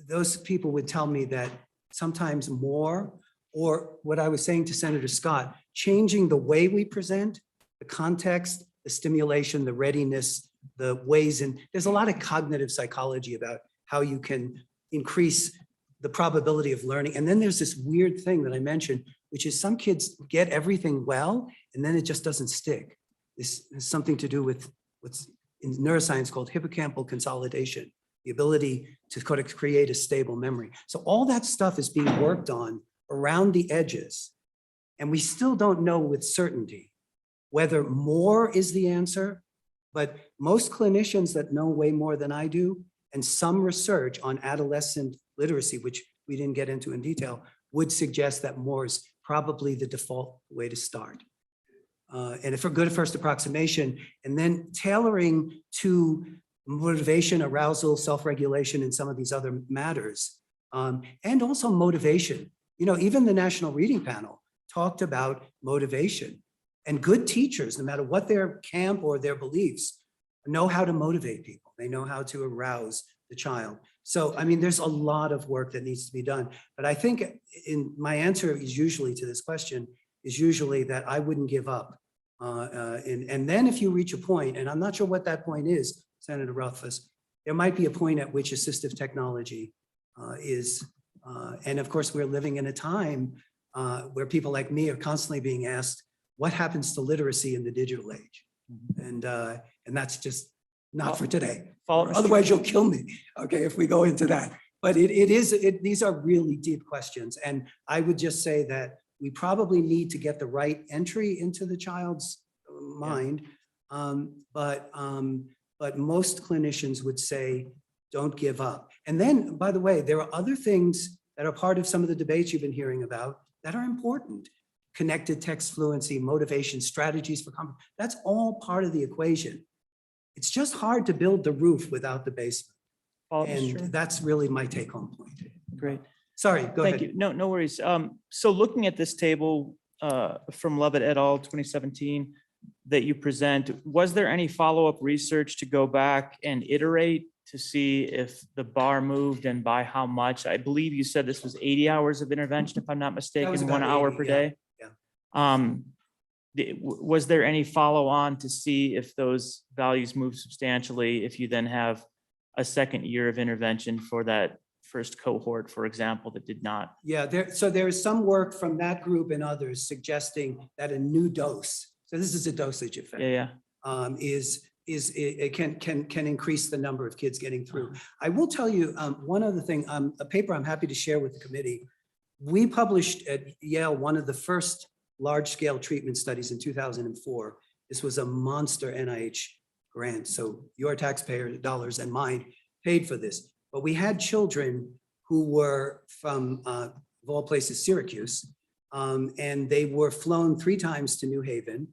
P: Those people would tell me that sometimes more, or what I was saying to Senator Scott, changing the way we present, the context, the stimulation, the readiness, the ways, and there's a lot of cognitive psychology about how you can increase the probability of learning. And then there's this weird thing that I mentioned, which is some kids get everything well, and then it just doesn't stick. This has something to do with what's in neuroscience called hippocampal consolidation, the ability to kind of create a stable memory. So all that stuff is being worked on around the edges. And we still don't know with certainty whether more is the answer, but most clinicians that know way more than I do, and some research on adolescent literacy, which we didn't get into in detail, would suggest that more is probably the default way to start. And if a good first approximation, and then tailoring to motivation, arousal, self-regulation, and some of these other matters, and also motivation. You know, even the National Reading Panel talked about motivation, and good teachers, no matter what their camp or their beliefs, know how to motivate people. They know how to arouse the child. So, I mean, there's a lot of work that needs to be done. But I think in my answer is usually to this question is usually that I wouldn't give up. And then if you reach a point, and I'm not sure what that point is, Senator Rothfuss, there might be a point at which assistive technology and of course, we're living in a time where people like me are constantly being asked, what happens to literacy in the digital age? And that's just not for today. Otherwise, you'll kill me, okay, if we go into that. But these are really deep questions. And I would just say that we probably need to get the right entry into the child's mind. But most clinicians would say, don't give up. And then, by the way, there are other things that are part of some of the debates you've been hearing about that are important. Connected text fluency, motivation, strategies for confidence. That's all part of the equation. It's just hard to build the roof without the basement.
I: follow up, Mr.
P: And
I: Chairman?
P: that's really my take home point.
I: Great.
P: Sorry, go
I: Thank
P: ahead.
I: you. No, no worries. So looking at this table from Lovett et al. 2017 that you present, was there any follow-up research to go back and iterate to see if the bar moved and by how much? I believe you said this was 80 hours of intervention, if I'm not mistaken,
P: was
I: 1
P: about
I: hour
P: 80,
I: per
P: yeah,
I: day?
P: yeah.
I: Was there any follow-on to see if those values move substantially, if you then have a second year of intervention for that first cohort, for example, that did not?
P: Yeah, so there is some work from that group and others suggesting that a new dose, so this is a dosage effect.
I: Yeah.
P: It can increase the number of kids getting through. I will tell you, one other thing, a paper I'm happy to share with the committee. We published at Yale one of the first large-scale treatment studies in 2004. This was a monster NIH grant, so your taxpayer dollars and mine paid for this. But we had children who were from, of all places, Syracuse, and they were flown 3 times to New Haven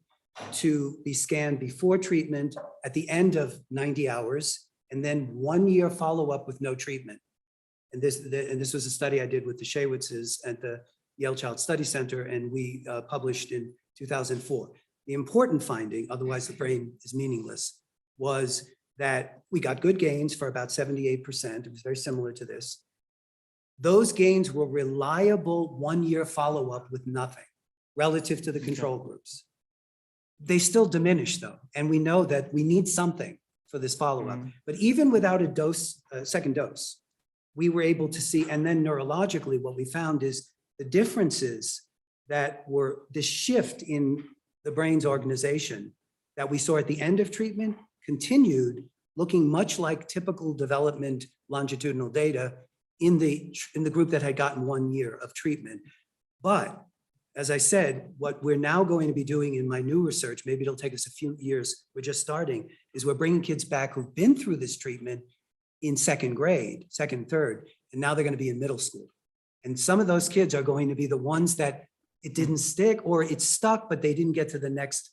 P: to be scanned before treatment at the end of 90 hours, and then 1 year follow-up with no treatment. And this was a study I did with the Shaywitzes at the Yale Child Study Center, and we published in 2004. The important finding, otherwise the brain is meaningless, was that we got good gains for about 78%. It was very similar to this. Those gains were reliable 1 year follow-up with nothing relative to the control groups. They still diminish though, and we know that we need something for this follow-up. But even without a dose, second dose, we were able to see, and then neurologically, what we found is the differences that were the shift in the brain's organization that we saw at the end of treatment continued, looking much like typical development longitudinal data in the group that had gotten 1 year of treatment. But as I said, what we're now going to be doing in my new research, maybe it'll take us a few years, we're just starting, is we're bringing kids back who've been through this treatment in second grade, second, third, and now they're going to be in middle school. And some of those kids are going to be the ones that it didn't stick, or it stuck, but they didn't get to the next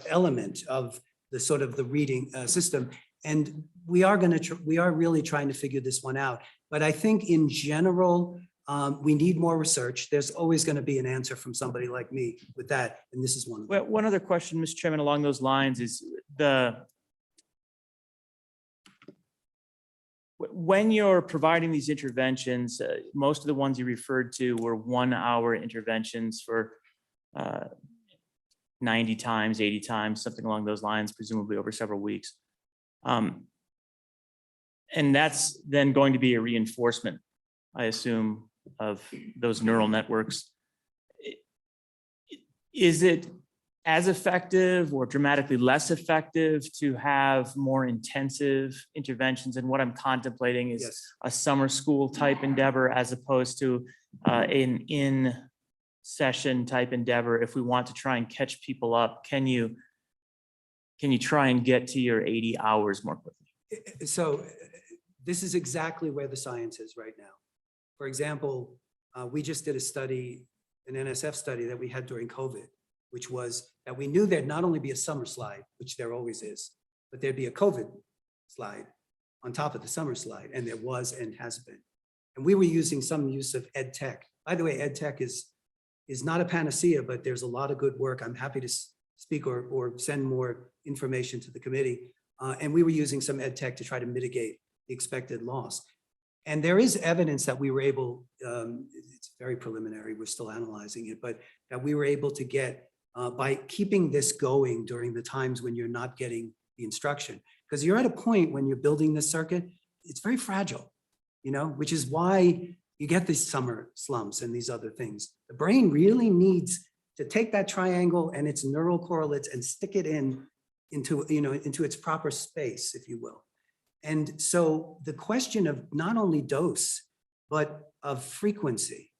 P: element of the sort of the reading system. And we are really trying to figure this one out. But I think in general, we need more research. There's always going to be an answer from somebody like me with that, and this is one of them.
I: Well, one other question, Mr. Chairman, along those lines is when you're providing these interventions, most of the ones you referred to were 1 hour interventions for 90 times, 80 times, something along those lines, presumably over several weeks. And that's then going to be a reinforcement, I assume, of those neural networks. Is it as effective or dramatically less effective to have more intensive interventions? And what I'm contemplating is a summer school type endeavor as opposed to an in-session type endeavor. If we want to try and catch people up, can you try and get to your 80 hours more quickly?
P: So this is exactly where the science is right now. For example, we just did a study, an NSF study that we had during COVID, which was that we knew there'd not only be a summer slide, which there always is, but there'd be a COVID slide on top of the summer slide, and there was and has been. And we were using some use of ed tech. By the way, ed tech is not a panacea, but there's a lot of good work. I'm happy to speak or send more information to the committee. And we were using some ed tech to try to mitigate the expected loss. And there is evidence that we were able, it's very preliminary, we're still analyzing it, but that we were able to get by keeping this going during the times when you're not getting the instruction. Because you're at a point when you're building this circuit, it's very fragile, which is why you get these summer slumps and these other things. The brain really needs to take that triangle and its neural correlates and stick it into its proper space, if you will. And so the question of not only dose, but of frequency.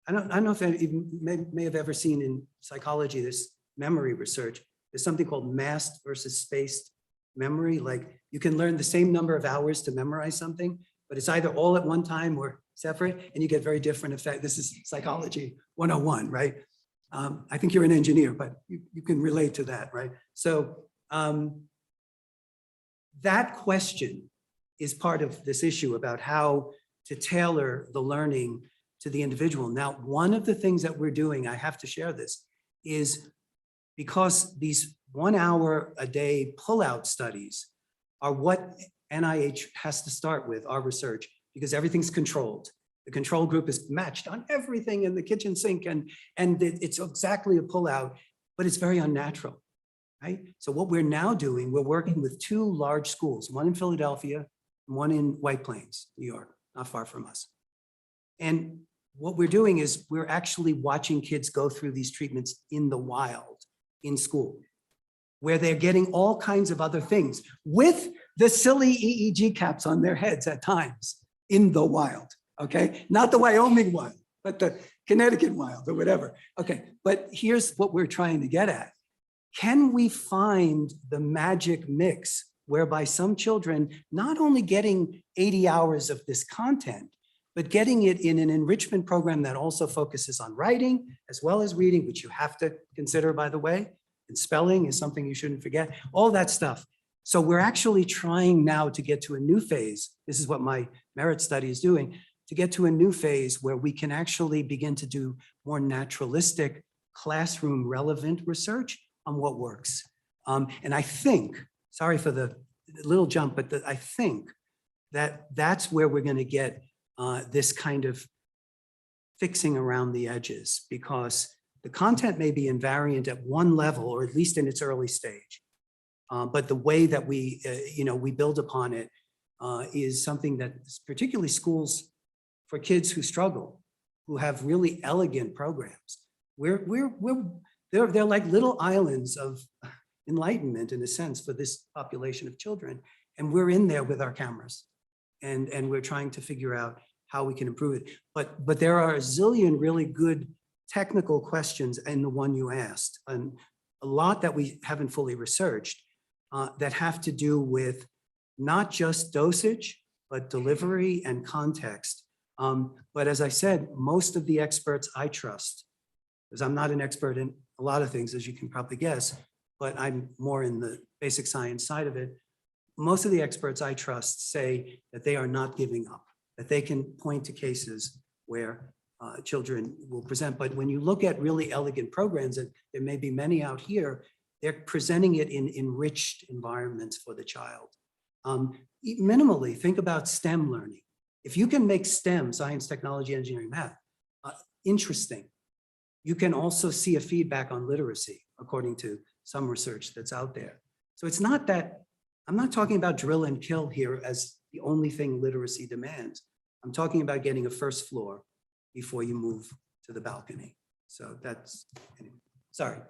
P: I don't know if you may have ever seen in psychology, this memory research, there's something called massed versus spaced memory. Like you can learn the same number of hours to memorize something, but it's either all at one time or separate, and you get very different effect. This is psychology 101, right? I think you're an engineer, but you can relate to that, right? So that question is part of this issue about how to tailor the learning to the individual. Now, one of the things that we're doing, I have to share this, is because these 1 hour a day pullout studies are what NIH has to start with, our research, because everything's controlled. The control group is matched on everything in the kitchen sink, and it's exactly a pullout, but it's very unnatural, right? So what we're now doing, we're working with 2 large schools, one in Philadelphia and one in White Plains, New York, not far from us. And what we're doing is we're actually watching kids go through these treatments in the wild, in school, where they're getting all kinds of other things with the silly EEG caps on their heads at times in the wild, okay? Not the Wyoming wild, but the Connecticut wild or whatever. Okay, but here's what we're trying to get at. Can we find the magic mix whereby some children not only getting 80 hours of this content, but getting it in an enrichment program that also focuses on writing as well as reading, which you have to consider, by the way, and spelling is something you shouldn't forget, all that stuff. So we're actually trying now to get to a new phase. This is what my merit study is doing, to get to a new phase where we can actually begin to do more naturalistic, classroom relevant research on what works. And I think, sorry for the little jump, but I think that that's where we're going to get this kind of fixing around the edges, because the content may be invariant at one level, or at least in its early stage. But the way that we, we build upon it is something that particularly schools for kids who struggle, who have really elegant programs. They're like little islands of enlightenment in a sense for this population of children. And we're in there with our cameras and we're trying to figure out how we can improve it. But there are a zillion really good technical questions in the one you asked, and a lot that we haven't fully researched that have to do with not just dosage, but delivery and context. But as I said, most of the experts I trust, because I'm not an expert in a lot of things, as you can probably guess, but I'm more in the basic science side of it. Most of the experts I trust say that they are not giving up, that they can point to cases where children will present. But when you look at really elegant programs, and there may be many out here, they're presenting it in enriched environments for the child. Minimally, think about STEM learning. If you can make STEM, science, technology, engineering, math, interesting, you can also see a feedback on literacy, according to some research that's out there. So it's not that, I'm not talking about drill and kill here as the only thing literacy demands. I'm talking about getting a first floor before you move to the balcony. So that's, anyway, sorry.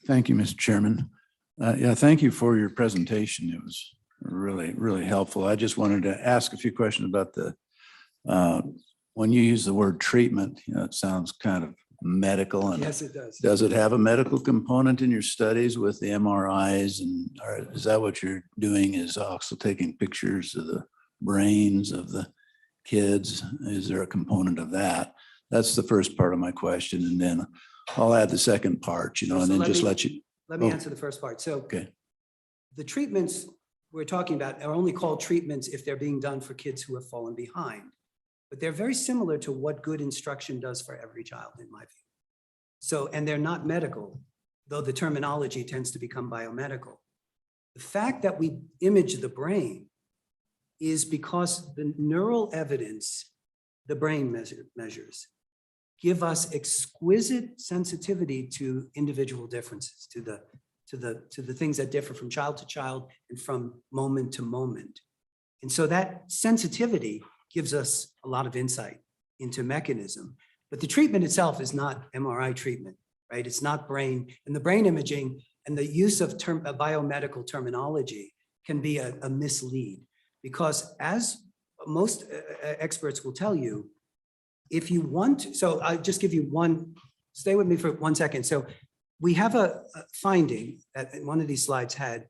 Q: Thank you, Mr. Chairman. Yeah, thank you for your presentation. It was really, really helpful. I just wanted to ask a few questions about when you use the word treatment, it sounds kind of medical. And
P: Yes, it does.
Q: Does it have a medical component in your studies with the MRIs? And is that what you're doing, is also taking pictures of the brains of the kids? Is there a component of that? That's the first part of my question. And then I'll add the second part, and then just let you.
P: Let me answer the first part. So
Q: Okay.
P: the treatments we're talking about are only called treatments if they're being done for kids who have fallen behind. But they're very similar to what good instruction does for every child, in my view. So, and they're not medical, though the terminology tends to become biomedical. The fact that we image the brain is because the neural evidence the brain measures give us exquisite sensitivity to individual differences, to the things that differ from child to child and from moment to moment. And so that sensitivity gives us a lot of insight into mechanism. But the treatment itself is not MRI treatment, right? It's not brain. And the brain imaging and the use of biomedical terminology can be a mislead, because as most experts will tell you, if you want to, so I'll just give you one, stay with me for 1 second. So we have a finding that one of these slides had,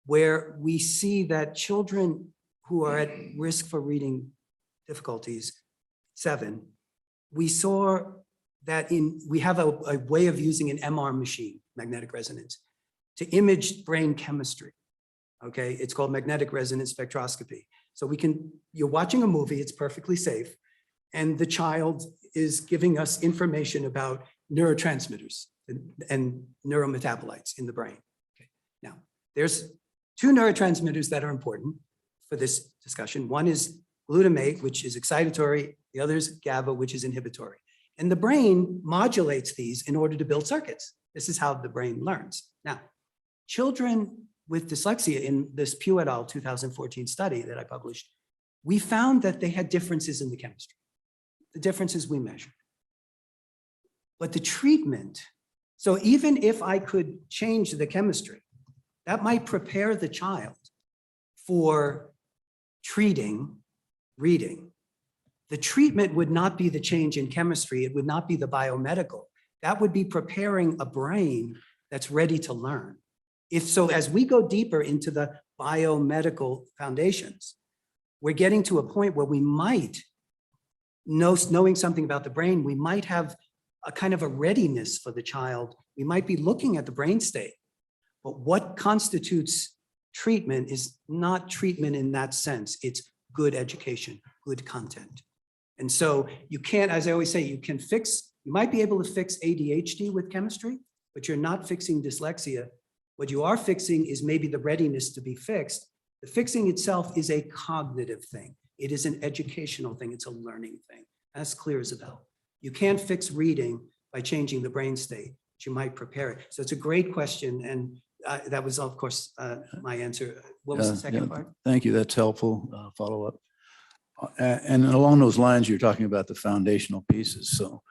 P: where we see that children who are at risk for reading difficulties, 7, we saw we have a way of using an MR machine, magnetic resonance, to image brain chemistry. Okay, it's called magnetic resonance spectroscopy. So you're watching a movie, it's perfectly safe, and the child is giving us information about neurotransmitters and neurometabolites in the brain. Okay. Now, there's two neurotransmitters that are important for this discussion. One is glutamate, which is excitatory. The other is GABA, which is inhibitory. And the brain modulates these in order to build circuits. This is how the brain learns. Now, children with dyslexia in this Pugh et al. 2014 study that I published, we found that they had differences in the chemistry, the differences we measured. But the treatment, so even if I could change the chemistry, that might prepare the child for treating reading. The treatment would not be the change in chemistry. It would not be the biomedical. That would be preparing a brain that's ready to learn. If so, as we go deeper into the biomedical foundations, we're getting to a point where we might, knowing something about the brain, we might have a kind of a readiness for the child. We might be looking at the brain state. But what constitutes treatment is not treatment in that sense. It's good education, good content. And so you can't, as I always say, you might be able to fix ADHD with chemistry, but you're not fixing dyslexia. What you are fixing is maybe the readiness to be fixed. The fixing itself is a cognitive thing. It is an educational thing. It's a learning thing, as clear as a bell. You can't fix reading by changing the brain state, but you might prepare it. So it's a great question. And that was, of course, my answer. What was the second part?
Q: Thank you. That's helpful follow-up. And along those lines, you're talking about the foundational pieces. So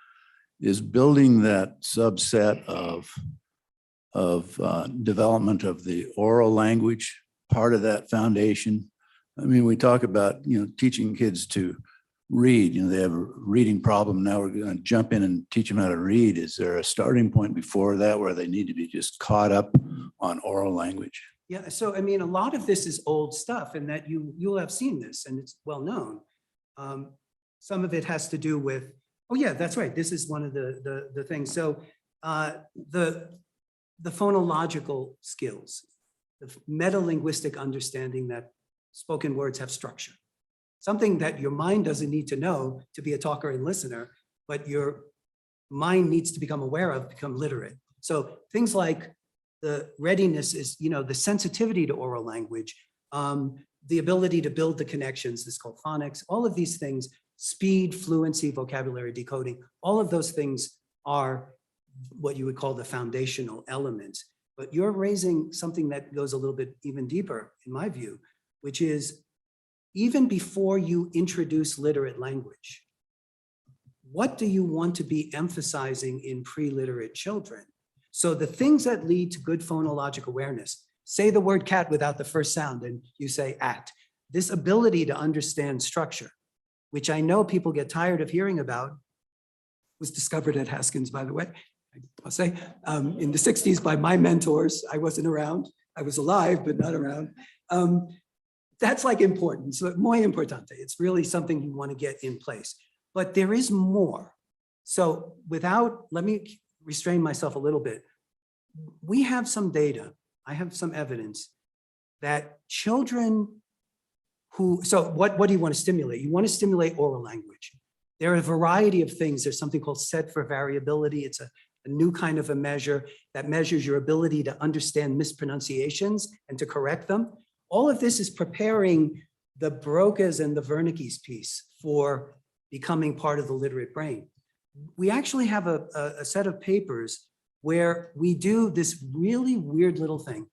Q: is building that subset of development of the oral language part of that foundation? I mean, we talk about, teaching kids to read, they have a reading problem. Now we're going to jump in and teach them how to read. Is there a starting point before that where they need to be just caught up on oral language?
P: Yeah, so I mean, a lot of this is old stuff, and that you'll have seen this, and it's well known. Some of it has to do with, oh yeah, that's right. This is one of the things. So the phonological skills, the meta-linguistic understanding that spoken words have structure, something that your mind doesn't need to know to be a talker and listener, but your mind needs to become aware of, become literate. So things like the readiness is, the sensitivity to oral language, the ability to build the connections, this is called phonics, all of these things, speed, fluency, vocabulary decoding, all of those things are what you would call the foundational elements. But you're raising something that goes a little bit even deeper, in my view, which is even before you introduce literate language, what do you want to be emphasizing in pre-literate children? So the things that lead to good phonologic awareness, say the word cat without the first sound and you say at. This ability to understand structure, which I know people get tired of hearing about, was discovered at Haskins, by the way, I'll say, in the 60s by my mentors. I wasn't around. I was alive, but not around. That's like important, so muy importante. It's really something you want to get in place. But there is more. So let me restrain myself a little bit. We have some data, I have some evidence that children so what do you want to stimulate? You want to stimulate oral language. There are a variety of things. There's something called set for variability. It's a new kind of a measure that measures your ability to understand mispronunciations and to correct them. All of this is preparing the Broca's and the Wernicke's piece for becoming part of the literate brain. We actually have a set of papers where we do this really weird little thing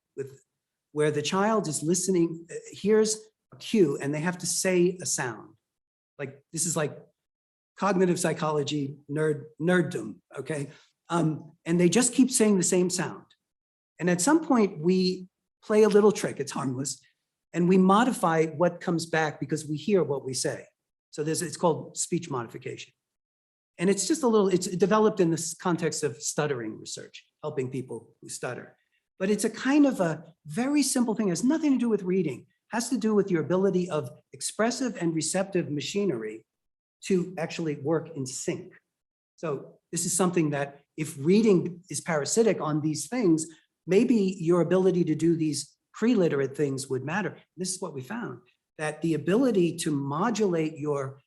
P: where the child is listening, hears a cue, and they have to say a sound. Like, this is like cognitive psychology nerddom, okay? And they just keep saying the same sound. And at some point we play a little trick, it's harmless, and we modify what comes back because we hear what we say. So it's called speech modification. And it's just it's developed in this context of stuttering research, helping people who stutter. But it's a kind of a very simple thing, it has nothing to do with reading, it has to do with your ability of expressive and receptive machinery to actually work in sync. So This is something that if reading is parasitic on these things, maybe your ability to do these pre-literate things would matter. This is what we found, that the ability to modulate your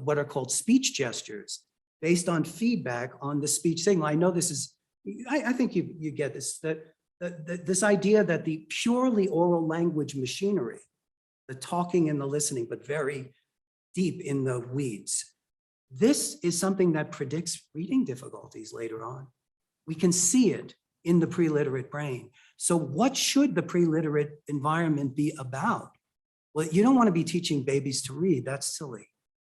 P: what are called speech gestures based on feedback on the speech signal. I know this is, I think you get this, that this idea that the purely oral language machinery, the talking and the listening, but very deep in the weeds, this is something that predicts reading difficulties later on. We can see it in the pre-literate brain. So what should the pre-literate environment be about? Well, you don't want to be teaching babies to read. That's silly.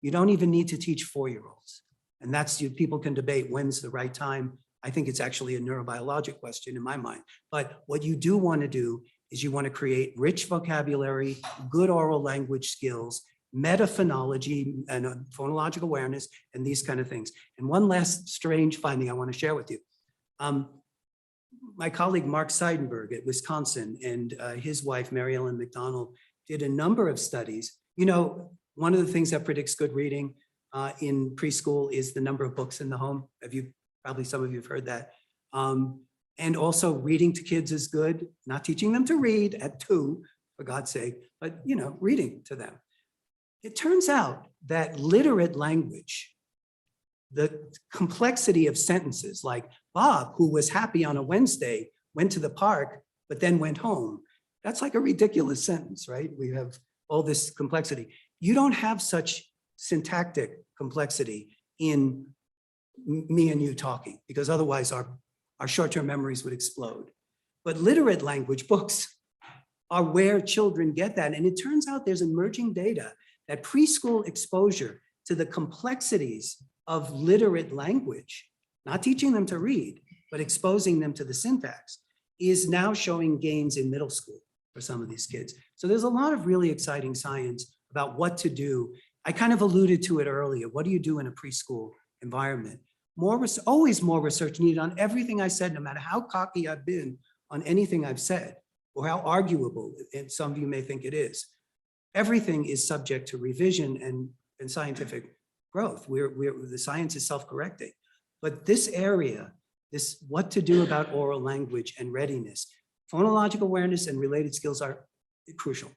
P: You don't even need to teach 4-year-olds. And that's, people can debate when's the right time. I think it's actually a neurobiologic question in my mind. But what you do want to do is you want to create rich vocabulary, good oral language skills, metaphonology and phonological awareness, and these kind of things. And one last strange finding I want to share with you. My colleague, Mark Seidenberg at Wisconsin, and his wife, Mary Ellen McDonald, did a number of studies. You know, one of the things that predicts good reading in preschool is the number of books in the home. Probably some of you have heard that. And also reading to kids is good, not teaching them to read at 2, for God's sake, but reading to them. It turns out that literate language, the complexity of sentences like Bob, who was happy on a Wednesday, went to the park, but then went home. That's like a ridiculous sentence, right? We have all this complexity. You don't have such syntactic complexity in me and you talking, because otherwise our short-term memories would explode. But literate language books are where children get that. And it turns out there's emerging data that preschool exposure to the complexities of literate language, not teaching them to read, but exposing them to the syntax, is now showing gains in middle school for some of these kids. So there's a lot of really exciting science about what to do. I kind of alluded to it earlier. What do you do in a preschool environment? Always more research needed on everything I said, no matter how cocky I've been on anything I've said, or how arguable, and some of you may think it is. Everything is subject to revision and scientific growth. The science is self-correcting. But this area, this what to do about oral language and readiness, phonological awareness and related skills are crucial.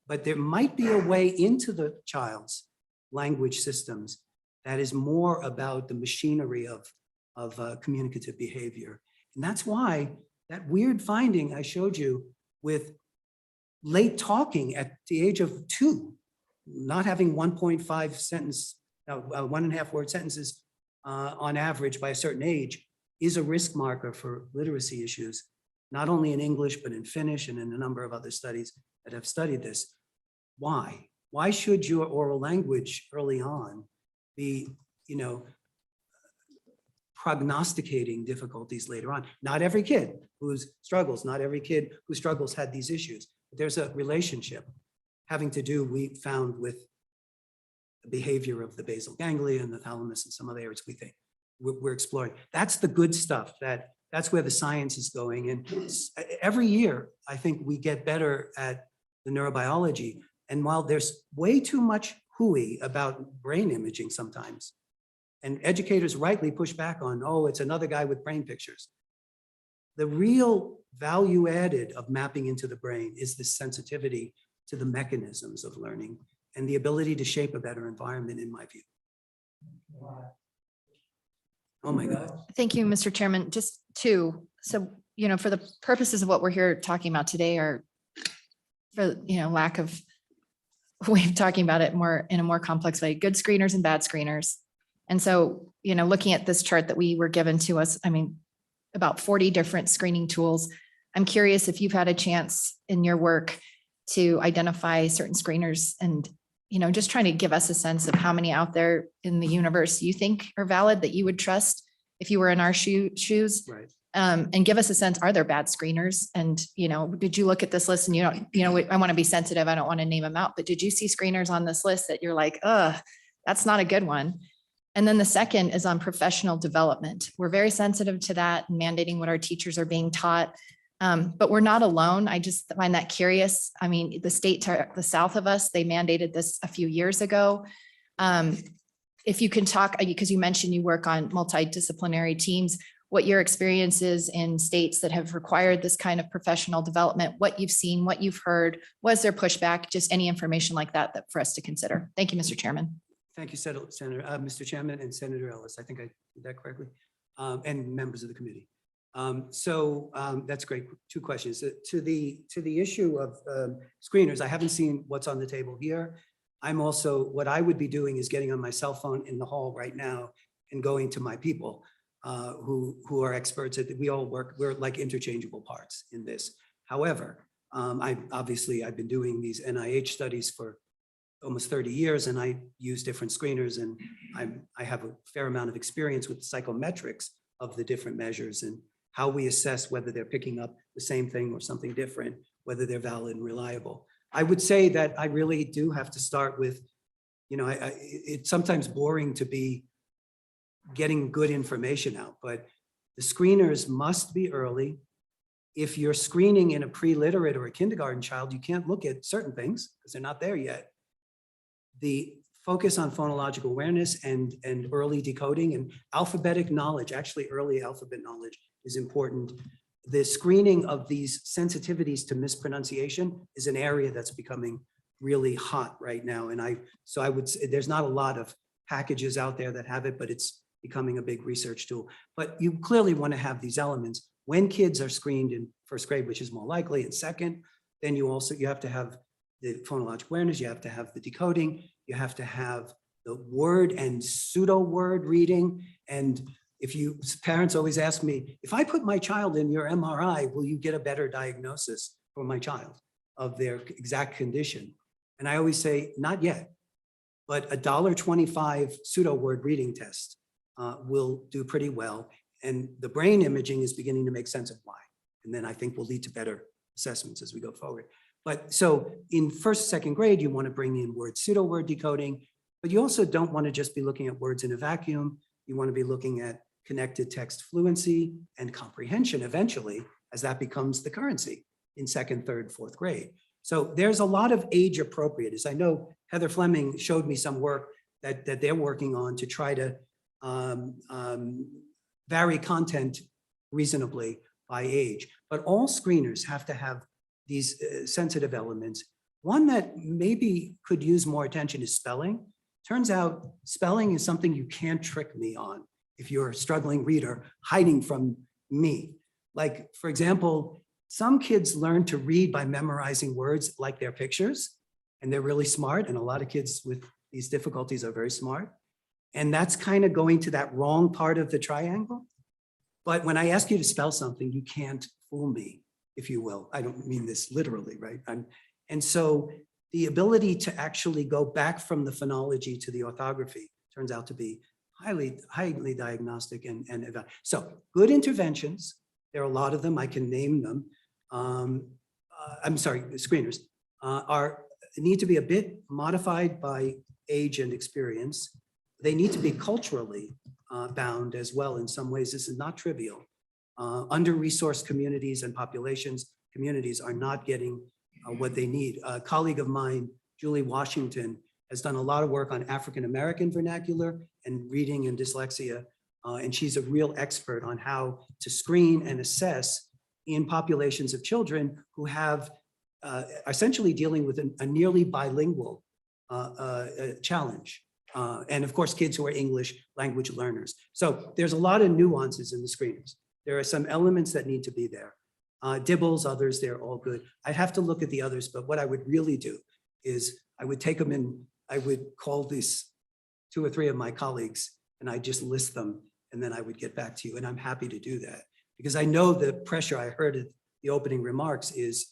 P: But there might be a way into the child's language systems that is more about the machinery of communicative behavior. And that's why that weird finding I showed you with late talking at the age of 2, not having 1.5 sentence, 1.5 word sentences on average by a certain age, is a risk marker for literacy issues, not only in English, but in Finnish and in a number of other studies that have studied this. Why? Why should your oral language early on be, prognosticating difficulties later on? Not every kid who struggles had these issues. But there's a relationship having to do, we found, with the behavior of the basal ganglia and the thalamus and some other areas we think we're exploring. That's the good stuff. That's where the science is going. And every year, I think we get better at the neurobiology. And while there's way too much hooey about brain imaging sometimes, and educators rightly push back on, oh, it's another guy with brain pictures. The real value added of mapping into the brain is this sensitivity to the mechanisms of learning and the ability to shape a better environment, in my view. Oh my God.
H: Thank you, Mr. Chairman. Just 2. So, for the purposes of what we're here talking about today, are for, lack of way of talking about it more in a more complex way, good screeners and bad screeners. And so, looking at this chart that we were given to us, about 40 different screening tools. I'm curious if you've had a chance in your work to identify certain screeners and, just trying to give us a sense of how many out there in the universe you think are valid that you would trust if you were in our shoes.
P: Right.
H: And give us a sense, are there bad screeners? And, did you look at this list and I want to be sensitive. I don't want to name them out, but did you see screeners on this list that you're like, that's not a good one? And then the second is on professional development. We're very sensitive to that and mandating what our teachers are being taught. But we're not alone. I just find that curious. The state to the south of us, they mandated this a few years ago. if you can talk, because you mentioned you work on multidisciplinary teams, what your experience is in states that have required this kind of professional development, what you've seen, what you've heard, was there pushback, just any information like that, that for us to consider. Thank you, Mr. Chairman.
P: Thank you, Senator, Mr. Chairman and Senator Ellis. I think I did that correctly. And members of the committee. That's great. Two questions. To the issue of screeners, I haven't seen what's on the table here. I'm also, what I would be doing is getting on my cell phone in the hall right now and going to my people who are experts at, we all work, we're like interchangeable parts in this. However, I've been doing these NIH studies for almost 30 years, and I use different screeners, and I have a fair amount of experience with psychometrics of the different measures and how we assess whether they're picking up the same thing or something different, whether they're valid and reliable. I would say that I really do have to start with, it's sometimes boring to be getting good information out, but the screeners must be early. If you're screening in a pre-literate or a kindergarten child, you can't look at certain things because they're not there yet. The focus on phonological awareness and early decoding and alphabetic knowledge, actually early alphabet knowledge is important. The screening of these sensitivities to mispronunciation is an area that's becoming really hot right now. And I would say there's not a lot of packages out there that have it, but it's becoming a big research tool. But you clearly want to have these elements when kids are screened in first grade, which is more likely, and second, then you have to have the phonological awareness, you have to have the decoding, you have to have the word and pseudo word reading. And parents always ask me, if I put my child in your MRI, will you get a better diagnosis for my child of their exact condition? And I always say, not yet, but $1.25 pseudo word reading test will do pretty well. And the brain imaging is beginning to make sense of why. And then I think will lead to better assessments as we go forward. But so in first, second grade, you want to bring in word pseudo word decoding, but you also don't want to just be looking at words in a vacuum. You want to be looking at connected text fluency and comprehension eventually, as that becomes the currency in second, third, fourth grade. So there's a lot of age appropriate, as I know Heather Fleming showed me some work that they're working on to try to vary content reasonably by age. But all screeners have to have these sensitive elements. One that maybe could use more attention is spelling. Turns out spelling is something you can't trick me on if you're a struggling reader hiding from me. Like, for example, some kids learn to read by memorizing words like their pictures, and they're really smart, and a lot of kids with these difficulties are very smart. And that's kind of going to that wrong part of the triangle. But when I ask you to spell something, you can't fool me, if you will. I don't mean this literally, right? And so the ability to actually go back from the phonology to the orthography turns out to be highly diagnostic and so good interventions. There are a lot of them. I can name them. I'm sorry, the screeners need to be a bit modified by age and experience. They need to be culturally bound as well in some ways. This is not trivial. Under-resourced communities and communities are not getting what they need. A colleague of mine, Julie Washington, has done a lot of work on African-American vernacular and reading and dyslexia. And she's a real expert on how to screen and assess in populations of children who have essentially dealing with a nearly bilingual challenge. And of course, kids who are English language learners. So there's a lot of nuances in the screeners. There are some elements that need to be there. Dibbles, others, they're all good. I'd have to look at the others, but what I would really do is I would take them in, I would call these 2 or 3 of my colleagues and I just list them and then I would get back to you. And I'm happy to do that because I know the pressure I heard at the opening remarks is,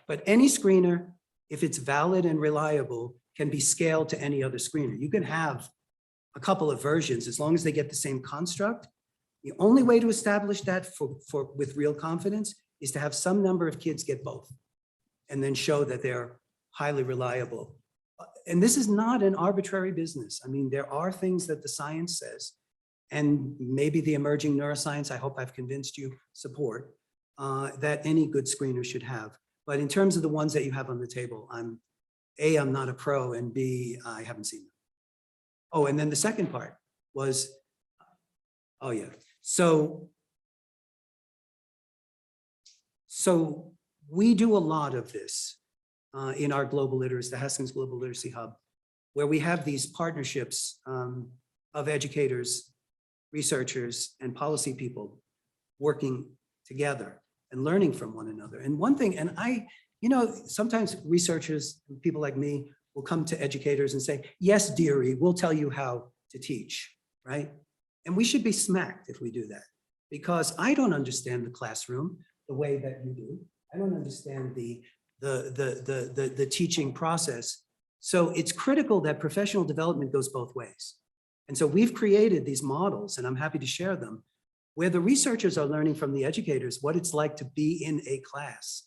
P: but any screener, if it's valid and reliable, can be scaled to any other screener. You can have a couple of versions as long as they get the same construct. The only way to establish that with real confidence is to have some number of kids get both and then show that they're highly reliable. And this is not an arbitrary business. I mean, there are things that the science says, and maybe the emerging neuroscience, I hope I've convinced you, support, that any good screener should have. But in terms of the ones that you have on the table, A, I'm not a pro, and B, I haven't seen them. Oh, and then the second part was, oh yeah, so we do a lot of this in our global literacy, the Haskins Global Literacy Hub, where we have these partnerships of educators, researchers, and policy people working together and learning from one another. And one thing, and sometimes researchers, people like me, will come to educators and say, yes, dearie, we'll tell you how to teach, right? And we should be smacked if we do that, because I don't understand the classroom the way that you do. I don't understand the teaching process. So it's critical that professional development goes both ways. And so we've created these models, and I'm happy to share them, where the researchers are learning from the educators what it's like to be in a class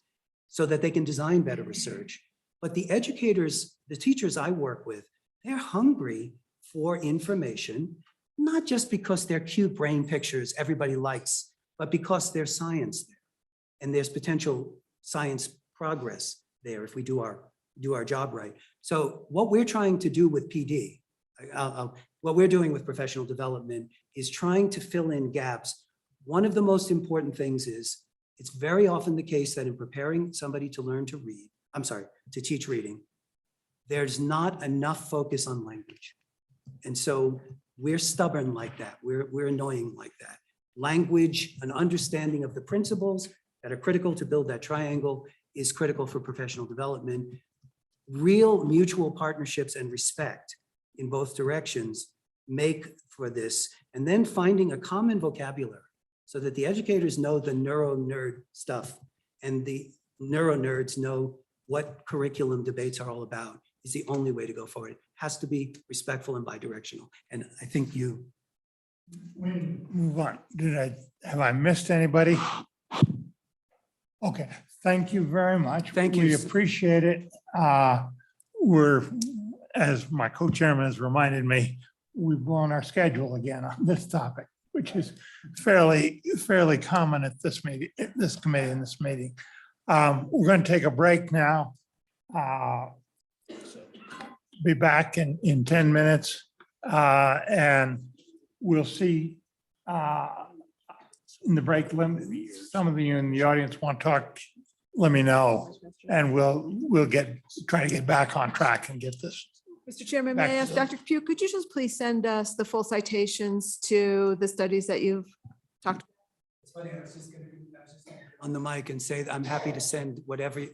P: so that they can design better research. But the educators, the teachers I work with, they're hungry for information, not just because they're cute brain pictures everybody likes, but because there's science there and there's potential science progress there if we do our job right. So what we're trying to do with PD, what we're doing with professional development is trying to fill in gaps. One of the most important things is it's very often the case that in preparing somebody to learn to read, to teach reading, there's not enough focus on language. And so we're stubborn like that. We're annoying like that. Language, an understanding of the principles that are critical to build that triangle is critical for professional development. Real mutual partnerships and respect in both directions make for this. And then finding a common vocabulary so that the educators know the neuro nerd stuff and the neuro nerds know what curriculum debates are all about is the only way to go forward. It has to be respectful and bidirectional. And I think you.
A: Move on. Have I missed anybody? Okay, thank you very much.
P: Thank you.
A: We appreciate it. We're, as my co-chairman has reminded me, we've blown our schedule again on this topic, which is fairly common at this meeting, this committee and this meeting. We're going to take a break now. Be back in 10 minutes and we'll see in the break. Some of you in the audience want to talk, let me know, and we'll try to get back on track and get this.
L: Mr. Chairman, may I
A: Back to
L: ask Dr. Pugh, could you just please send us the full citations to the studies that you've talked about?
P: It's funny, I was just going to on the mic and say that I'm happy to send whatever,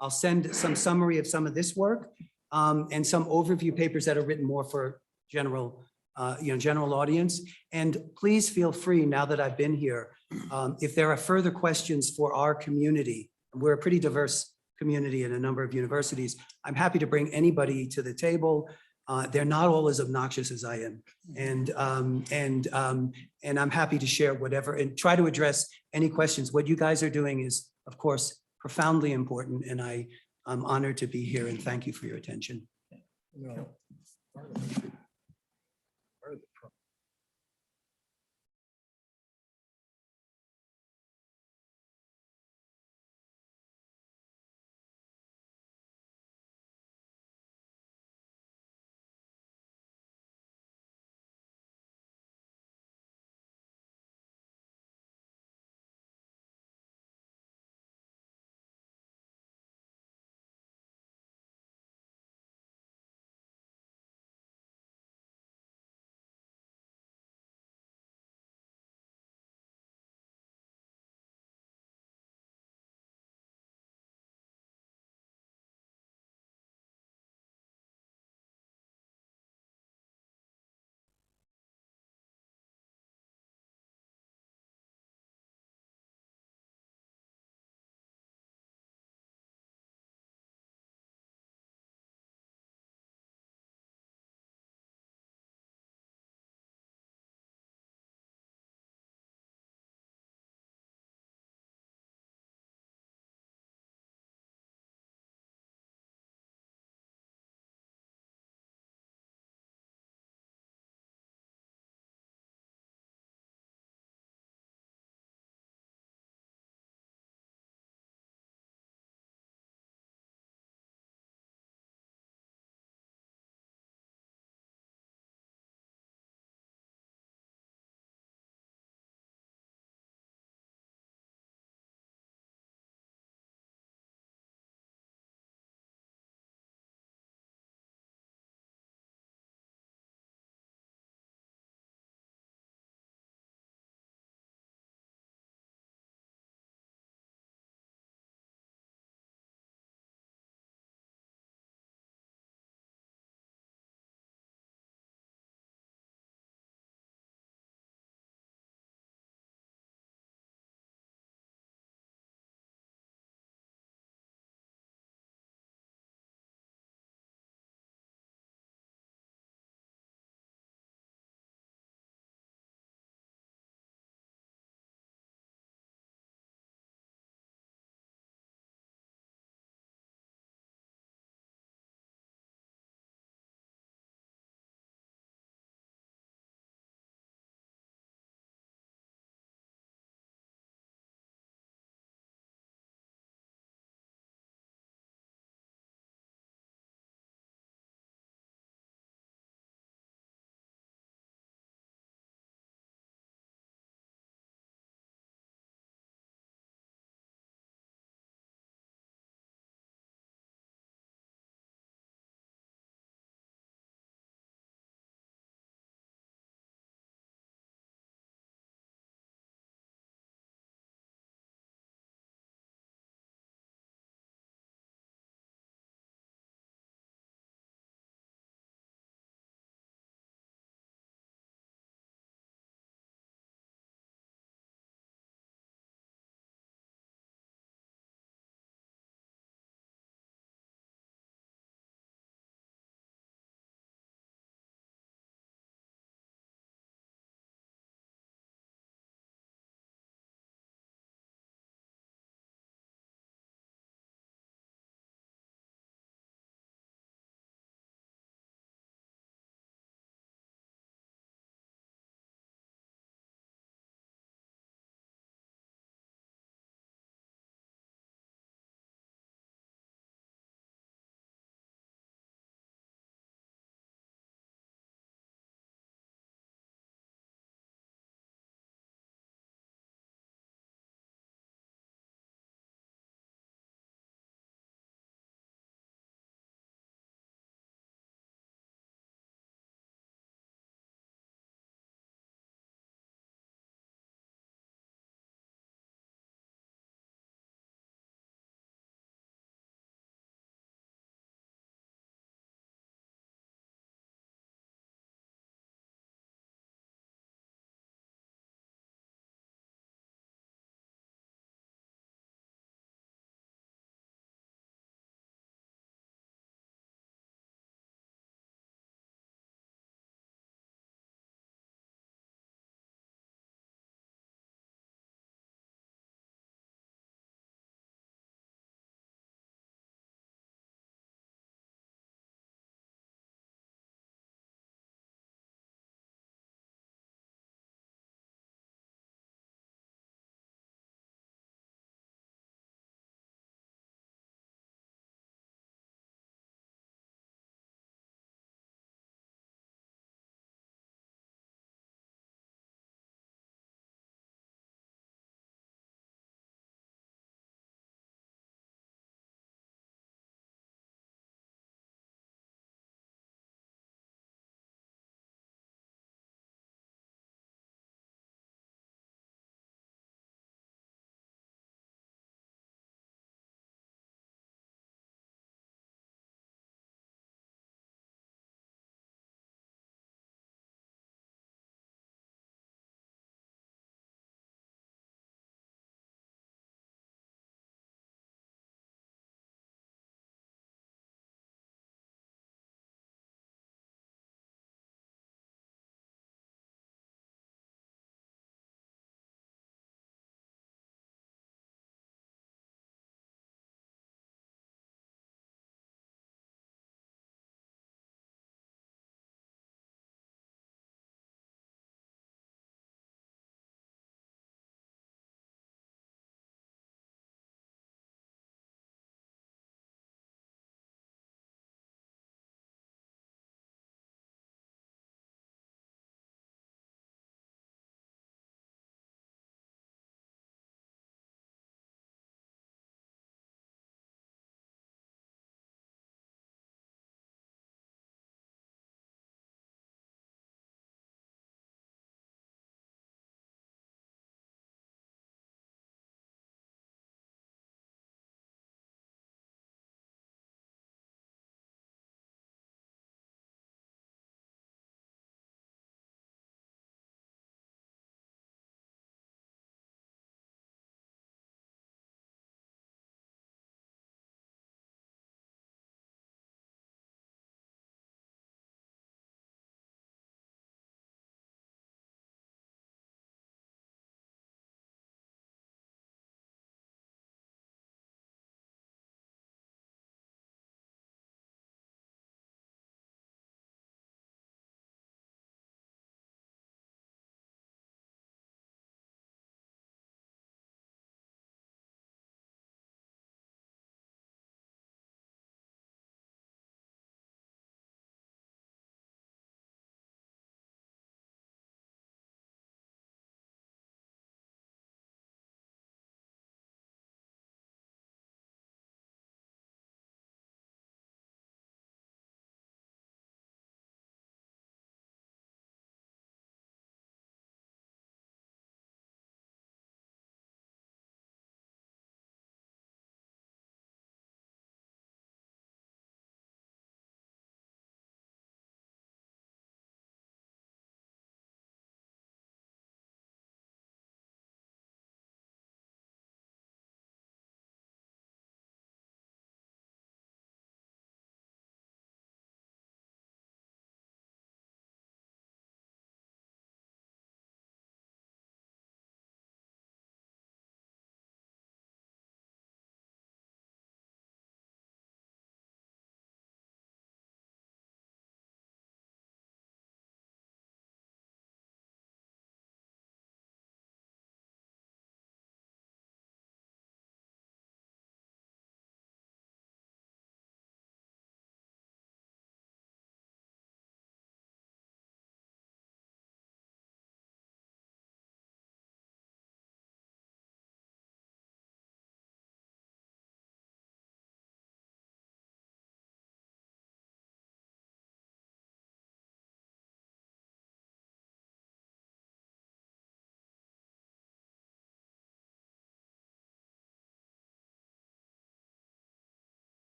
P: I'll send some summary of some of this work and some overview papers that are written more for general audience. And please feel free, now that I've been here, if there are further questions for our community, we're a pretty diverse community in a number of universities, I'm happy to bring anybody to the table. They're not all as obnoxious as I am. And I'm happy to share whatever and try to address any questions. What you guys are doing is, of course, profoundly important. And I'm honored to be here and thank you for your attention.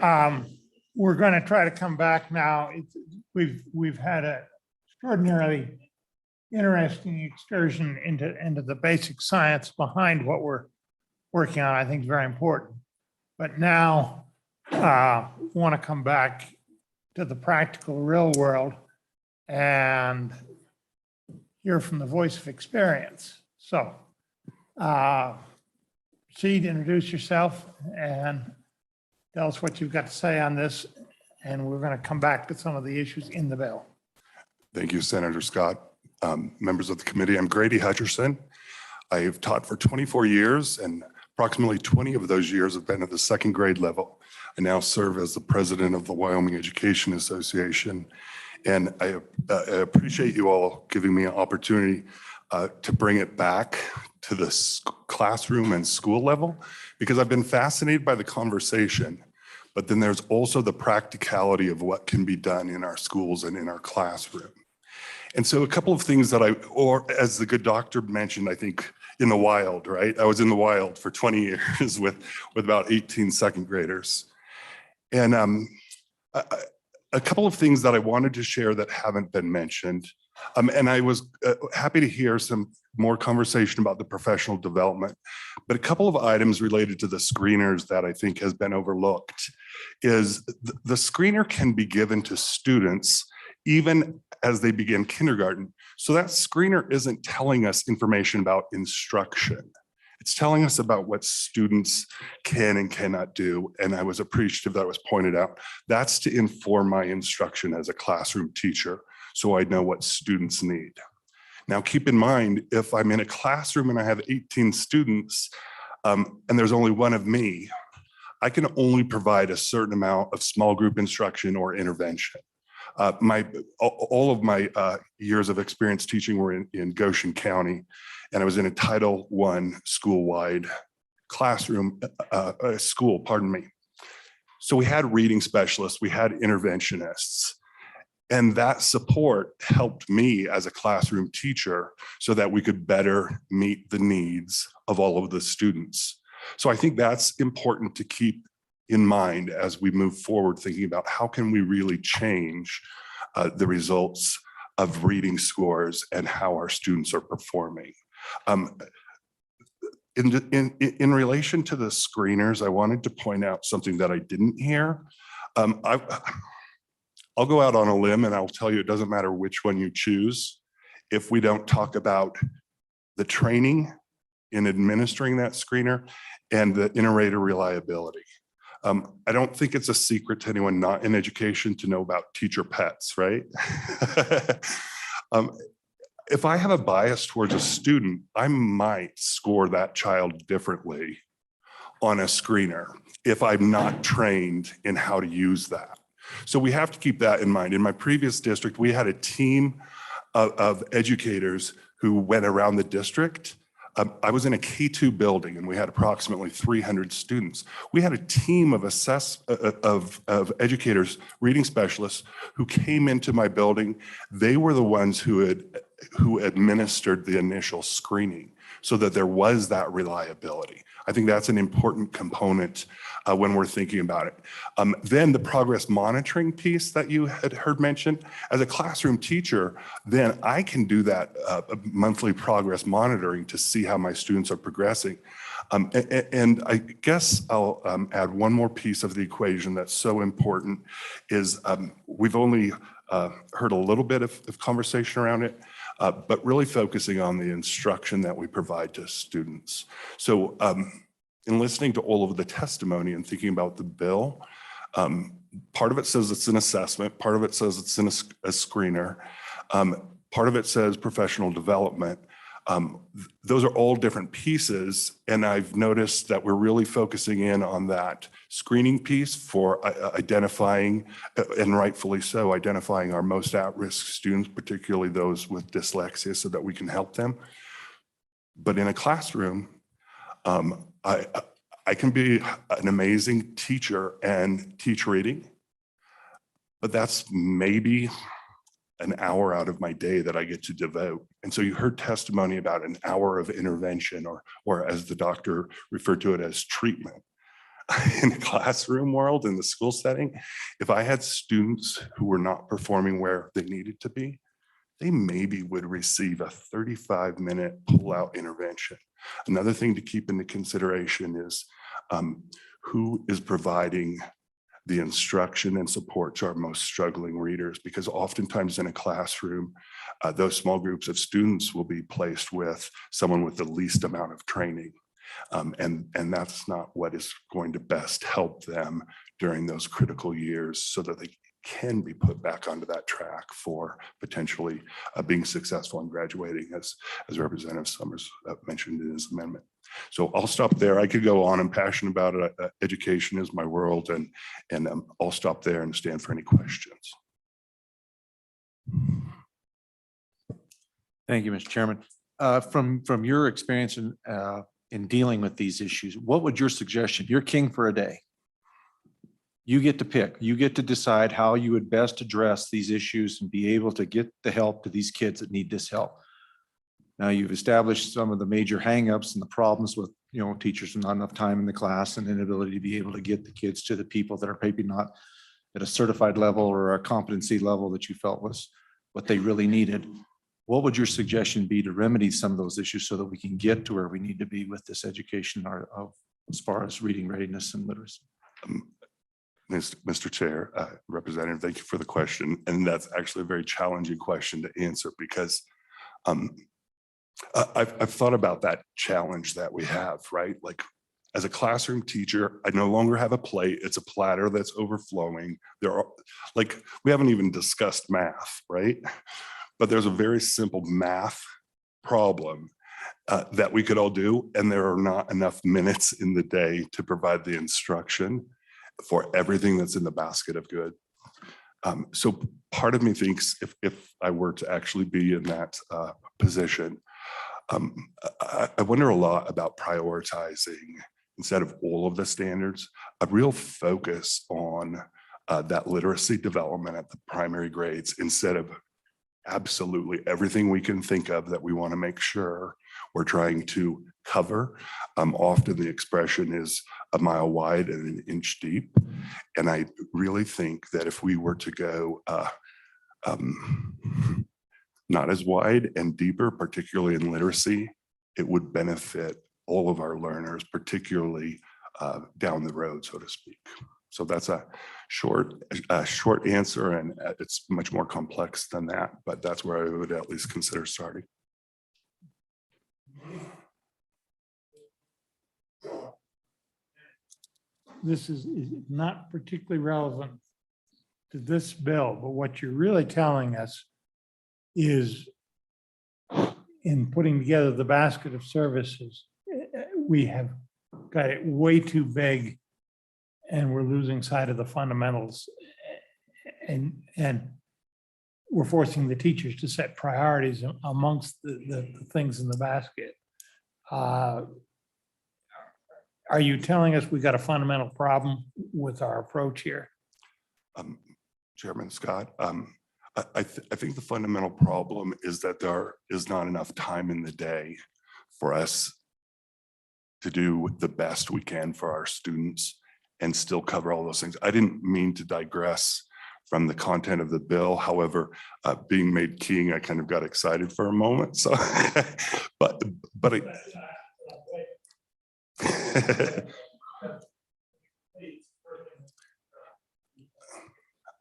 A: We're going to try to come back now. We've had an extraordinarily interesting excursion into the basic science behind what we're working on. I think is very important. But now want to come back to the practical real world and hear from the voice of experience. So proceed, introduce yourself and tell us what you've got to say on this. And we're going to come back to some of the issues in the bill.
R: Thank you, Senator Scott. Members of the committee, I'm Grady Hutcherson. I've taught for 24 years and approximately 20 of those years have been at the second grade level. I now serve as the president of the Wyoming Education Association. And I appreciate you all giving me an opportunity to bring it back to the classroom and school level, because I've been fascinated by the conversation, but then there's also the practicality of what can be done in our schools and in our classroom. And so a couple of things that or as the good doctor mentioned, I think in the wild, right? I was in the wild for 20 years with about 18 second graders. And a couple of things that I wanted to share that haven't been mentioned. And I was happy to hear some more conversation about the professional development, but a couple of items related to the screeners that I think has been overlooked is the screener can be given to students even as they begin kindergarten. So that screener isn't telling us information about instruction. It's telling us about what students can and cannot do. And I was appreciative that was pointed out. That's to inform my instruction as a classroom teacher, so I know what students need. Now, keep in mind, if I'm in a classroom and I have 18 students and there's only one of me, I can only provide a certain amount of small group instruction or intervention. All of my years of experience teaching were in Goshen County, and I was in a Title I school-wide classroom, school, pardon me. So we had reading specialists, we had interventionists, and that support helped me as a classroom teacher so that we could better meet the needs of all of the students. So I think that's important to keep in mind as we move forward, thinking about how can we really change the results of reading scores and how our students are performing. In relation to the screeners, I wanted to point out something that I didn't hear. I'll go out on a limb and I'll tell you it doesn't matter which one you choose if we don't talk about the training in administering that screener and the inter-rater reliability. I don't think it's a secret to anyone not in education to know about teacher pets, right? If I have a bias towards a student, I might score that child differently on a screener if I'm not trained in how to use that. So we have to keep that in mind. In my previous district, we had a team of educators who went around the district. I was in a K2 building and we had approximately 300 students. We had a team of educators, reading specialists who came into my building. They were the ones who administered the initial screening so that there was that reliability. I think that's an important component when we're thinking about it. Then the progress monitoring piece that you had heard mentioned, as a classroom teacher, then I can do that monthly progress monitoring to see how my students are progressing. And I guess I'll add one more piece of the equation that's so important is we've only heard a little bit of conversation around it, but really focusing on the instruction that we provide to students. So in listening to all of the testimony and thinking about the bill, part of it says it's an assessment, part of it says it's in a screener, part of it says professional development. Those are all different pieces, and I've noticed that we're really focusing in on that screening piece for identifying, and rightfully so, identifying our most at-risk students, particularly those with dyslexia, so that we can help them. But in a classroom, I can be an amazing teacher and teach reading, but that's maybe an hour out of my day that I get to devote. And so you heard testimony about an hour of intervention, or as the doctor referred to it as treatment. in the classroom world, in the school setting, if I had students who were not performing where they needed to be, they maybe would receive a 35-minute pull-out intervention. Another thing to keep into consideration is who is providing the instruction and support to our most struggling readers, because oftentimes in a classroom, those small groups of students will be placed with someone with the least amount of training. And that's not what is going to best help them during those critical years so that they can be put back onto that track for potentially being successful and graduating, as Representative Summers mentioned in his amendment. So I'll stop there. I could go on. I'm passionate about it. Education is my world, and I'll stop there and stand for any questions.
N: Thank you, Mr. Chairman. From your experience in dealing with these issues, what would your suggestion? You're king for a day. You get to pick. You get to decide how you would best address these issues and be able to get the help to these kids that need this help. Now, you've established some of the major hangups and the problems with, teachers with not enough time in the class and inability to be able to get the kids to the people that are maybe not at a certified level or a competency level that you felt was what they really needed. What would your suggestion be to remedy some of those issues so that we can get to where we need to be with this education as far as reading readiness and literacy?
R: Mr. Chair, Representative, thank you for the question. And that's actually a very challenging question to answer because I've thought about that challenge that we have, right? Like as a classroom teacher, I no longer have a plate. It's a platter that's overflowing. We haven't even discussed math, right? But there's a very simple math problem that we could all do. And there are not enough minutes in the day to provide the instruction for everything that's in the basket of good. So part of me thinks if I were to actually be in that position, I wonder a lot about prioritizing, instead of all of the standards, a real focus on that literacy development at the primary grades instead of absolutely everything we can think of that we want to make sure we're trying to cover. Often the expression is a mile wide and an inch deep. And I really think that if we were to go not as wide and deeper, particularly in literacy, it would benefit all of our learners, particularly down the road, so to speak. So that's a short answer, and it's much more complex than that, but that's where I would at least consider starting.
A: This is not particularly relevant to this bill, but what you're really telling us is in putting together the basket of services, we have got it way too big and we're losing sight of the fundamentals. And we're forcing the teachers to set priorities amongst the things in the basket. Are you telling us we got a fundamental problem with our approach here?
R: Chairman Scott, I think the fundamental problem is that there is not enough time in the day for us to do the best we can for our students and still cover all those things. I didn't mean to digress from the content of the bill. However, being made king, I kind of got excited for a moment. So, but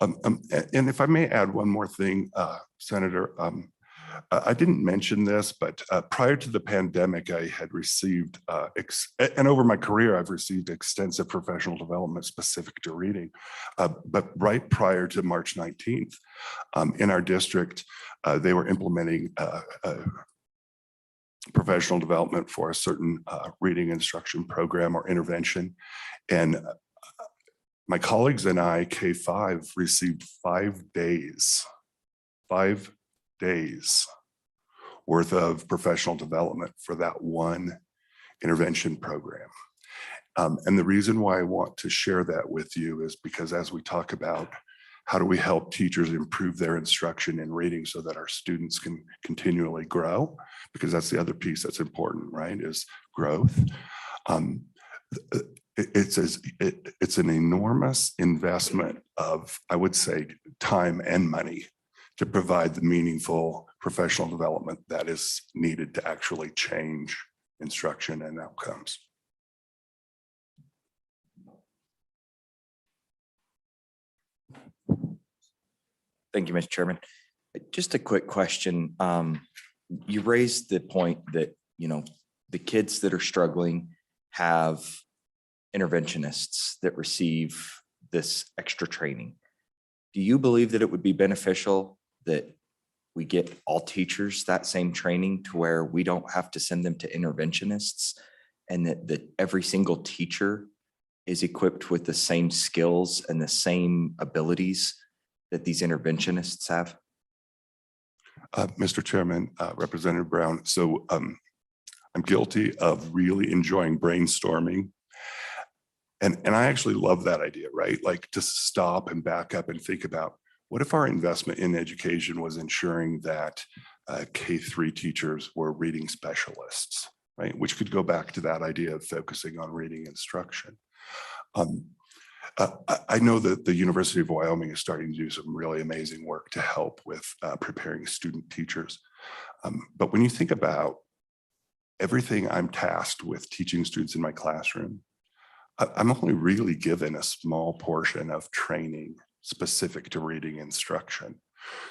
R: and if I may add one more thing, Senator, I didn't mention this, but prior to the pandemic, I had received, and over my career, I've received extensive professional development specific to reading. But right prior to March 19th, in our district, they were implementing professional development for a certain reading instruction program or intervention. And my colleagues and I, K5, received 5 days worth of professional development for that one intervention program. And the reason why I want to share that with you is because as we talk about how do we help teachers improve their instruction in reading so that our students can continually grow, because that's the other piece that's important, right, is growth. it's an enormous investment of, I would say, time and money to provide the meaningful professional development that is needed to actually change instruction and outcomes.
M: Thank you, Mr. Chairman. Just a quick question. You raised the point that, the kids that are struggling have interventionists that receive this extra training. Do you believe that it would be beneficial that we get all teachers that same training to where we don't have to send them to interventionists, and that every single teacher is equipped with the same skills and the same abilities that these interventionists have?
R: Mr. Chairman, Representative Brown, so I'm guilty of really enjoying brainstorming. And I actually love that idea, right? Like to stop and back up and think about, what if our investment in education was ensuring that K-3 teachers were reading specialists, right? Which could go back to that idea of focusing on reading instruction. I know that the University of Wyoming is starting to do some really amazing work to help with preparing student teachers. But when you think about everything I'm tasked with teaching students in my classroom, I'm only really given a small portion of training specific to reading instruction.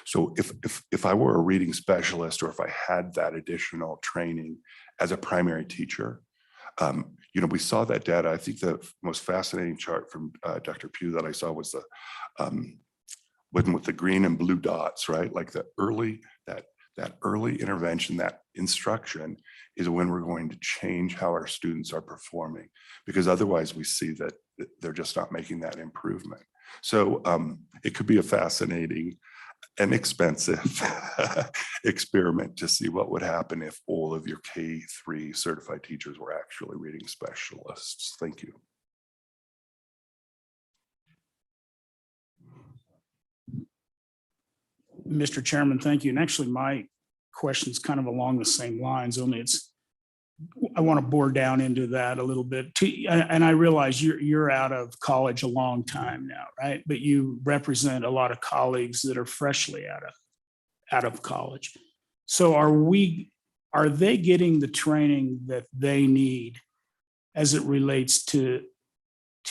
R: So if I were a reading specialist, or if I had that additional training as a primary teacher, we saw that data. I think the most fascinating chart from Dr. Pugh that I saw was the one with the green and blue dots, right? Like that early intervention, that instruction is when we're going to change how our students are performing, because otherwise we see that they're just not making that improvement. So it could be a fascinating and expensive experiment to see what would happen if all of your K-3 certified teachers were actually reading specialists. Thank you.
E: Mr. Chairman, thank you. And actually, my question is kind of along the same lines, only I want to bore down into that a little bit. And I realize you're out of college a long time now, right? But you represent a lot of colleagues that are freshly out of college. So are they getting the training that they need as it relates to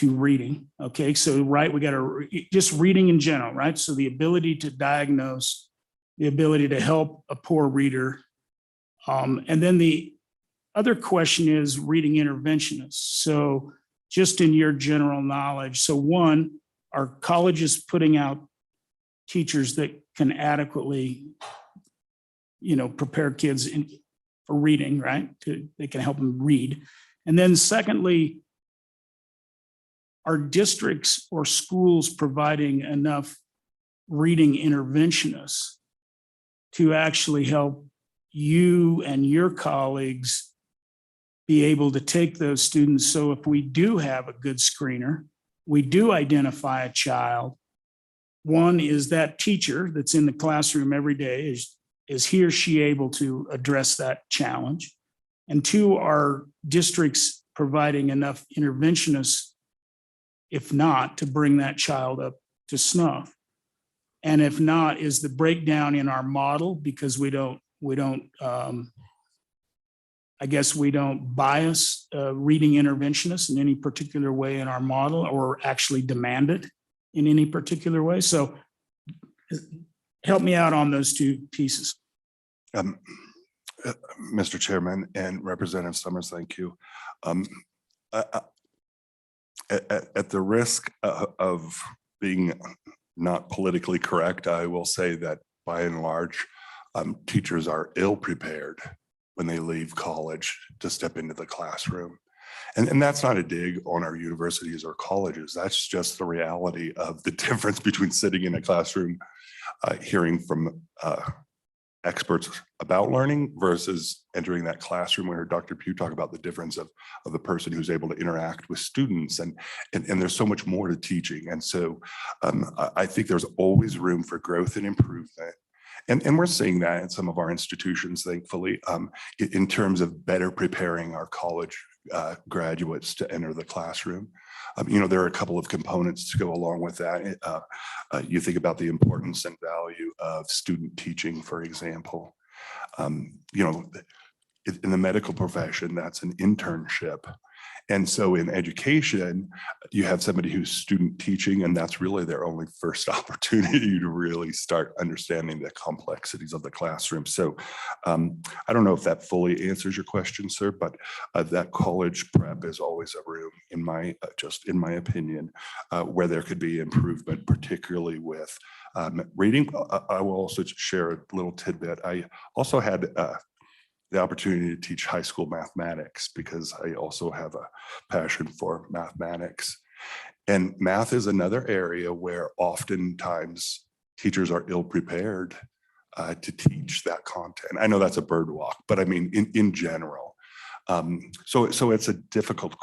E: reading? Okay, so right, we got to just reading in general, right? So the ability to diagnose, the ability to help a poor reader, and then the other question is reading interventionists. So just in your general knowledge, so one, are colleges putting out teachers that can adequately, prepare kids for reading, right? They can help them read. And then secondly, are districts or schools providing enough reading interventionists to actually help you and your colleagues be able to take those students? So if we do have a good screener, we do identify a child, one, is that teacher that's in the classroom every day, is he or she able to address that challenge? And two, are districts providing enough interventionists, if not, to bring that child up to snuff? And if not, is the breakdown in our model, because we don't bias reading interventionists in any particular way in our model, or actually demand it in any particular way? So help me out on those two pieces.
R: Mr. Chairman and Representative Summers, thank you. At the risk of being not politically correct, I will say that by and large, teachers are ill prepared when they leave college to step into the classroom. And that's not a dig on our universities or colleges. That's just the reality of the difference between sitting in a classroom, hearing from experts about learning, versus entering that classroom where Dr. Pugh talked about the difference of the person who's able to interact with students. And there's so much more to teaching. And so I think there's always room for growth and improvement. And we're seeing that in some of our institutions, thankfully, in terms of better preparing our college graduates to enter the classroom. You know, there are a couple of components to go along with that. You think about the importance and value of student teaching, for example. You know, in the medical profession, that's an internship. And so in education, you have somebody who's student teaching, and that's really their only first opportunity to really start understanding the complexities of the classroom. So I don't know if that fully answers your question, sir, but that college prep is always a room, in my just in my opinion, where there could be improvement, particularly with reading. I will also share a little tidbit. I also had the opportunity to teach high school mathematics because I also have a passion for mathematics. And math is another area where oftentimes teachers are ill-prepared to teach that content. I know that's a bird walk, but I mean, in general. So it's a difficult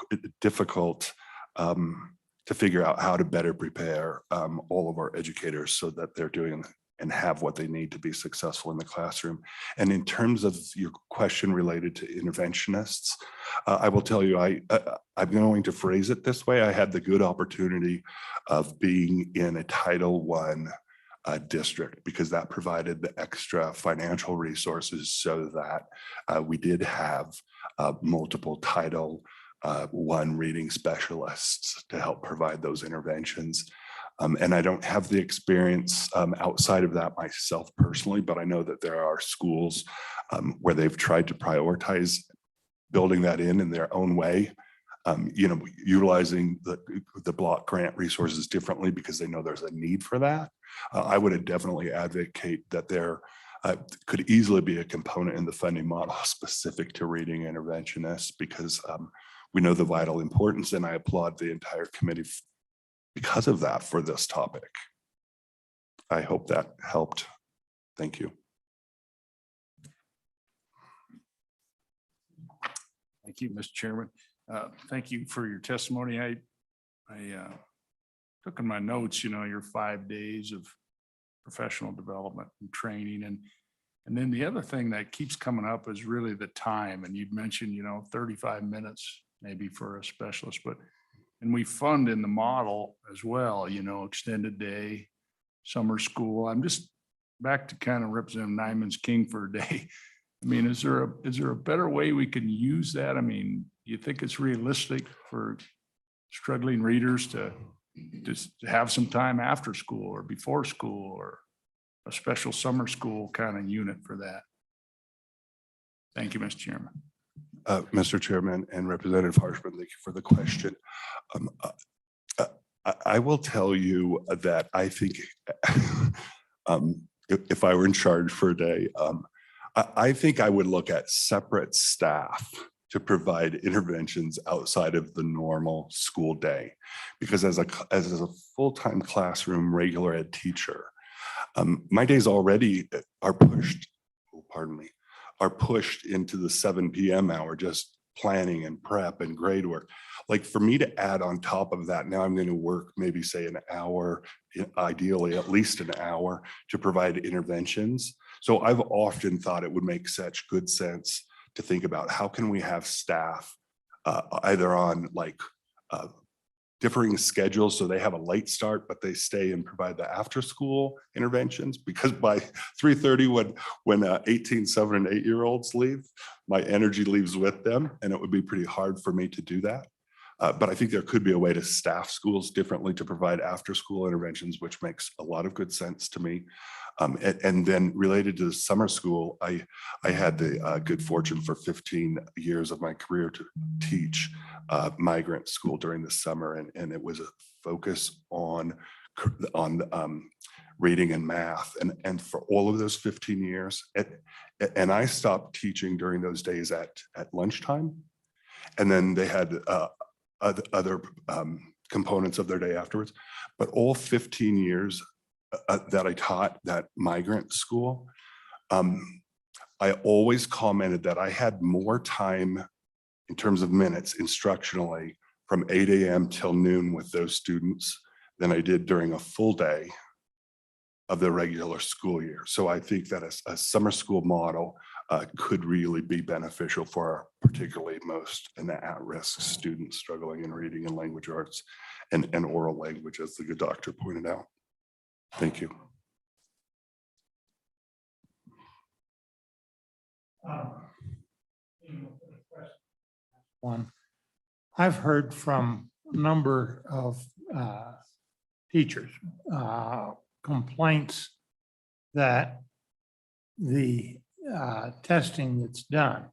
R: to figure out how to better prepare all of our educators so that they're doing and have what they need to be successful in the classroom. And in terms of your question related to interventionists, I will tell you, I'm going to phrase it this way. I had the good opportunity of being in a Title I district because that provided the extra financial resources so that we did have multiple Title I reading specialists to help provide those interventions. And I don't have the experience outside of that myself personally, but I know that there are schools where they've tried to prioritize building that in their own way, you know, utilizing the block grant resources differently because they know there's a need for that. I would definitely advocate that there could easily be a component in the funding model specific to reading interventionists because we know the vital importance, and I applaud the entire committee because of that for this topic. I hope that helped. Thank you.
E: Thank you, Mr. Chairman. Thank you for your testimony. I took in my notes, you know, your 5 days of professional development and training. And then the other thing that keeps coming up is really the time. And you'd mentioned, you know, 35 minutes maybe for a specialist, and we fund in the model as well, you know, extended day, summer school. I'm just back to kind of Representative Nyman's king for a day. I mean, is there a better way we can use that? I mean, do you think it's realistic for struggling readers to just have some time after school or before school or a special summer school kind of unit for that? Thank you, Mr. Chairman.
R: Mr. Chairman and Representative Harshman, thank you for the question. I will tell you that I think if I were in charge for a day, I think I would look at separate staff to provide interventions outside of the normal school day. Because as a full-time classroom regular ed teacher, my days already are pushed, are pushed into the 7 p.m. hour, just planning and prep and grade work. Like for me to add on top of that, now I'm going to work maybe say an hour, ideally at least an hour to provide interventions. So I've often thought it would make such good sense to think about how can we have staff either on like differing schedules so they have a late start, but they stay and provide the after school interventions, because by 3:30 when 18, 7, and 8-year-olds leave, my energy leaves with them, and it would be pretty hard for me to do that. But I think there could be a way to staff schools differently to provide after school interventions, which makes a lot of good sense to me. And then related to the summer school, I had the good fortune for 15 years of my career to teach migrant school during the summer. And it was a focus on reading and math. And for all of those 15 years, and I stopped teaching during those days at lunchtime. And then they had other components of their day afterwards. But all 15 years that I taught that migrant school, I always commented that I had more time in terms of minutes instructionally from 8 a.m. till noon with those students than I did during a full day of the regular school year. So I think that a summer school model could really be beneficial for particularly most and at-risk students struggling in reading and language arts and oral language, as the good doctor pointed out. Thank you.
A: One, I've heard from a number of teachers complaints that the testing that's done,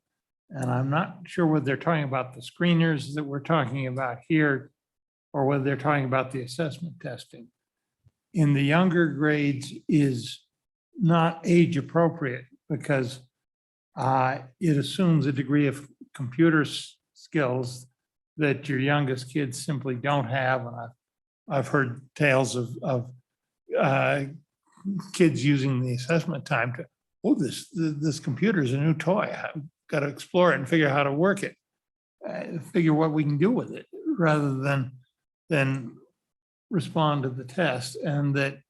A: and I'm not sure whether they're talking about the screeners that we're talking about here or whether they're talking about the assessment testing in the younger grades is not age appropriate because it assumes a degree of computer skills that your youngest kids simply don't have. And I've heard tales of kids using the assessment time to, oh, this computer is a new toy. I've got to explore it and figure out how to work it, figure what we can do with it, rather than respond to the test. And that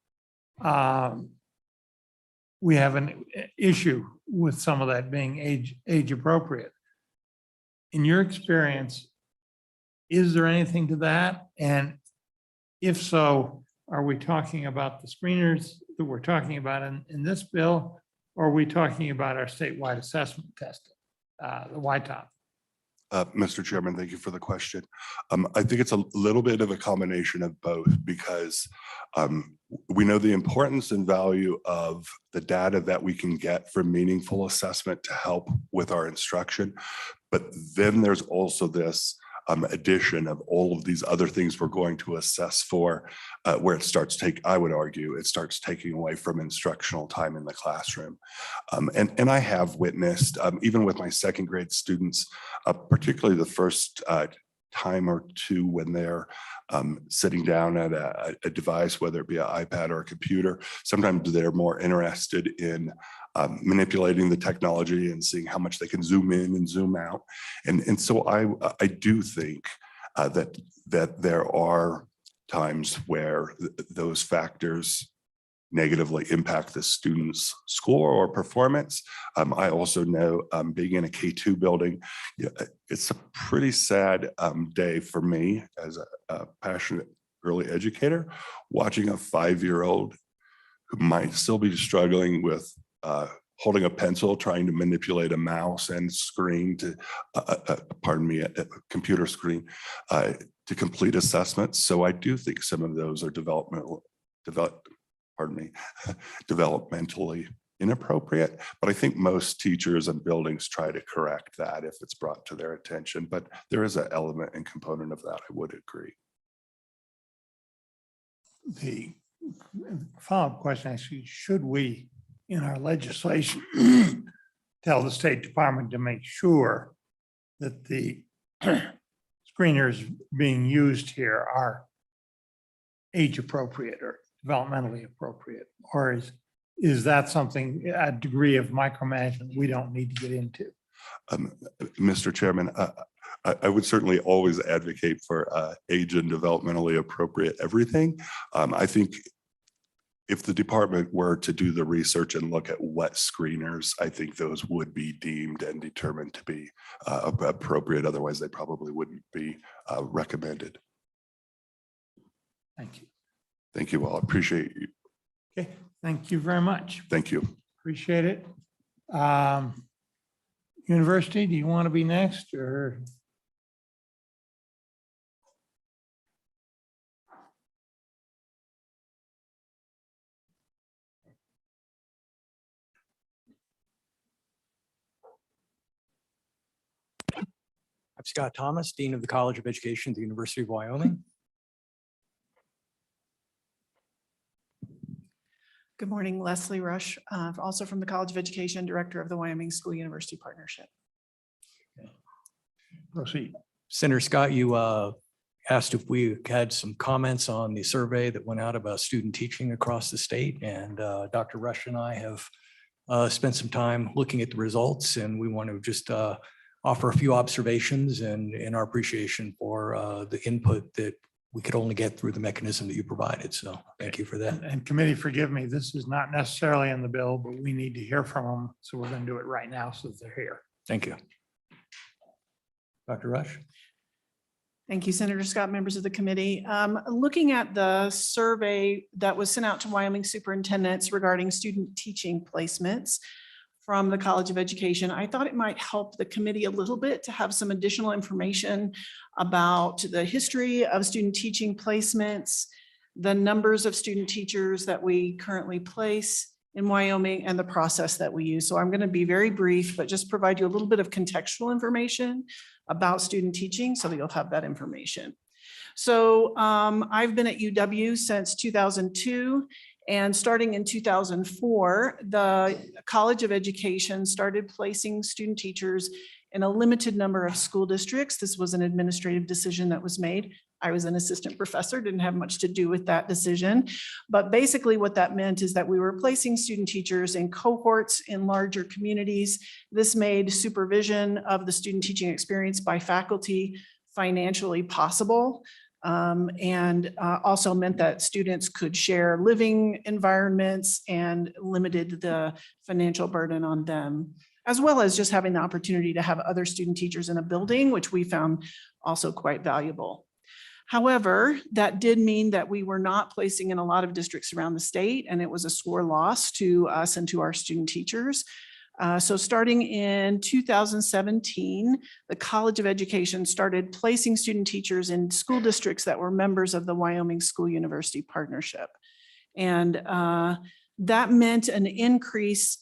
A: we have an issue with some of that being age appropriate. In your experience, is there anything to that? And if so, are we talking about the screeners that we're talking about in this bill, or are we talking about our statewide assessment testing, the YTOP?
R: Mr. Chairman, thank you for the question. I think it's a little bit of a combination of both because we know the importance and value of the data that we can get from meaningful assessment to help with our instruction. But then there's also this addition of all of these other things we're going to assess for, where it starts I would argue, it starts taking away from instructional time in the classroom. And I have witnessed, even with my second grade students, particularly the first time or two when they're sitting down at a device, whether it be an iPad or a computer, sometimes they're more interested in manipulating the technology and seeing how much they can zoom in and zoom out. And so I do think that there are times where those factors negatively impact the student's score or performance. I also know being in a K-2 building, it's a pretty sad day for me as a passionate early educator, watching a 5-year-old who might still be struggling with holding a pencil, trying to manipulate a mouse and screen to, a computer screen to complete assessments. So I do think some of those are developmentally inappropriate, but I think most teachers and buildings try to correct that if it's brought to their attention. But there is an element and component of that, I would agree.
A: The follow-up question, actually, should we, in our legislation, tell the State Department to make sure that the screeners being used here are age appropriate or developmentally appropriate? Or is that something, a degree of micromanagement we don't need to get into?
R: Mr. Chairman, I would certainly always advocate for age and developmentally appropriate everything. I think if the department were to do the research and look at what screeners, I think those would be deemed and determined to be appropriate. Otherwise, they probably wouldn't be recommended.
A: Thank you.
R: Thank you all. Appreciate you.
A: Okay, thank you very much.
R: Thank you.
A: Appreciate it. University, do you want to be next or?
S: I'm Scott Thomas, Dean of the College of Education at the University of Wyoming.
B: Good morning, Leslie Rush, also from the College of Education, Director of the Wyoming School University Partnership.
A: Proceed.
S: Senator Scott, you asked if we had some comments on the survey that went out about student teaching across the state. And Dr. Rush and I have spent some time looking at the results, and we want to just offer a few observations and our appreciation for the input that we could only get through the mechanism that you provided. So thank you for that.
A: And committee, forgive me, this is not necessarily in the bill, but we need to hear from them. So we're going to do it right now so that they're here.
S: Thank you. Dr. Rush?
B: Thank you, Senator Scott, members of the committee. Looking at the survey that was sent out to Wyoming superintendents regarding student teaching placements from the College of Education, I thought it might help the committee a little bit to have some additional information about the history of student teaching placements, the numbers of student teachers that we currently place in Wyoming, and the process that we use. So I'm going to be very brief, but just provide you a little bit of contextual information about student teaching so that you'll have that information. So I've been at UW since 2002, and starting in 2004, the College of Education started placing student teachers in a limited number of school districts. This was an administrative decision that was made. I was an assistant professor, didn't have much to do with that decision. But basically what that meant is that we were placing student teachers in cohorts in larger communities. This made supervision of the student teaching experience by faculty financially possible. And also meant that students could share living environments and limited the financial burden on them, as well as just having the opportunity to have other student teachers in a building, which we found also quite valuable. However, that did mean that we were not placing in a lot of districts around the state, and it was a sore loss to us and to our student teachers. So starting in 2017, the College of Education started placing student teachers in school districts that were members of the Wyoming School University Partnership. And that meant an increase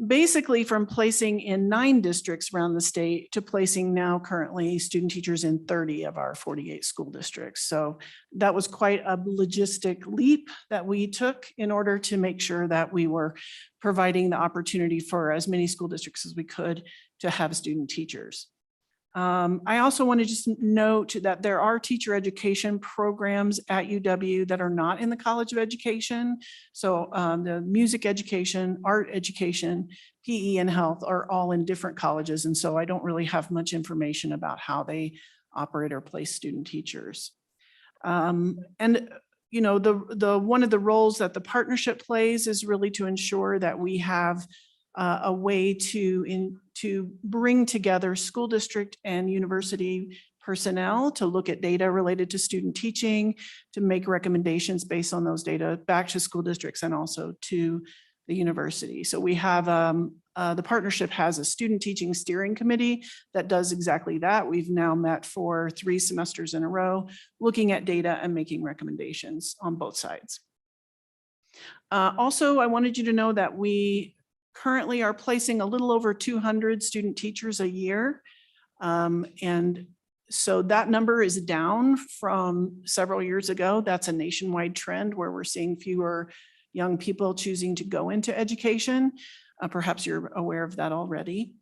B: basically from placing in 9 districts around the state to placing now currently student teachers in 30 of our 48 school districts. So that was quite a logistic leap that we took in order to make sure that we were providing the opportunity for as many school districts as we could to have student teachers. I also want to just note that there are teacher education programs at UW that are not in the College of Education. So the music education, art education, PE and health are all in different colleges. And so I don't really have much information about how they operate or place student teachers. And you know, the one of the roles that the partnership plays is really to ensure that we have a way to bring together school district and university personnel to look at data related to student teaching, to make recommendations based on those data back to school districts and also to the university. So we have, the partnership has a student teaching steering committee that does exactly that. We've now met for 3 semesters in a row, looking at data and making recommendations on both sides. Also, I wanted you to know that we currently are placing a little over 200 student teachers a year. And so that number is down from several years ago. That's a nationwide trend where we're seeing fewer young people choosing to go into education. Perhaps you're aware of that already.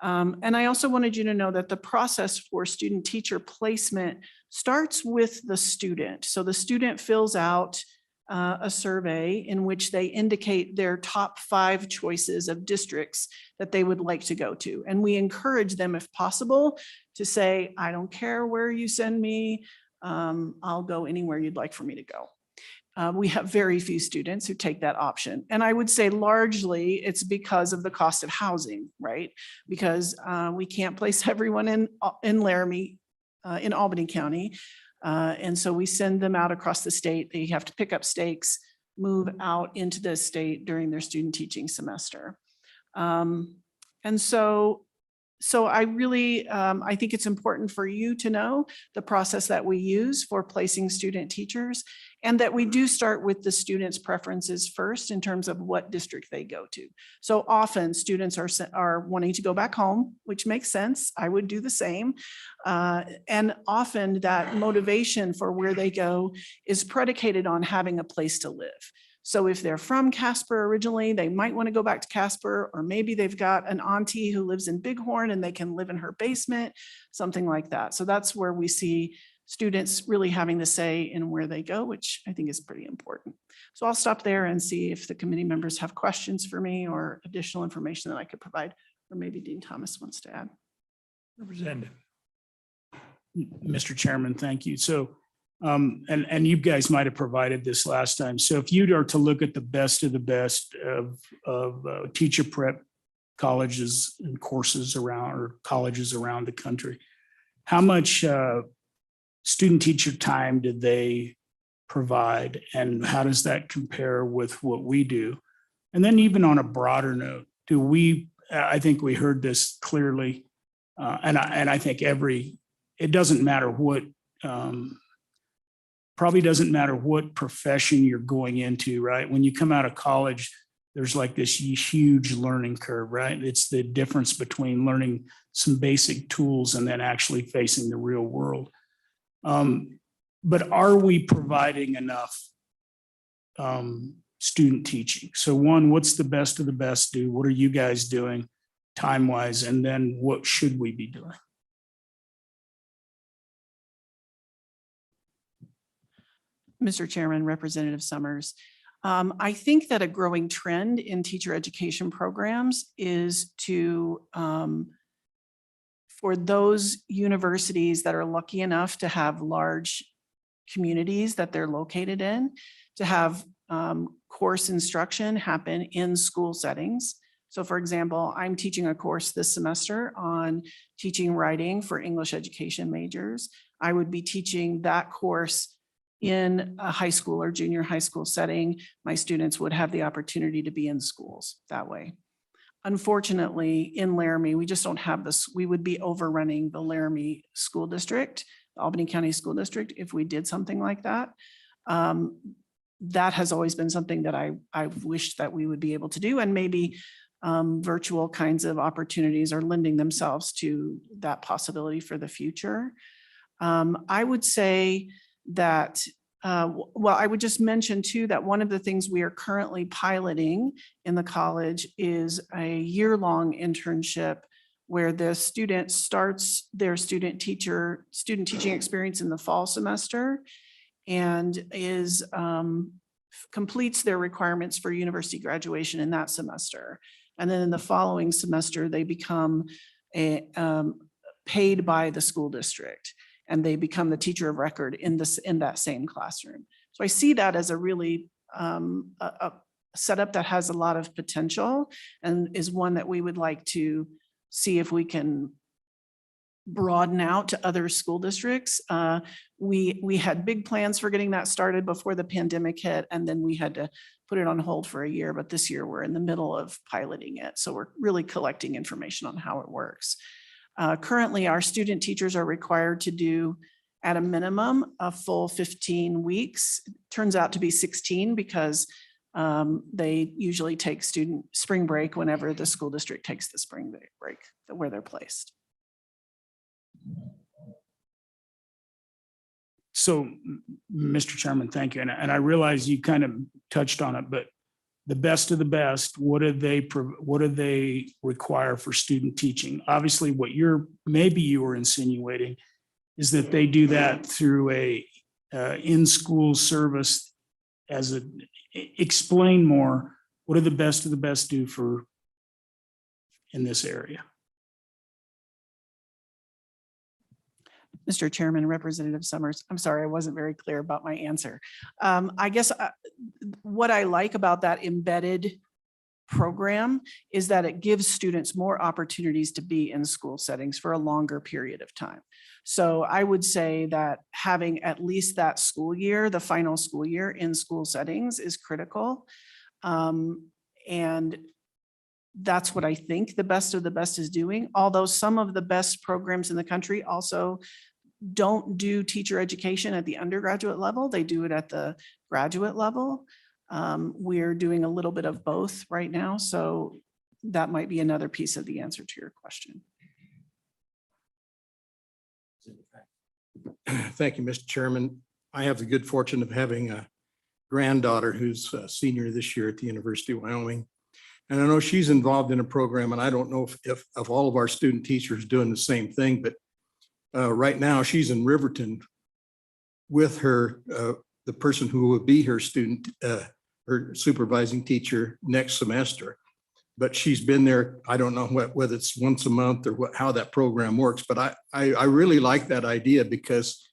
B: And I also wanted you to know that the process for student teacher placement starts with the student. So the student fills out a survey in which they indicate their top 5 choices of districts that they would like to go to. And we encourage them, if possible, to say, I don't care where you send me, I'll go anywhere you'd like for me to go. We have very few students who take that option. And I would say largely it's because of the cost of housing, right? Because we can't place everyone in Laramie, in Albany County. And so we send them out across the state. They have to pick up stakes, move out into the state during their student teaching semester. And so I really, I think it's important for you to know the process that we use for placing student teachers, and that we do start with the students' preferences first in terms of what district they go to. So often students are wanting to go back home, which makes sense. I would do the same. And often that motivation for where they go is predicated on having a place to live. So if they're from Casper originally, they might want to go back to Casper, or maybe they've got an auntie who lives in Bighorn and they can live in her basement, something like that. So that's where we see students really having the say in where they go, which I think is pretty important. So I'll stop there and see if the committee members have questions for me or additional information that I could provide, or maybe Dean Thomas wants to add.
A: Representative.
E: Mr. Chairman, thank you. So And you guys might have provided this last time. So if you are to look at the best of the best of teacher prep colleges and courses around, or colleges around the country, how much student teacher time did they provide, and how does that compare with what we do? And then even on a broader note, I think we heard this clearly, and I think it doesn't matter what, probably doesn't matter what profession you're going into, right? When you come out of college, there's like this huge learning curve, right? It's the difference between learning some basic tools and then actually facing the real world. But are we providing enough student teaching? So one, what's the best of the best do? What are you guys doing time-wise? And then what should we be doing?
B: Mr. Chairman, Representative Summers. I think that a growing trend in teacher education programs is to, for those universities that are lucky enough to have large communities that they're located in, to have course instruction happen in school settings. So for example, I'm teaching a course this semester on teaching writing for English education majors. I would be teaching that course in a high school or junior high school setting. My students would have the opportunity to be in schools that way. Unfortunately, in Laramie, we just don't have this. We would be overrunning the Laramie School District, the Albany County School District, if we did something like that. That has always been something that I've wished that we would be able to do, and maybe virtual kinds of opportunities are lending themselves to that possibility for the future. I would say that, well, I would just mention too, that one of the things we are currently piloting in the college is a year-long internship where the student starts their student teaching experience in the fall semester and completes their requirements for university graduation in that semester. And then in the following semester, they become paid by the school district, and they become the teacher of record in that same classroom. So I see that as a really a setup that has a lot of potential, and is one that we would like to see if we can broaden out to other school districts. We had big plans for getting that started before the pandemic hit, and then we had to put it on hold for a year, but this year we're in the middle of piloting it. So we're really collecting information on how it works. Currently, our student teachers are required to do, at a minimum, a full 15 weeks. It turns out to be 16 because they usually take student spring break whenever the school district takes the spring break where they're placed.
E: So, Mr. Chairman, thank you. And I realize you kind of touched on it, but the best of the best, what do they require for student teaching? Obviously, what maybe you were insinuating is that they do that through a in-school service. Explain more. What do the best of the best do in this area?
B: Mr. Chairman, Representative Summers, I'm sorry, I wasn't very clear about my answer. I guess what I like about that embedded program is that it gives students more opportunities to be in school settings for a longer period of time. So I would say that having at least that school year, the final school year in school settings, is critical. And that's what I think the best of the best is doing. Although some of the best programs in the country also don't do teacher education at the undergraduate level, they do it at the graduate level. We're doing a little bit of both right now, so that might be another piece of the answer to your question.
D: Thank you, Mr. Chairman. I have the good fortune of having a granddaughter who's a senior this year at the University of Wyoming. And I know she's involved in a program, and I don't know if all of our student teachers doing the same thing, but right now she's in Riverton with her, the person who will be her student, her supervising teacher next semester. But she's been there, I don't know whether it's once a month or how that program works, but I really like that idea because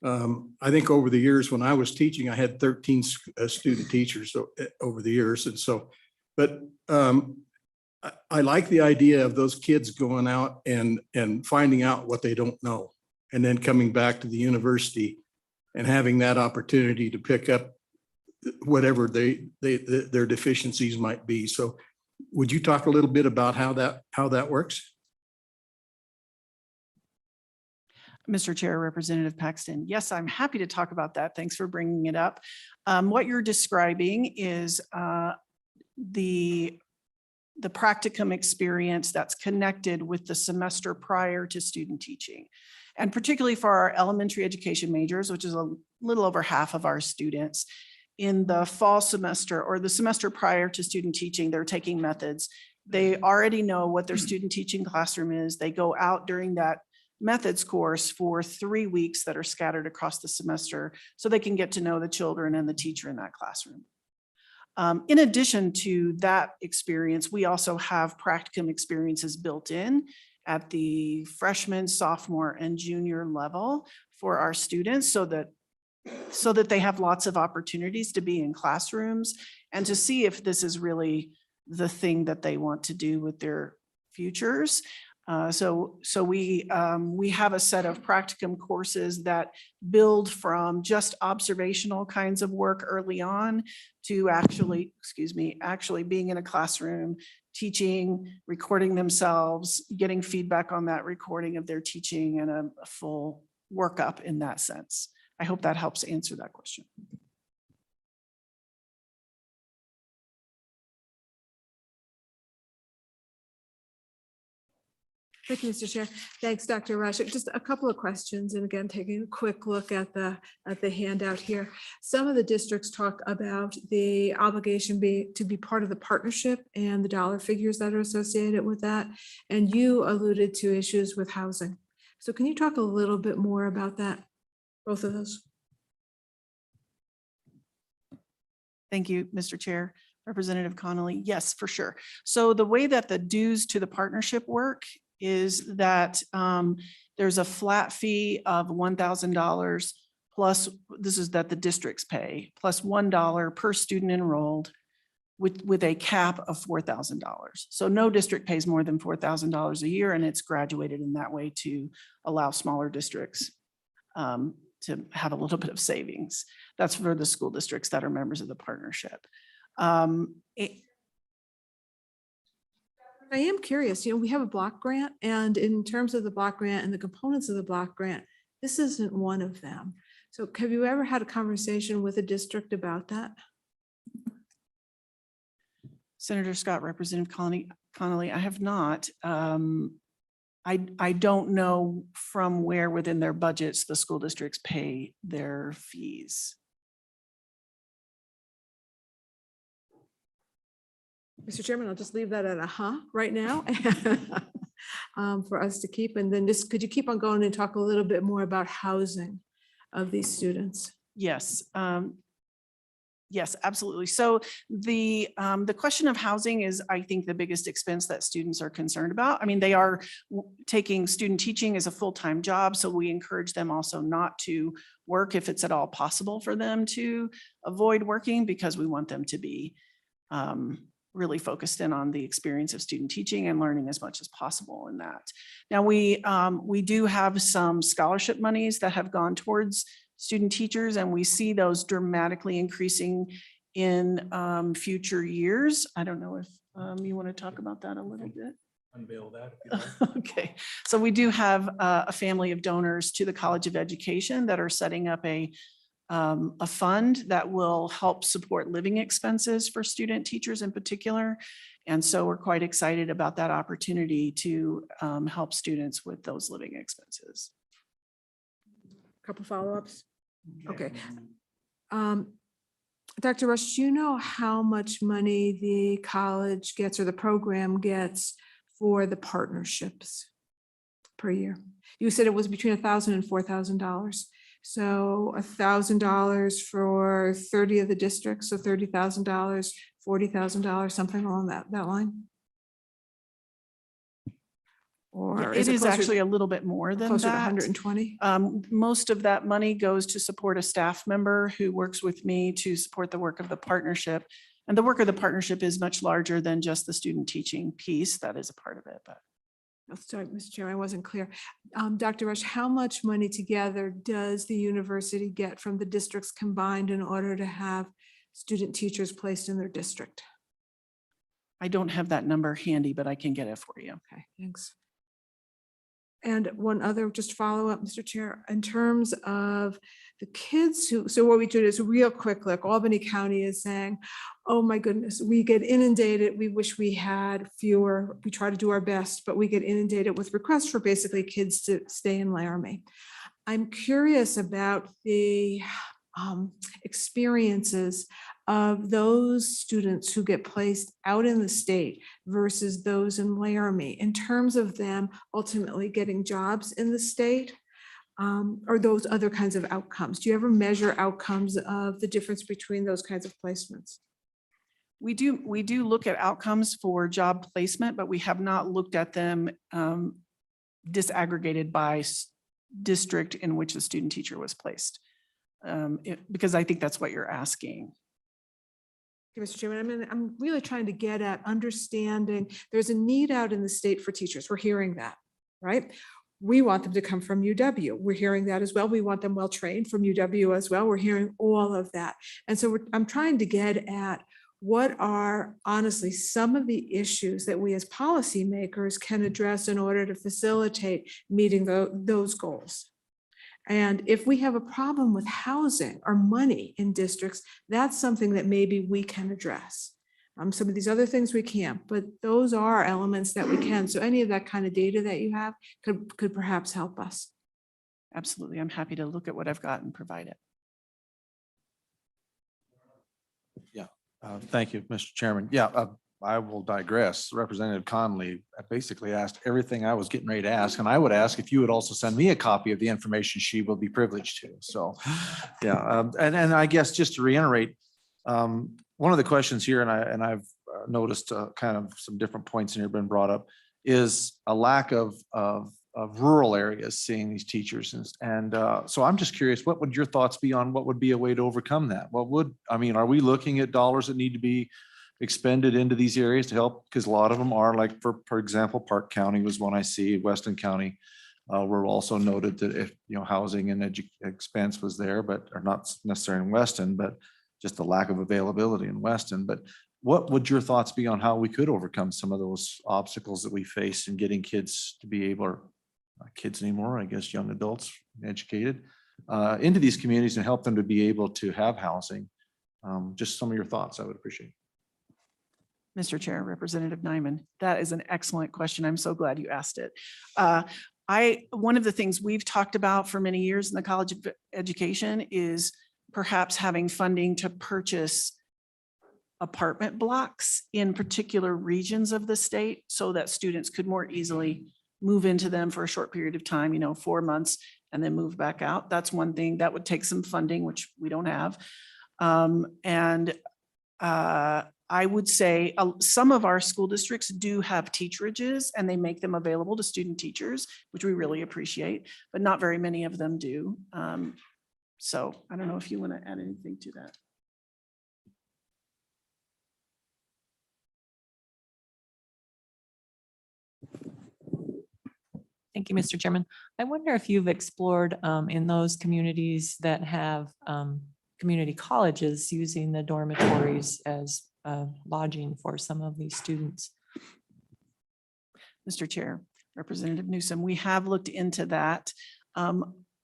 D: I think over the years, when I was teaching, I had 13 student teachers over the years. And so, but I like the idea of those kids going out and finding out what they don't know, and then coming back to the university and having that opportunity to pick up whatever their deficiencies might be. So would you talk a little bit about how that works?
B: Mr. Chair, Representative Paxton. Yes, I'm happy to talk about that. Thanks for bringing it up. What you're describing is the practicum experience that's connected with the semester prior to student teaching. And particularly for our elementary education majors, which is a little over half of our students, in the fall semester or the semester prior to student teaching, they're taking methods. They already know what their student teaching classroom is. They go out during that methods course for 3 weeks that are scattered across the semester so they can get to know the children and the teacher in that classroom. In addition to that experience, we also have practicum experiences built in at the freshman, sophomore, and junior level for our students so that they have lots of opportunities to be in classrooms and to see if this is really the thing that they want to do with their futures. So we have a set of practicum courses that build from just observational kinds of work early on to actually being in a classroom, teaching, recording themselves, getting feedback on that recording of their teaching, and a full workup in that sense. I hope that helps answer that question.
L: Thank you, Mr. Chair. Thanks, Dr. Rush. Just a couple of questions. And again, taking a quick look at the handout here. Some of the districts talk about the obligation to be part of the partnership and the dollar figures that are associated with that. And you alluded to issues with housing. So can you talk a little bit more about that, both of those?
B: Thank you, Mr. Chair. Representative Connolly. Yes, for sure. So the way that the dues to the partnership work is that there's a flat fee of $1,000 plus, this is that the districts pay, plus $1 per student enrolled with a cap of $4,000. So no district pays more than $4,000 a year, and it's graduated in that way to allow smaller districts to have a little bit of savings. That's for the school districts that are members of the partnership.
L: I am curious, we have a block grant, and in terms of the block grant and the components of the block grant, this isn't one of them. So have you ever had a conversation with a district about that?
B: Senator Scott, Representative Connolly, I have not. I don't know from where within their budgets the school districts pay their fees.
L: Mr. Chairman, I'll just leave that at a right now for us to keep. And then just, could you keep on going and talk a little bit more about housing of these students?
B: Yes. Yes, absolutely. So the question of housing is, I think, the biggest expense that students are concerned about. I mean, they are taking student teaching as a full-time job, so we encourage them also not to work if it's at all possible for them to avoid working, because we want them to be really focused in on the experience of student teaching and learning as much as possible in that. Now, we do have some scholarship monies that have gone towards student teachers, and we see those dramatically increasing in future years. I don't know if you want to talk about that a little bit.
S: Unveil that if you like.
B: Okay, so we do have a family of donors to the College of Education that are setting up a fund that will help support living expenses for student teachers in particular. And so we're quite excited about that opportunity to help students with those living expenses.
L: Couple follow-ups. Okay. Dr. Rush, do you know how much money the college gets or the program gets for the partnerships per year? You said it was between $1,000 and $4,000. So $1,000 for 30 of the districts, so $30,000, $40,000, something along that line. Or
B: It is
L: closer-
B: actually a little bit more than
L: closer to
B: that.
L: 120?
B: Most of that money goes to support a staff member who works with me to support the work of the partnership. And the work of the partnership is much larger than just the student teaching piece. That is a part of it, but.
L: Oh, sorry, Mr. Chair, I wasn't clear. Dr. Rush, how much money together does the university get from the districts combined in order to have student teachers placed in their district?
B: I don't have that number handy, but I can get it for you.
L: Okay, thanks. And one other, just follow up, Mr. Chair, in terms of the kids who, so what we do is real quick, like Albany County is saying, oh my goodness, we get inundated. We wish we had fewer. We try to do our best, but we get inundated with requests for basically kids to stay in Laramie. I'm curious about the experiences of those students who get placed out in the state versus those in Laramie in terms of them ultimately getting jobs in the state, or those other kinds of outcomes. Do you ever measure outcomes of the difference between those kinds of placements?
B: We do look at outcomes for job placement, but we have not looked at them disaggregated by district in which the student teacher was placed. Because I think that's what you're asking.
L: Mr. Chairman, I'm really trying to get at understanding there's a need out in the state for teachers. We're hearing that, right? We want them to come from UW. We're hearing that as well. We want them well trained from UW as well. We're hearing all of that. And so I'm trying to get at what are honestly some of the issues that we as policymakers can address in order to facilitate meeting those goals. And if we have a problem with housing or money in districts, that's something that maybe we can address. Some of these other things we can't, but those are elements that we can. So any of that kind of data that you have could perhaps help us.
B: Absolutely. I'm happy to look at what I've got and provide it.
N: Yeah, thank you, Mr. Chairman. Yeah, I will digress. Representative Conley basically asked everything I was getting ready to ask, and I would ask if you would also send me a copy of the information she will be privileged to. So, yeah, and I guess just to reiterate, one of the questions here, and I've noticed kind of some different points in here been brought up, is a lack of rural areas seeing these teachers. And so I'm just curious, what would your thoughts be on what would be a way to overcome that? Are we looking at dollars that need to be expended into these areas to help? Because a lot of them are, like, for example, Park County was one I see, Weston County. We're also noted that if, housing and expense was there, but are not necessarily in Weston, but just the lack of availability in Weston. But what would your thoughts be on how we could overcome some of those obstacles that we face in getting kids to be able, or not kids anymore, I guess, young adults, educated, into these communities and help them to be able to have housing? Just some of your thoughts I would appreciate.
B: Mr. Chair, Representative Nyman, that is an excellent question. I'm so glad you asked it. One of the things we've talked about for many years in the College of Education is perhaps having funding to purchase apartment blocks in particular regions of the state so that students could more easily move into them for a short period of time, 4 months, and then move back out. That's one thing that would take some funding, which we don't have. I would say some of our school districts do have teacherages and they make them available to student teachers, which we really appreciate, but not very many of them do. So I don't know if you want to add anything to that.
T: Thank you, Mr. Chairman. I wonder if you've explored in those communities that have community colleges using the dormitories as lodging for some of these students.
B: Mr. Chair, Representative Newsom, we have looked into that.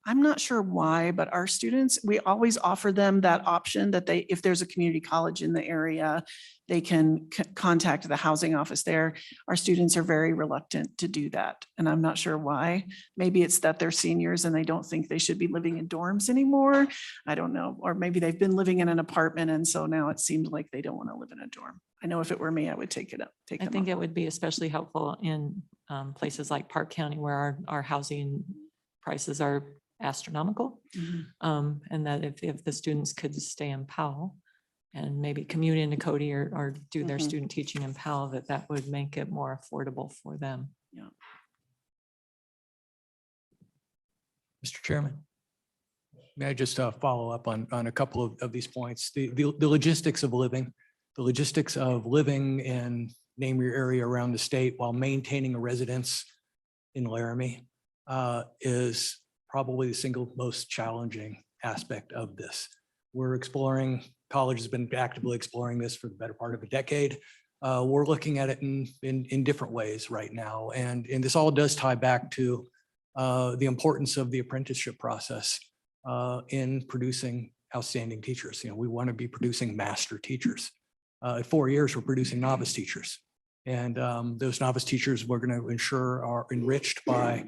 B: I'm not sure why, but our students, we always offer them that option that if there's a community college in the area, they can contact the housing office there. Our students are very reluctant to do that. And I'm not sure why. Maybe it's that they're seniors and they don't think they should be living in dorms anymore. I don't know. Or maybe they've been living in an apartment and so now it seems like they don't want to live in a dorm. I know if it were me, I would take it up.
T: I think it would be especially helpful in places like Park County where our housing prices are astronomical. And that if the students could stay in Powell and maybe commute into Cody or do their student teaching in Powell, that would make it more affordable for them.
B: Yeah.
S: Mr. Chairman, may I just follow up on a couple of these points? The logistics of living, in name your area around the state while maintaining a residence in Laramie is probably the single most challenging aspect of this. We're exploring, college has been actively exploring this for the better part of a decade. We're looking at it in different ways right now. And this all does tie back to the importance of the apprenticeship process in producing outstanding teachers. We want to be producing master teachers. At 4 years, we're producing novice teachers. And those novice teachers we're going to ensure are enriched by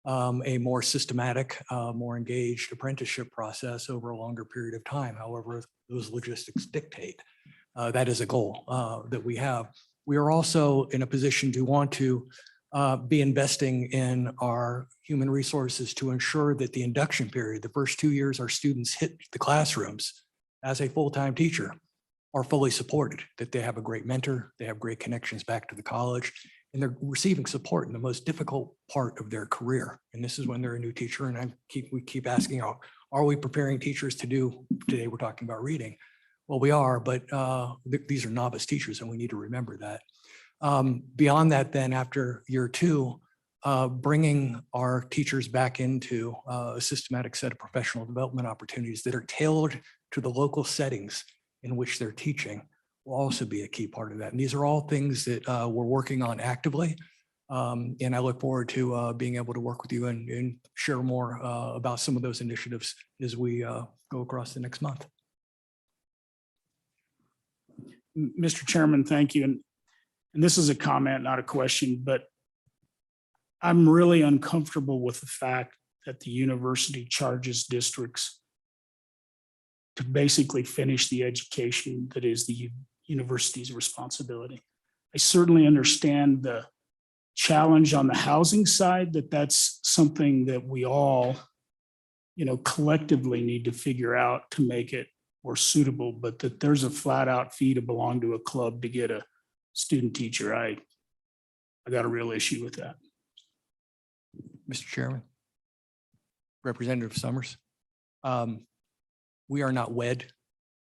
S: a more systematic, more engaged apprenticeship process over a longer period of time. However, those logistics dictate. That is a goal that we have. We are also in a position to want to be investing in our human resources to ensure that the induction period, the first 2 years our students hit the classrooms as a full-time teacher, are fully supported, that they have a great mentor, they have great connections back to the college, and they're receiving support in the most difficult part of their career. And this is when they're a new teacher. And we keep asking, are we preparing teachers to do, today we're talking about reading. Well, we are, but these are novice teachers and we need to remember that. Beyond that, then after year 2, bringing our teachers back into a systematic set of professional development opportunities that are tailored to the local settings in which they're teaching will also be a key part of that. And these are all things that we're working on actively. And I look forward to being able to work with you and share more about some of those initiatives as we go across the next month.
E: Mr. Chairman, thank you. And this is a comment, not a question, but I'm really uncomfortable with the fact that the university charges districts to basically finish the education that is the university's responsibility. I certainly understand the challenge on the housing side, that's something that we all, collectively need to figure out to make it more suitable, but that there's a flat out fee to belong to a club to get a student teacher. I got a real issue with that.
S: Mr. Chairman, Representative Summers, we are not wed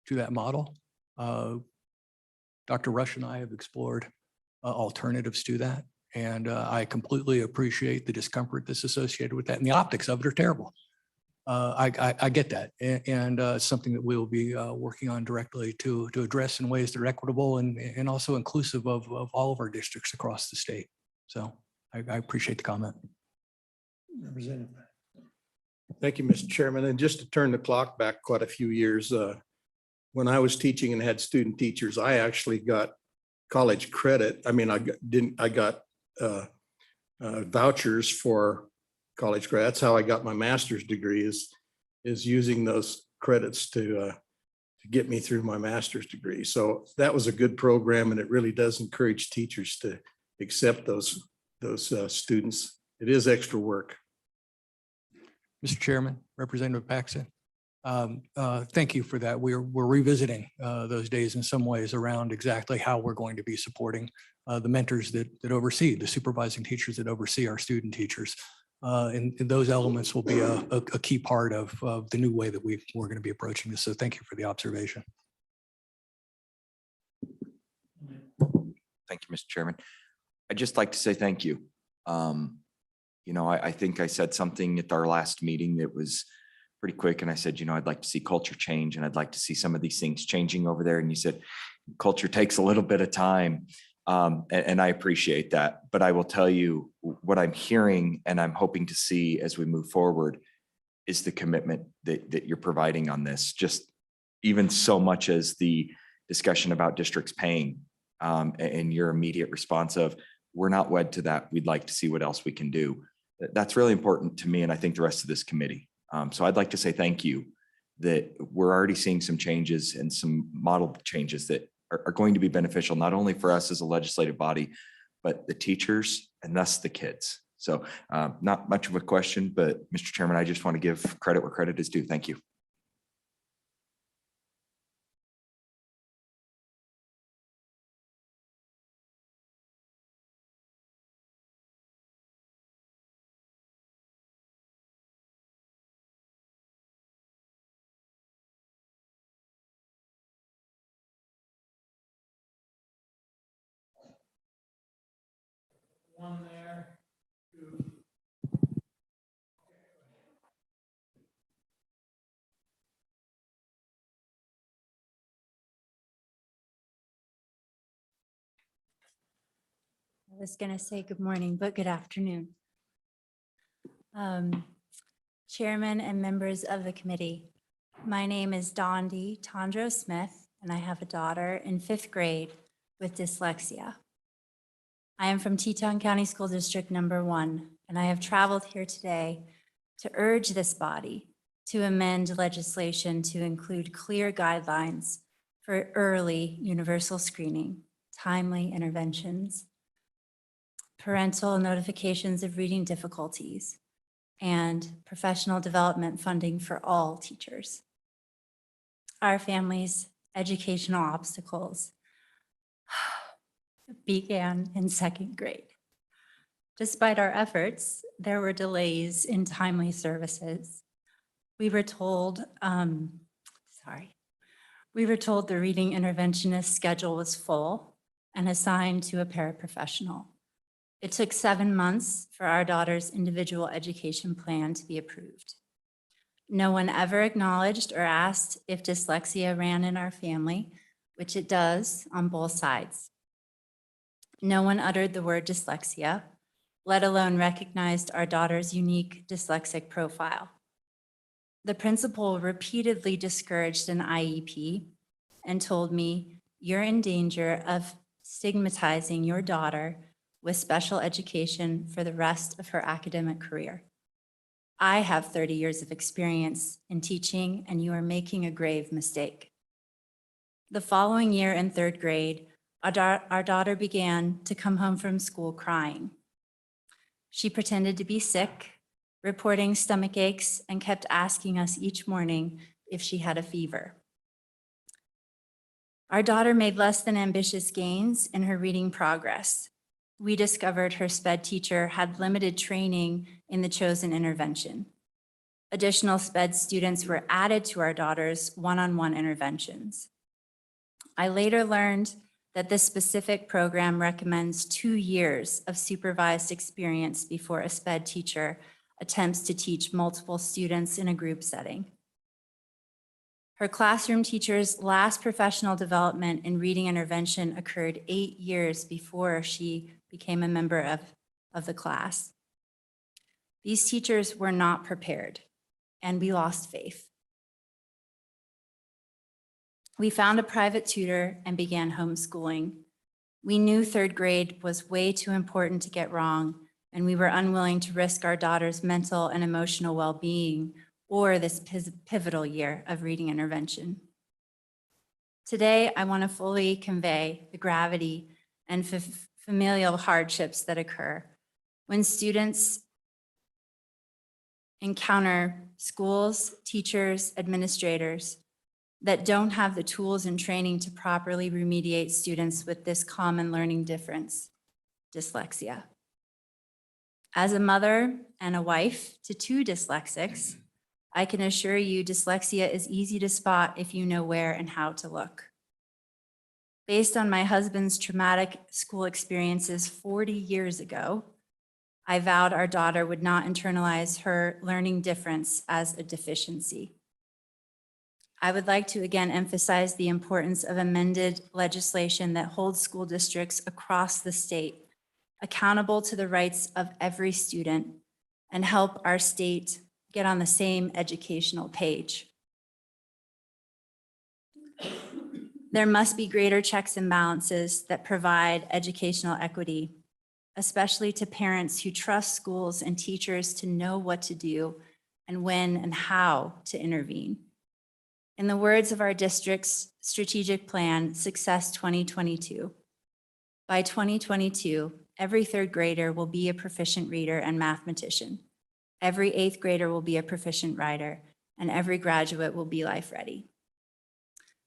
S: to that model. Dr. Rush and I have explored alternatives to that. And I completely appreciate the discomfort that's associated with that. And the optics of it are terrible. I get that. And it's something that we will be working on directly to address in ways that are equitable and also inclusive of all of our districts across the state. So I appreciate the comment.
A: Representative.
D: Thank you, Mr. Chairman. And just to turn the clock back quite a few years, when I was teaching and had student teachers, I actually got college credit. I mean, I got vouchers for college credit. That's how I got my master's degree is using those credits to get me through my master's degree. So that was a good program, and it really does encourage teachers to accept those students. It is extra work.
S: Mr. Chairman, Representative Paxton, thank you for that. We're revisiting those days in some ways around exactly how we're going to be supporting the mentors that oversee, the supervising teachers that oversee our student teachers. And those elements will be a key part of the new way that we're going to be approaching this. So thank you for the observation.
M: Thank you, Mr. Chairman. I'd just like to say thank you. I think I said something at our last meeting that was pretty quick. And I said, I'd like to see culture change and I'd like to see some of these things changing over there. And you said, culture takes a little bit of time. And I appreciate that. But I will tell you what I'm hearing and I'm hoping to see as we move forward is the commitment that you're providing on this. Just even so much as the discussion about districts paying and your immediate response of, we're not wed to that. We'd like to see what else we can do. That's really important to me and I think the rest of this committee. So I'd like to say thank you that we're already seeing some changes and some model changes that are going to be beneficial, not only for us as a legislative body, but the teachers and thus the kids. So not much of a question, but Mr. Chairman, I just want to give credit where credit is due. Thank you.
A: one there, two.
U: I was going to say good morning, but good afternoon. Chairman and members of the committee, my name is Dondi Tondro Smith, and I have a daughter in 5th grade with dyslexia. I am from Teton County School District number 1, and I have traveled here today to urge this body to amend legislation to include clear guidelines for early universal screening, timely interventions, parental notifications of reading difficulties, and professional development funding for all teachers. Our family's educational obstacles began in 2nd grade. Despite our efforts, there were delays in timely services. We were told, we were told the reading interventionist schedule was full and assigned to a paraprofessional. It took 7 months for our daughter's individual education plan to be approved. No one ever acknowledged or asked if dyslexia ran in our family, which it does on both sides. No one uttered the word dyslexia, let alone recognized our daughter's unique dyslexic profile. The principal repeatedly discouraged an IEP and told me, "You're in danger of stigmatizing your daughter with special education for the rest of her academic career. I have 30 years of experience in teaching, and you are making a grave mistake." The following year in 3rd grade, our daughter began to come home from school crying. She pretended to be sick, reporting stomach aches, and kept asking us each morning if she had a fever. Our daughter made less than ambitious gains in her reading progress. We discovered her SPED teacher had limited training in the chosen intervention. Additional SPED students were added to our daughter's one-on-one interventions. I later learned that this specific program recommends 2 years of supervised experience before a SPED teacher attempts to teach multiple students in a group setting. Her classroom teacher's last professional development in reading intervention occurred 8 years before she became a member of the class. These teachers were not prepared, and we lost faith. We found a private tutor and began homeschooling. We knew 3rd grade was way too important to get wrong, and we were unwilling to risk our daughter's mental and emotional well-being or this pivotal year of reading intervention. Today, I want to fully convey the gravity and familial hardships that occur when students encounter schools, teachers, administrators that don't have the tools and training to properly remediate students with this common learning difference, dyslexia. As a mother and a wife to 2 dyslexics, I can assure you dyslexia is easy to spot if you know where and how to look. Based on my husband's traumatic school experiences 40 years ago, I vowed our daughter would not internalize her learning difference as a deficiency. I would like to again emphasize the importance of amended legislation that holds school districts across the state accountable to the rights of every student and help our state get on the same educational page. There must be greater checks and balances that provide educational equity, especially to parents who trust schools and teachers to know what to do and when and how to intervene. In the words of our district's strategic plan, Success 2022, by 2022, every 3rd grader will be a proficient reader and mathematician. Every 8th grader will be a proficient writer, and every graduate will be life ready.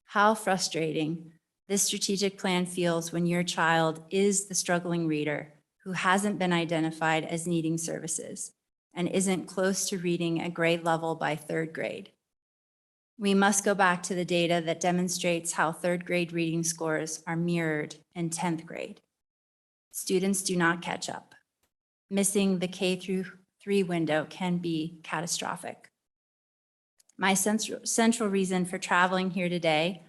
U: How frustrating this strategic plan feels when your child is the struggling reader who hasn't been identified as needing services and isn't close to reading at grade level by 3rd grade. We must go back to the data that demonstrates how 3rd grade reading scores are mirrored in 10th grade. Students do not catch up. Missing the K-3 window can be catastrophic. My central reason for traveling here today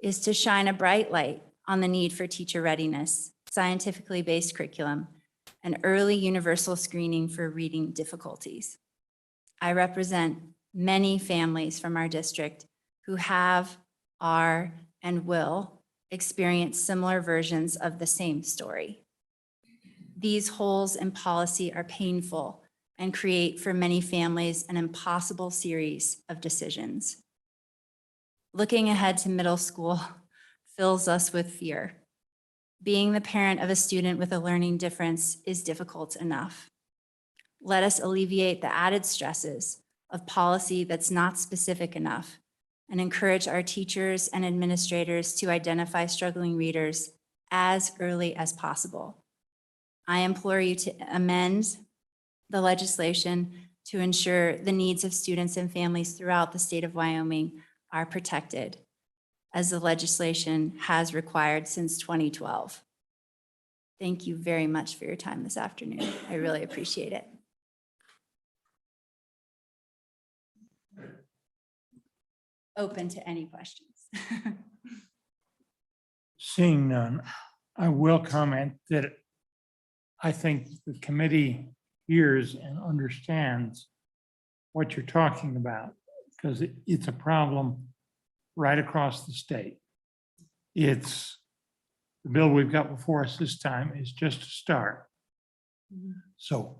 U: is to shine a bright light on the need for teacher readiness, scientifically based curriculum, and early universal screening for reading difficulties. I represent many families from our district who have, are, and will experience similar versions of the same story. These holes in policy are painful and create for many families an impossible series of decisions. Looking ahead to middle school fills us with fear. Being the parent of a student with a learning difference is difficult enough. Let us alleviate the added stresses of policy that's not specific enough and encourage our teachers and administrators to identify struggling readers as early as possible. I implore you to amend the legislation to ensure the needs of students and families throughout the state of Wyoming are protected, as the legislation has required since 2012. Thank you very much for your time this afternoon. I really appreciate it. Open to any questions.
A: Seeing none, I will comment that I think the committee hears and understands what you're talking about, because it's a problem right across the state. It's the bill we've got before us this time is just a start. So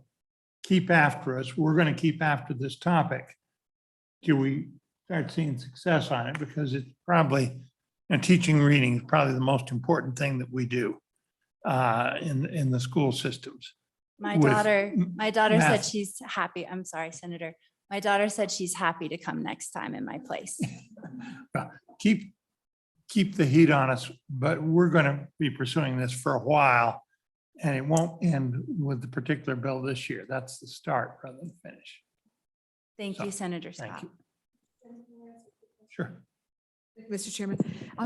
A: keep after us. We're going to keep after this topic till we start seeing success on it, because it's probably, teaching reading is probably the most important thing that we do in the school systems.
U: My
A: With
U: daughter said
A: math.
U: she's happy. I'm sorry, Senator. My daughter said she's happy to come next time in my place.
A: Keep the heat on us, but we're going to be pursuing this for a while, and it won't end with the particular bill this year. That's the start rather than finish.
U: Thank you, Senator
A: Thank
U: Scott.
A: you. Sure.
L: Mr. Chairman,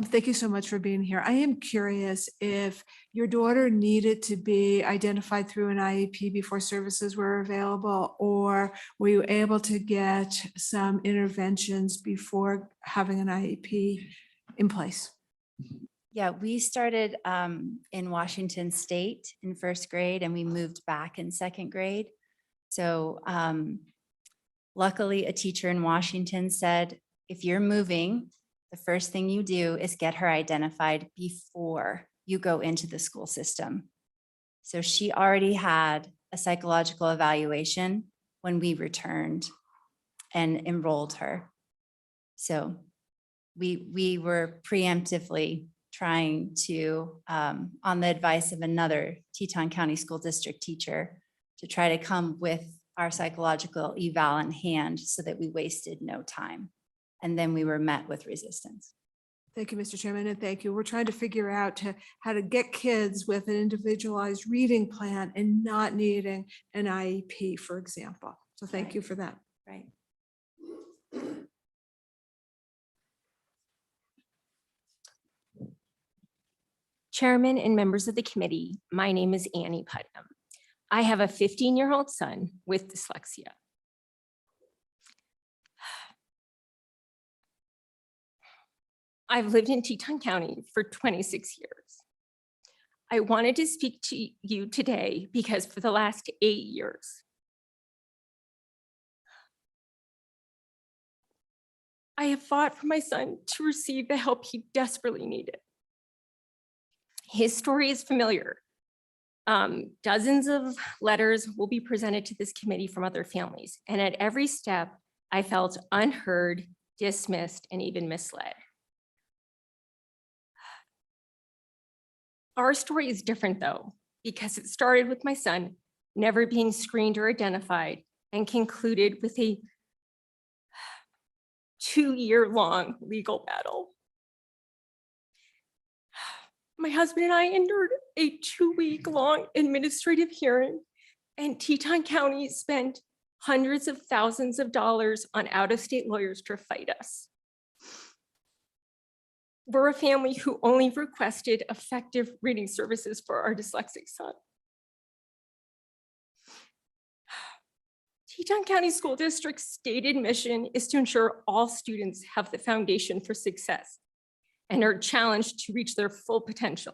L: thank you so much for being here. I am curious if your daughter needed to be identified through an IEP before services were available, or were you able to get some interventions before having an IEP in place?
U: Yeah, we started in Washington State in first grade, and we moved back in second grade. So luckily, a teacher in Washington said, if you're moving, the first thing you do is get her identified before you go into the school system. So she already had a psychological evaluation when we returned and enrolled her. So we were preemptively trying to, on the advice of another Teton County School District teacher, to try to come with our psychological eval in hand so that we wasted no time. And then we were met with resistance.
L: Thank you, Mr. Chairman, and thank you. We're trying to figure out how to get kids with an individualized reading plan and not needing an IEP, for example. So thank you for that.
U: Right.
C: Chairman and members of the committee, my name is Annie Putnam. I have a 15-year-old son with dyslexia. I've lived in Teton County for 26 years. I wanted to speak to you today because for the last 8 years, I have fought for my son to receive the help he desperately needed. His story is familiar. Dozens of letters will be presented to this committee from other families, and at every step, I felt unheard, dismissed, and even misled. Our story is different though, because it started with my son never being screened or identified and concluded with a 2-year-long legal battle. My husband and I endured a 2-week-long administrative hearing, and Teton County spent hundreds of thousands of dollars on out-of-state lawyers to fight us. We're a family who only requested effective reading services for our dyslexic son. Teton County School District's stated mission is to ensure all students have the foundation for success and are challenged to reach their full potential.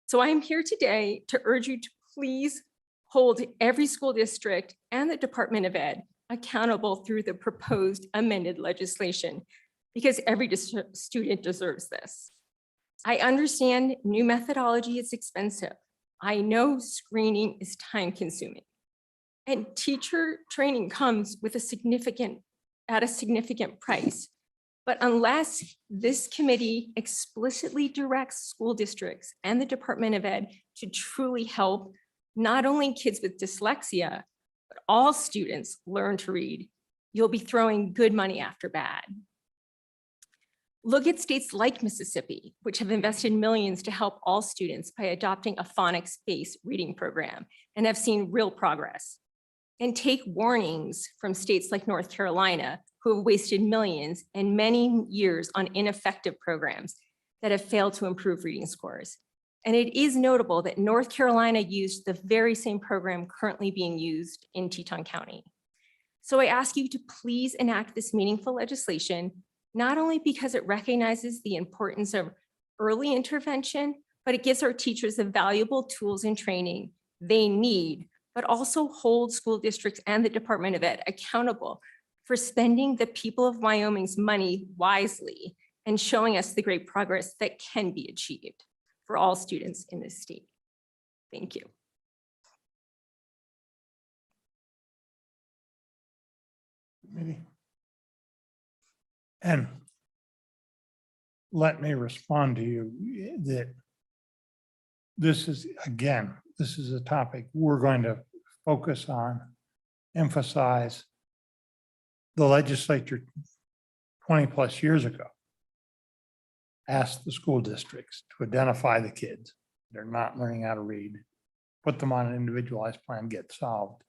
C: So I am here today to urge you to please hold every school district and the Department of Ed accountable through the proposed amended legislation, because every student deserves this. I understand new methodology is expensive. I know screening is time consuming. And teacher training comes with at a significant price. But unless this committee explicitly directs school districts and the Department of Ed to truly help not only kids with dyslexia, but all students learn to read, you'll be throwing good money after bad. Look at states like Mississippi, which have invested millions to help all students by adopting a phonics-based reading program and have seen real progress. And take warnings from states like North Carolina, who have wasted millions and many years on ineffective programs that have failed to improve reading scores. And it is notable that North Carolina used the very same program currently being used in Teton County. So I ask you to please enact this meaningful legislation, not only because it recognizes the importance of early intervention, but it gives our teachers the valuable tools and training they need, but also hold school districts and the Department of Ed accountable for spending the people of Wyoming's money wisely and showing us the great progress that can be achieved for all students in this state. Thank you.
A: And let me respond to you that this is, again, this is a topic we're going to focus on, emphasize. The legislature 20 plus years ago asked the school districts to identify the kids that are not learning how to read, put them on an individualized plan, get solved.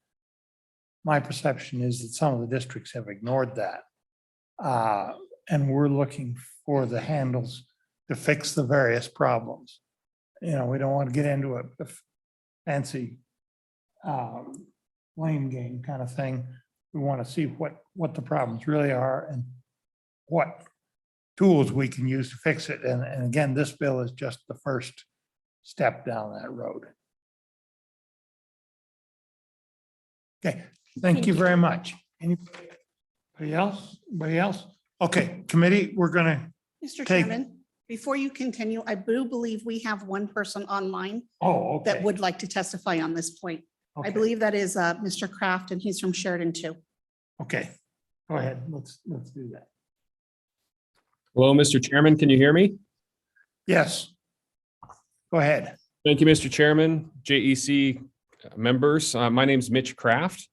A: My perception is that some of the districts have ignored that. And we're looking for the handles to fix the various problems. You know, we don't want to get into a fancy blame game kind of thing. We want to see what the problems really are and what tools we can use to fix it. And again, this bill is just the first step down that road. Okay, thank you very much. Anybody else? Anybody else? Okay, committee, we're gonna
F: Mr.
A: take.
F: Chairman, before you continue, I do believe we have one person online
A: Oh, okay.
F: that would like to testify on this point. I
A: Okay.
F: believe that is Mr. Kraft, and he's from Sheridan too.
A: Okay, go ahead. Let's do that.
V: Hello, Mr. Chairman. Can you hear me?
A: Yes. Go ahead.
V: Thank you, Mr. Chairman, JEC members. My name is Mitch Kraft.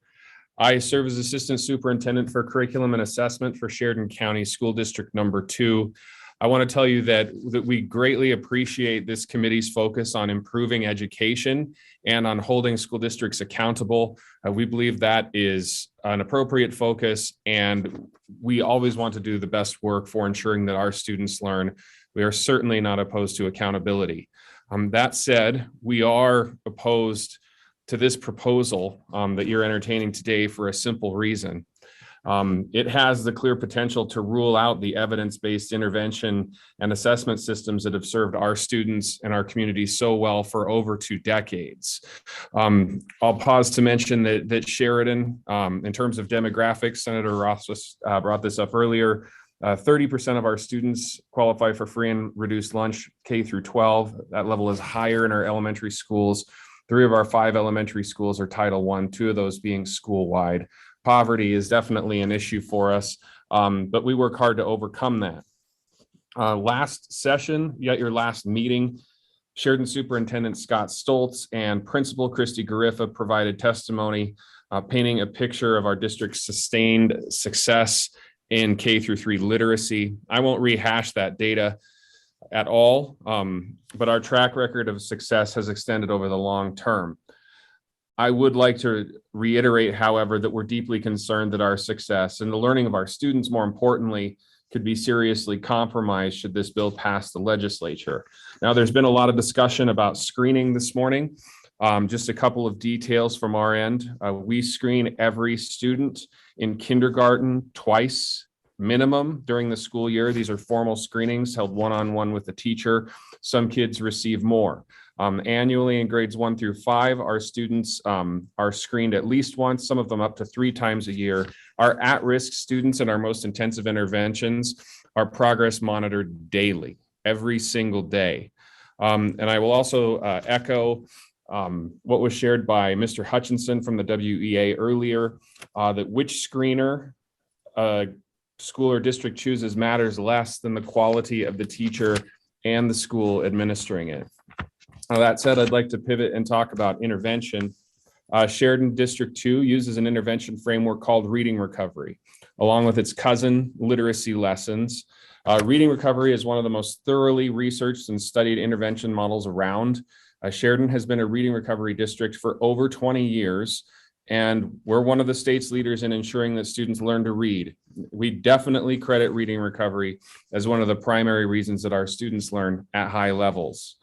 V: I serve as Assistant Superintendent for Curriculum and Assessment for Sheridan County School District Number 2. I want to tell you that we greatly appreciate this committee's focus on improving education and on holding school districts accountable. We believe that is an appropriate focus, and we always want to do the best work for ensuring that our students learn. We are certainly not opposed to accountability. That said, we are opposed to this proposal that you're entertaining today for a simple reason. It has the clear potential to rule out the evidence-based intervention and assessment systems that have served our students and our community so well for over 2 decades. I'll pause to mention that Sheridan, in terms of demographics, Senator Ross brought this up earlier, 30% of our students qualify for free and reduced lunch K through 12. That level is higher in our elementary schools. 3 of our 5 elementary schools are Title I, 2 of those being school-wide. Poverty is definitely an issue for us, but we work hard to overcome that. Last session, yet your last meeting, Sheridan Superintendent Scott Stoltz and Principal Christy Gariffa provided testimony painting a picture of our district's sustained success in K through 3 literacy. I won't rehash that data at all, but our track record of success has extended over the long term. I would like to reiterate, however, that we're deeply concerned that our success and the learning of our students, more importantly, could be seriously compromised should this bill pass the legislature. Now, there's been a lot of discussion about screening this morning. Just a couple of details from our end. We screen every student in kindergarten twice minimum during the school year. These are formal screenings held one-on-one with the teacher. Some kids receive more. Annually in grades 1 through 5, our students are screened at least once, some of them up to 3 times a year. Our at-risk students in our most intensive interventions are progress monitored daily, every single day. And I will also echo what was shared by Mr. Hutchinson from the WEA earlier, that which screener school or district chooses matters less than the quality of the teacher and the school administering it. That said, I'd like to pivot and talk about intervention. Sheridan District 2 uses an intervention framework called reading recovery, along with its cousin literacy lessons. Reading recovery is one of the most thoroughly researched and studied intervention models around. Sheridan has been a reading recovery district for over 20 years, and we're one of the state's leaders in ensuring that students learn to read. We definitely credit reading recovery as one of the primary reasons that our students learn at high levels.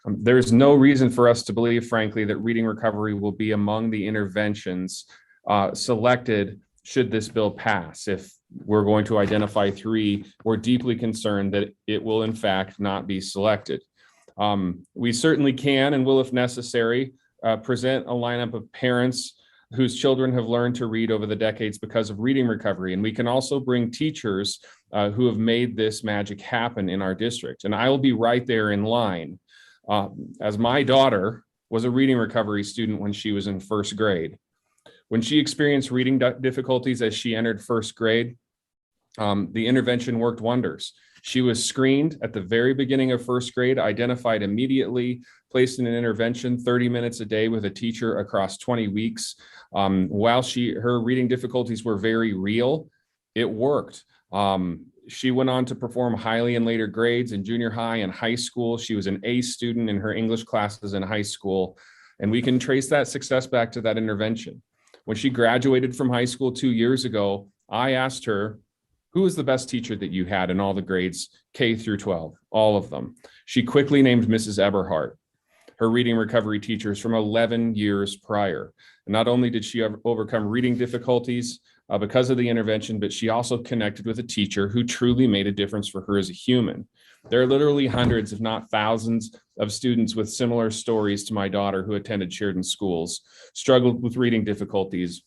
V: There's no reason for us to believe, frankly, that reading recovery will be among the interventions selected should this bill pass. If we're going to identify 3, we're deeply concerned that it will in fact not be selected. We certainly can and will, if necessary, present a lineup of parents whose children have learned to read over the decades because of reading recovery. And we can also bring teachers who have made this magic happen in our district. And I will be right there in line. As my daughter was a reading recovery student when she was in 1st grade. When she experienced reading difficulties as she entered 1st grade, the intervention worked wonders. She was screened at the very beginning of 1st grade, identified immediately, placed in an intervention 30 minutes a day with a teacher across 20 weeks. While her reading difficulties were very real, it worked. She went on to perform highly in later grades in junior high and high school. She was an A student in her English classes in high school, and we can trace that success back to that intervention. When she graduated from high school 2 years ago, I asked her, who was the best teacher that you had in all the grades, K through 12, all of them? She quickly named Mrs. Eberhardt, her reading recovery teachers from 11 years prior. And not only did she overcome reading difficulties because of the intervention, but she also connected with a teacher who truly made a difference for her as a human. There are literally hundreds, if not thousands, of students with similar stories to my daughter who attended Sheridan schools, struggled with reading difficulties,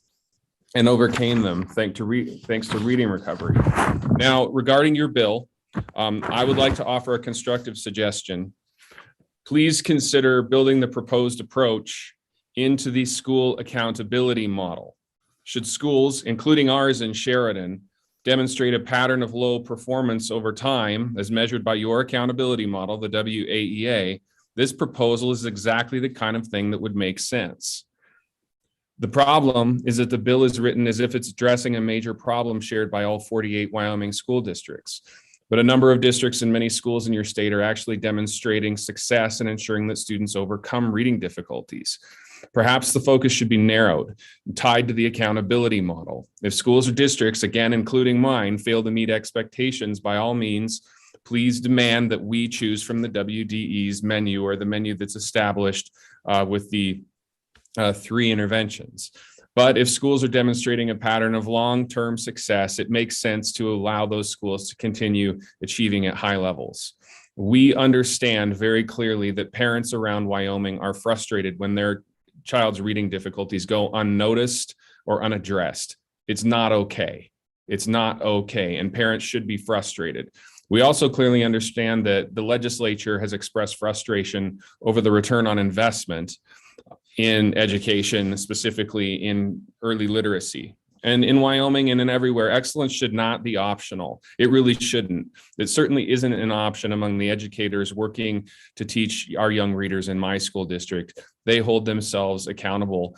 V: and overcame them thanks to reading recovery. Now, regarding your bill, I would like to offer a constructive suggestion. Please consider building the proposed approach into the school accountability model. Should schools, including ours in Sheridan, demonstrate a pattern of low performance over time, as measured by your accountability model, the WAEA, this proposal is exactly the kind of thing that would make sense. The problem is that the bill is written as if it's addressing a major problem shared by all 48 Wyoming school districts. But a number of districts and many schools in your state are actually demonstrating success in ensuring that students overcome reading difficulties. Perhaps the focus should be narrowed, tied to the accountability model. If schools or districts, again, including mine, fail to meet expectations, by all means, please demand that we choose from the WDE's menu or the menu that's established with the 3 interventions. But if schools are demonstrating a pattern of long-term success, it makes sense to allow those schools to continue achieving at high levels. We understand very clearly that parents around Wyoming are frustrated when their child's reading difficulties go unnoticed or unaddressed. It's not okay. It's not okay, and parents should be frustrated. We also clearly understand that the legislature has expressed frustration over the return on investment in education, specifically in early literacy. And in Wyoming and in everywhere, excellence should not be optional. It really shouldn't. It certainly isn't an option among the educators working to teach our young readers in my school district. They hold themselves accountable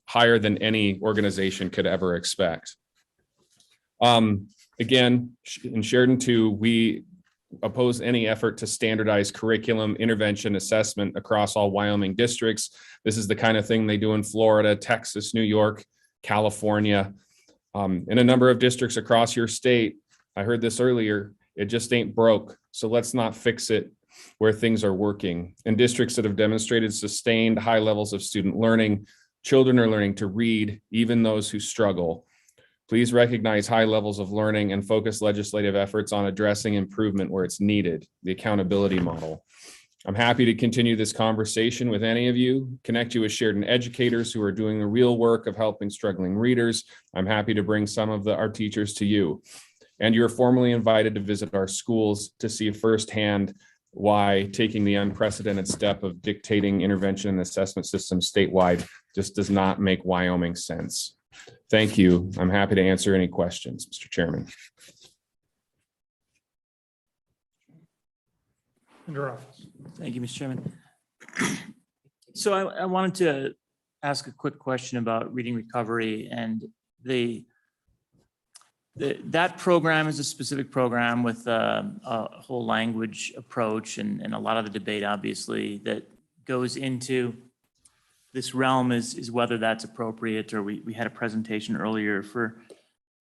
V: higher than any organization could ever expect. Again, in Sheridan 2, we oppose any effort to standardize curriculum, intervention, assessment across all Wyoming districts. This is the kind of thing they do in Florida, Texas, New York, California, in a number of districts across your state. I heard this earlier, it just ain't broke. So let's not fix it. where things are working. In districts that have demonstrated sustained high levels of student learning, children are learning to read, even those who struggle. Please recognize high levels of learning and focus legislative efforts on addressing improvement where it's needed, the accountability model. I'm happy to continue this conversation with any of you, connect you with Sheridan educators who are doing the real work of helping struggling readers. I'm happy to bring some of our teachers to you. And you're formally invited to visit our schools to see firsthand why taking the unprecedented step of dictating intervention and assessment systems statewide just does not make Wyoming sense. Thank you. I'm happy to answer any questions, Mr. Chairman.
I: Thank you, Mr. Chairman. So I wanted to ask a quick question about reading recovery, and that program is a specific program with a whole language approach, and a lot of the debate, obviously, that goes into this realm is whether that's appropriate, or we had a presentation earlier for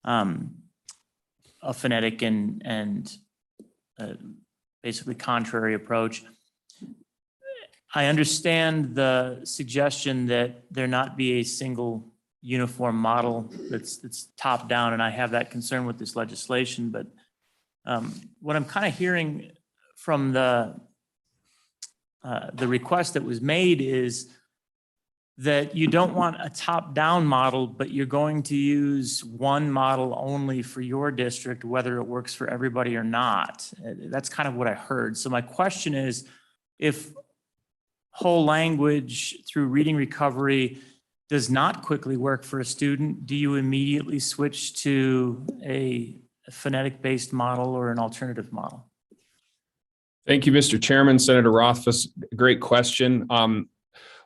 I: a phonetic and basically contrary approach. I understand the suggestion that there not be a single uniform model that's top down, and I have that concern with this legislation, but what I'm kind of hearing from the request that was made is that you don't want a top-down model, but you're going to use one model only for your district, whether it works for everybody or not. That's kind of what I heard. So my question is, if whole language through reading recovery does not quickly work for a student, do you immediately switch to a phonetic-based model or an alternative model?
V: Thank you, Mr. Chairman. Senator Rothfuss, great question.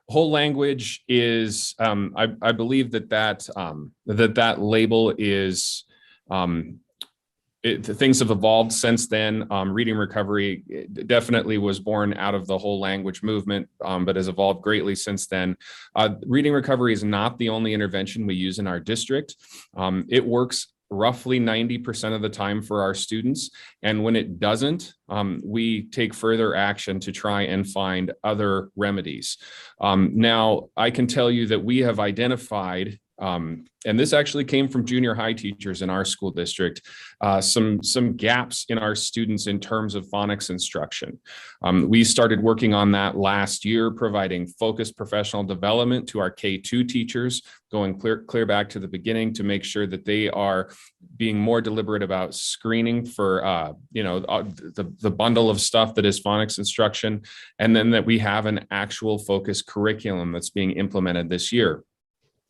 V: Whole language is, I believe that label is, things have evolved since then. Reading recovery definitely was born out of the whole language movement, but has evolved greatly since then. Reading recovery is not the only intervention we use in our district. It works roughly 90% of the time for our students. And when it doesn't, we take further action to try and find other remedies. Now, I can tell you that we have identified, and this actually came from junior high teachers in our school district, some gaps in our students in terms of phonics instruction. We started working on that last year, providing focused professional development to our K-2 teachers, going clear back to the beginning to make sure that they are being more deliberate about screening for the bundle of stuff that is phonics instruction, and then that we have an actual focused curriculum that's being implemented this year.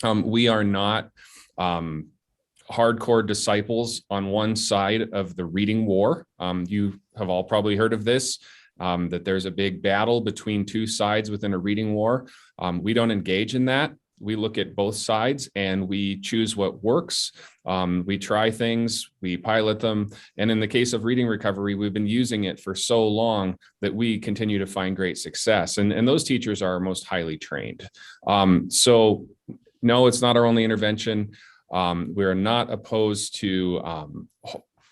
V: We are not hardcore disciples on one side of the reading war. You have all probably heard of this, that there's a big battle between two sides within a reading war. We don't engage in that. We look at both sides and we choose what works. We try things, we pilot them. And in the case of reading recovery, we've been using it for so long that we continue to find great success. And those teachers are most highly trained. So no, it's not our only intervention. We're not opposed to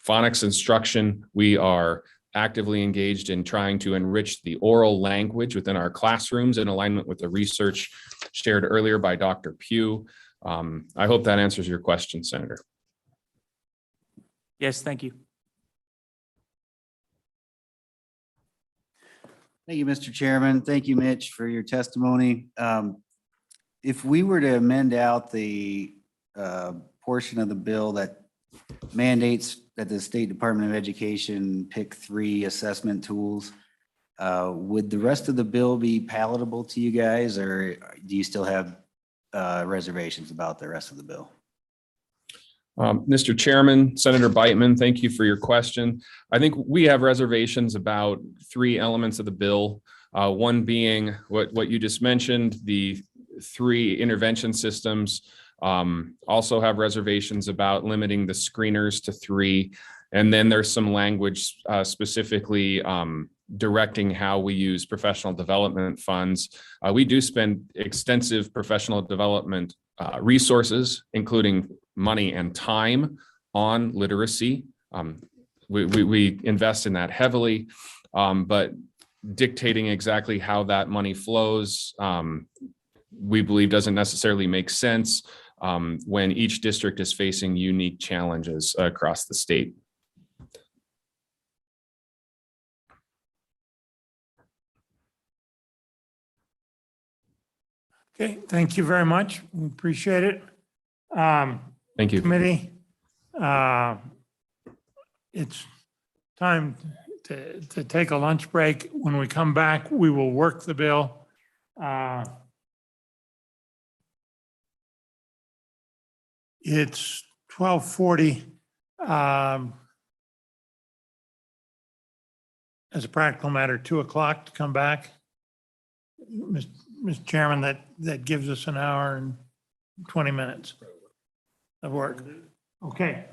V: phonics instruction. We are actively engaged in trying to enrich the oral language within our classrooms in alignment with the research shared earlier by Dr. Pugh. I hope that answers your question, Senator.
I: Yes, thank you.
G: Thank you, Mr. Chairman. Thank you, Mitch, for your testimony. If we were to amend out the portion of the bill that mandates that the State Department of Education pick 3 assessment tools, would the rest of the bill be palatable to you guys, or do you still have reservations about the rest of the bill?
V: Mr. Chairman, Senator Beitman, thank you for your question. I think we have reservations about 3 elements of the bill. One being what you just mentioned, the 3 intervention systems. Also have reservations about limiting the screeners to 3. And then there's some language specifically directing how we use professional development funds. We do spend extensive professional development resources, including money and time, on literacy. We invest in that heavily, but dictating exactly how that money flows, we believe doesn't necessarily make sense when each district is facing unique challenges across the state.
A: Okay, thank you very much. We appreciate it.
V: Thank you.
A: Committee, it's time to take a lunch break. When we come back, we will work the bill. It's 12:40. As a practical matter, 2 o'clock to come back. Mr. Chairman, that gives us an hour and 20 minutes of work. Okay.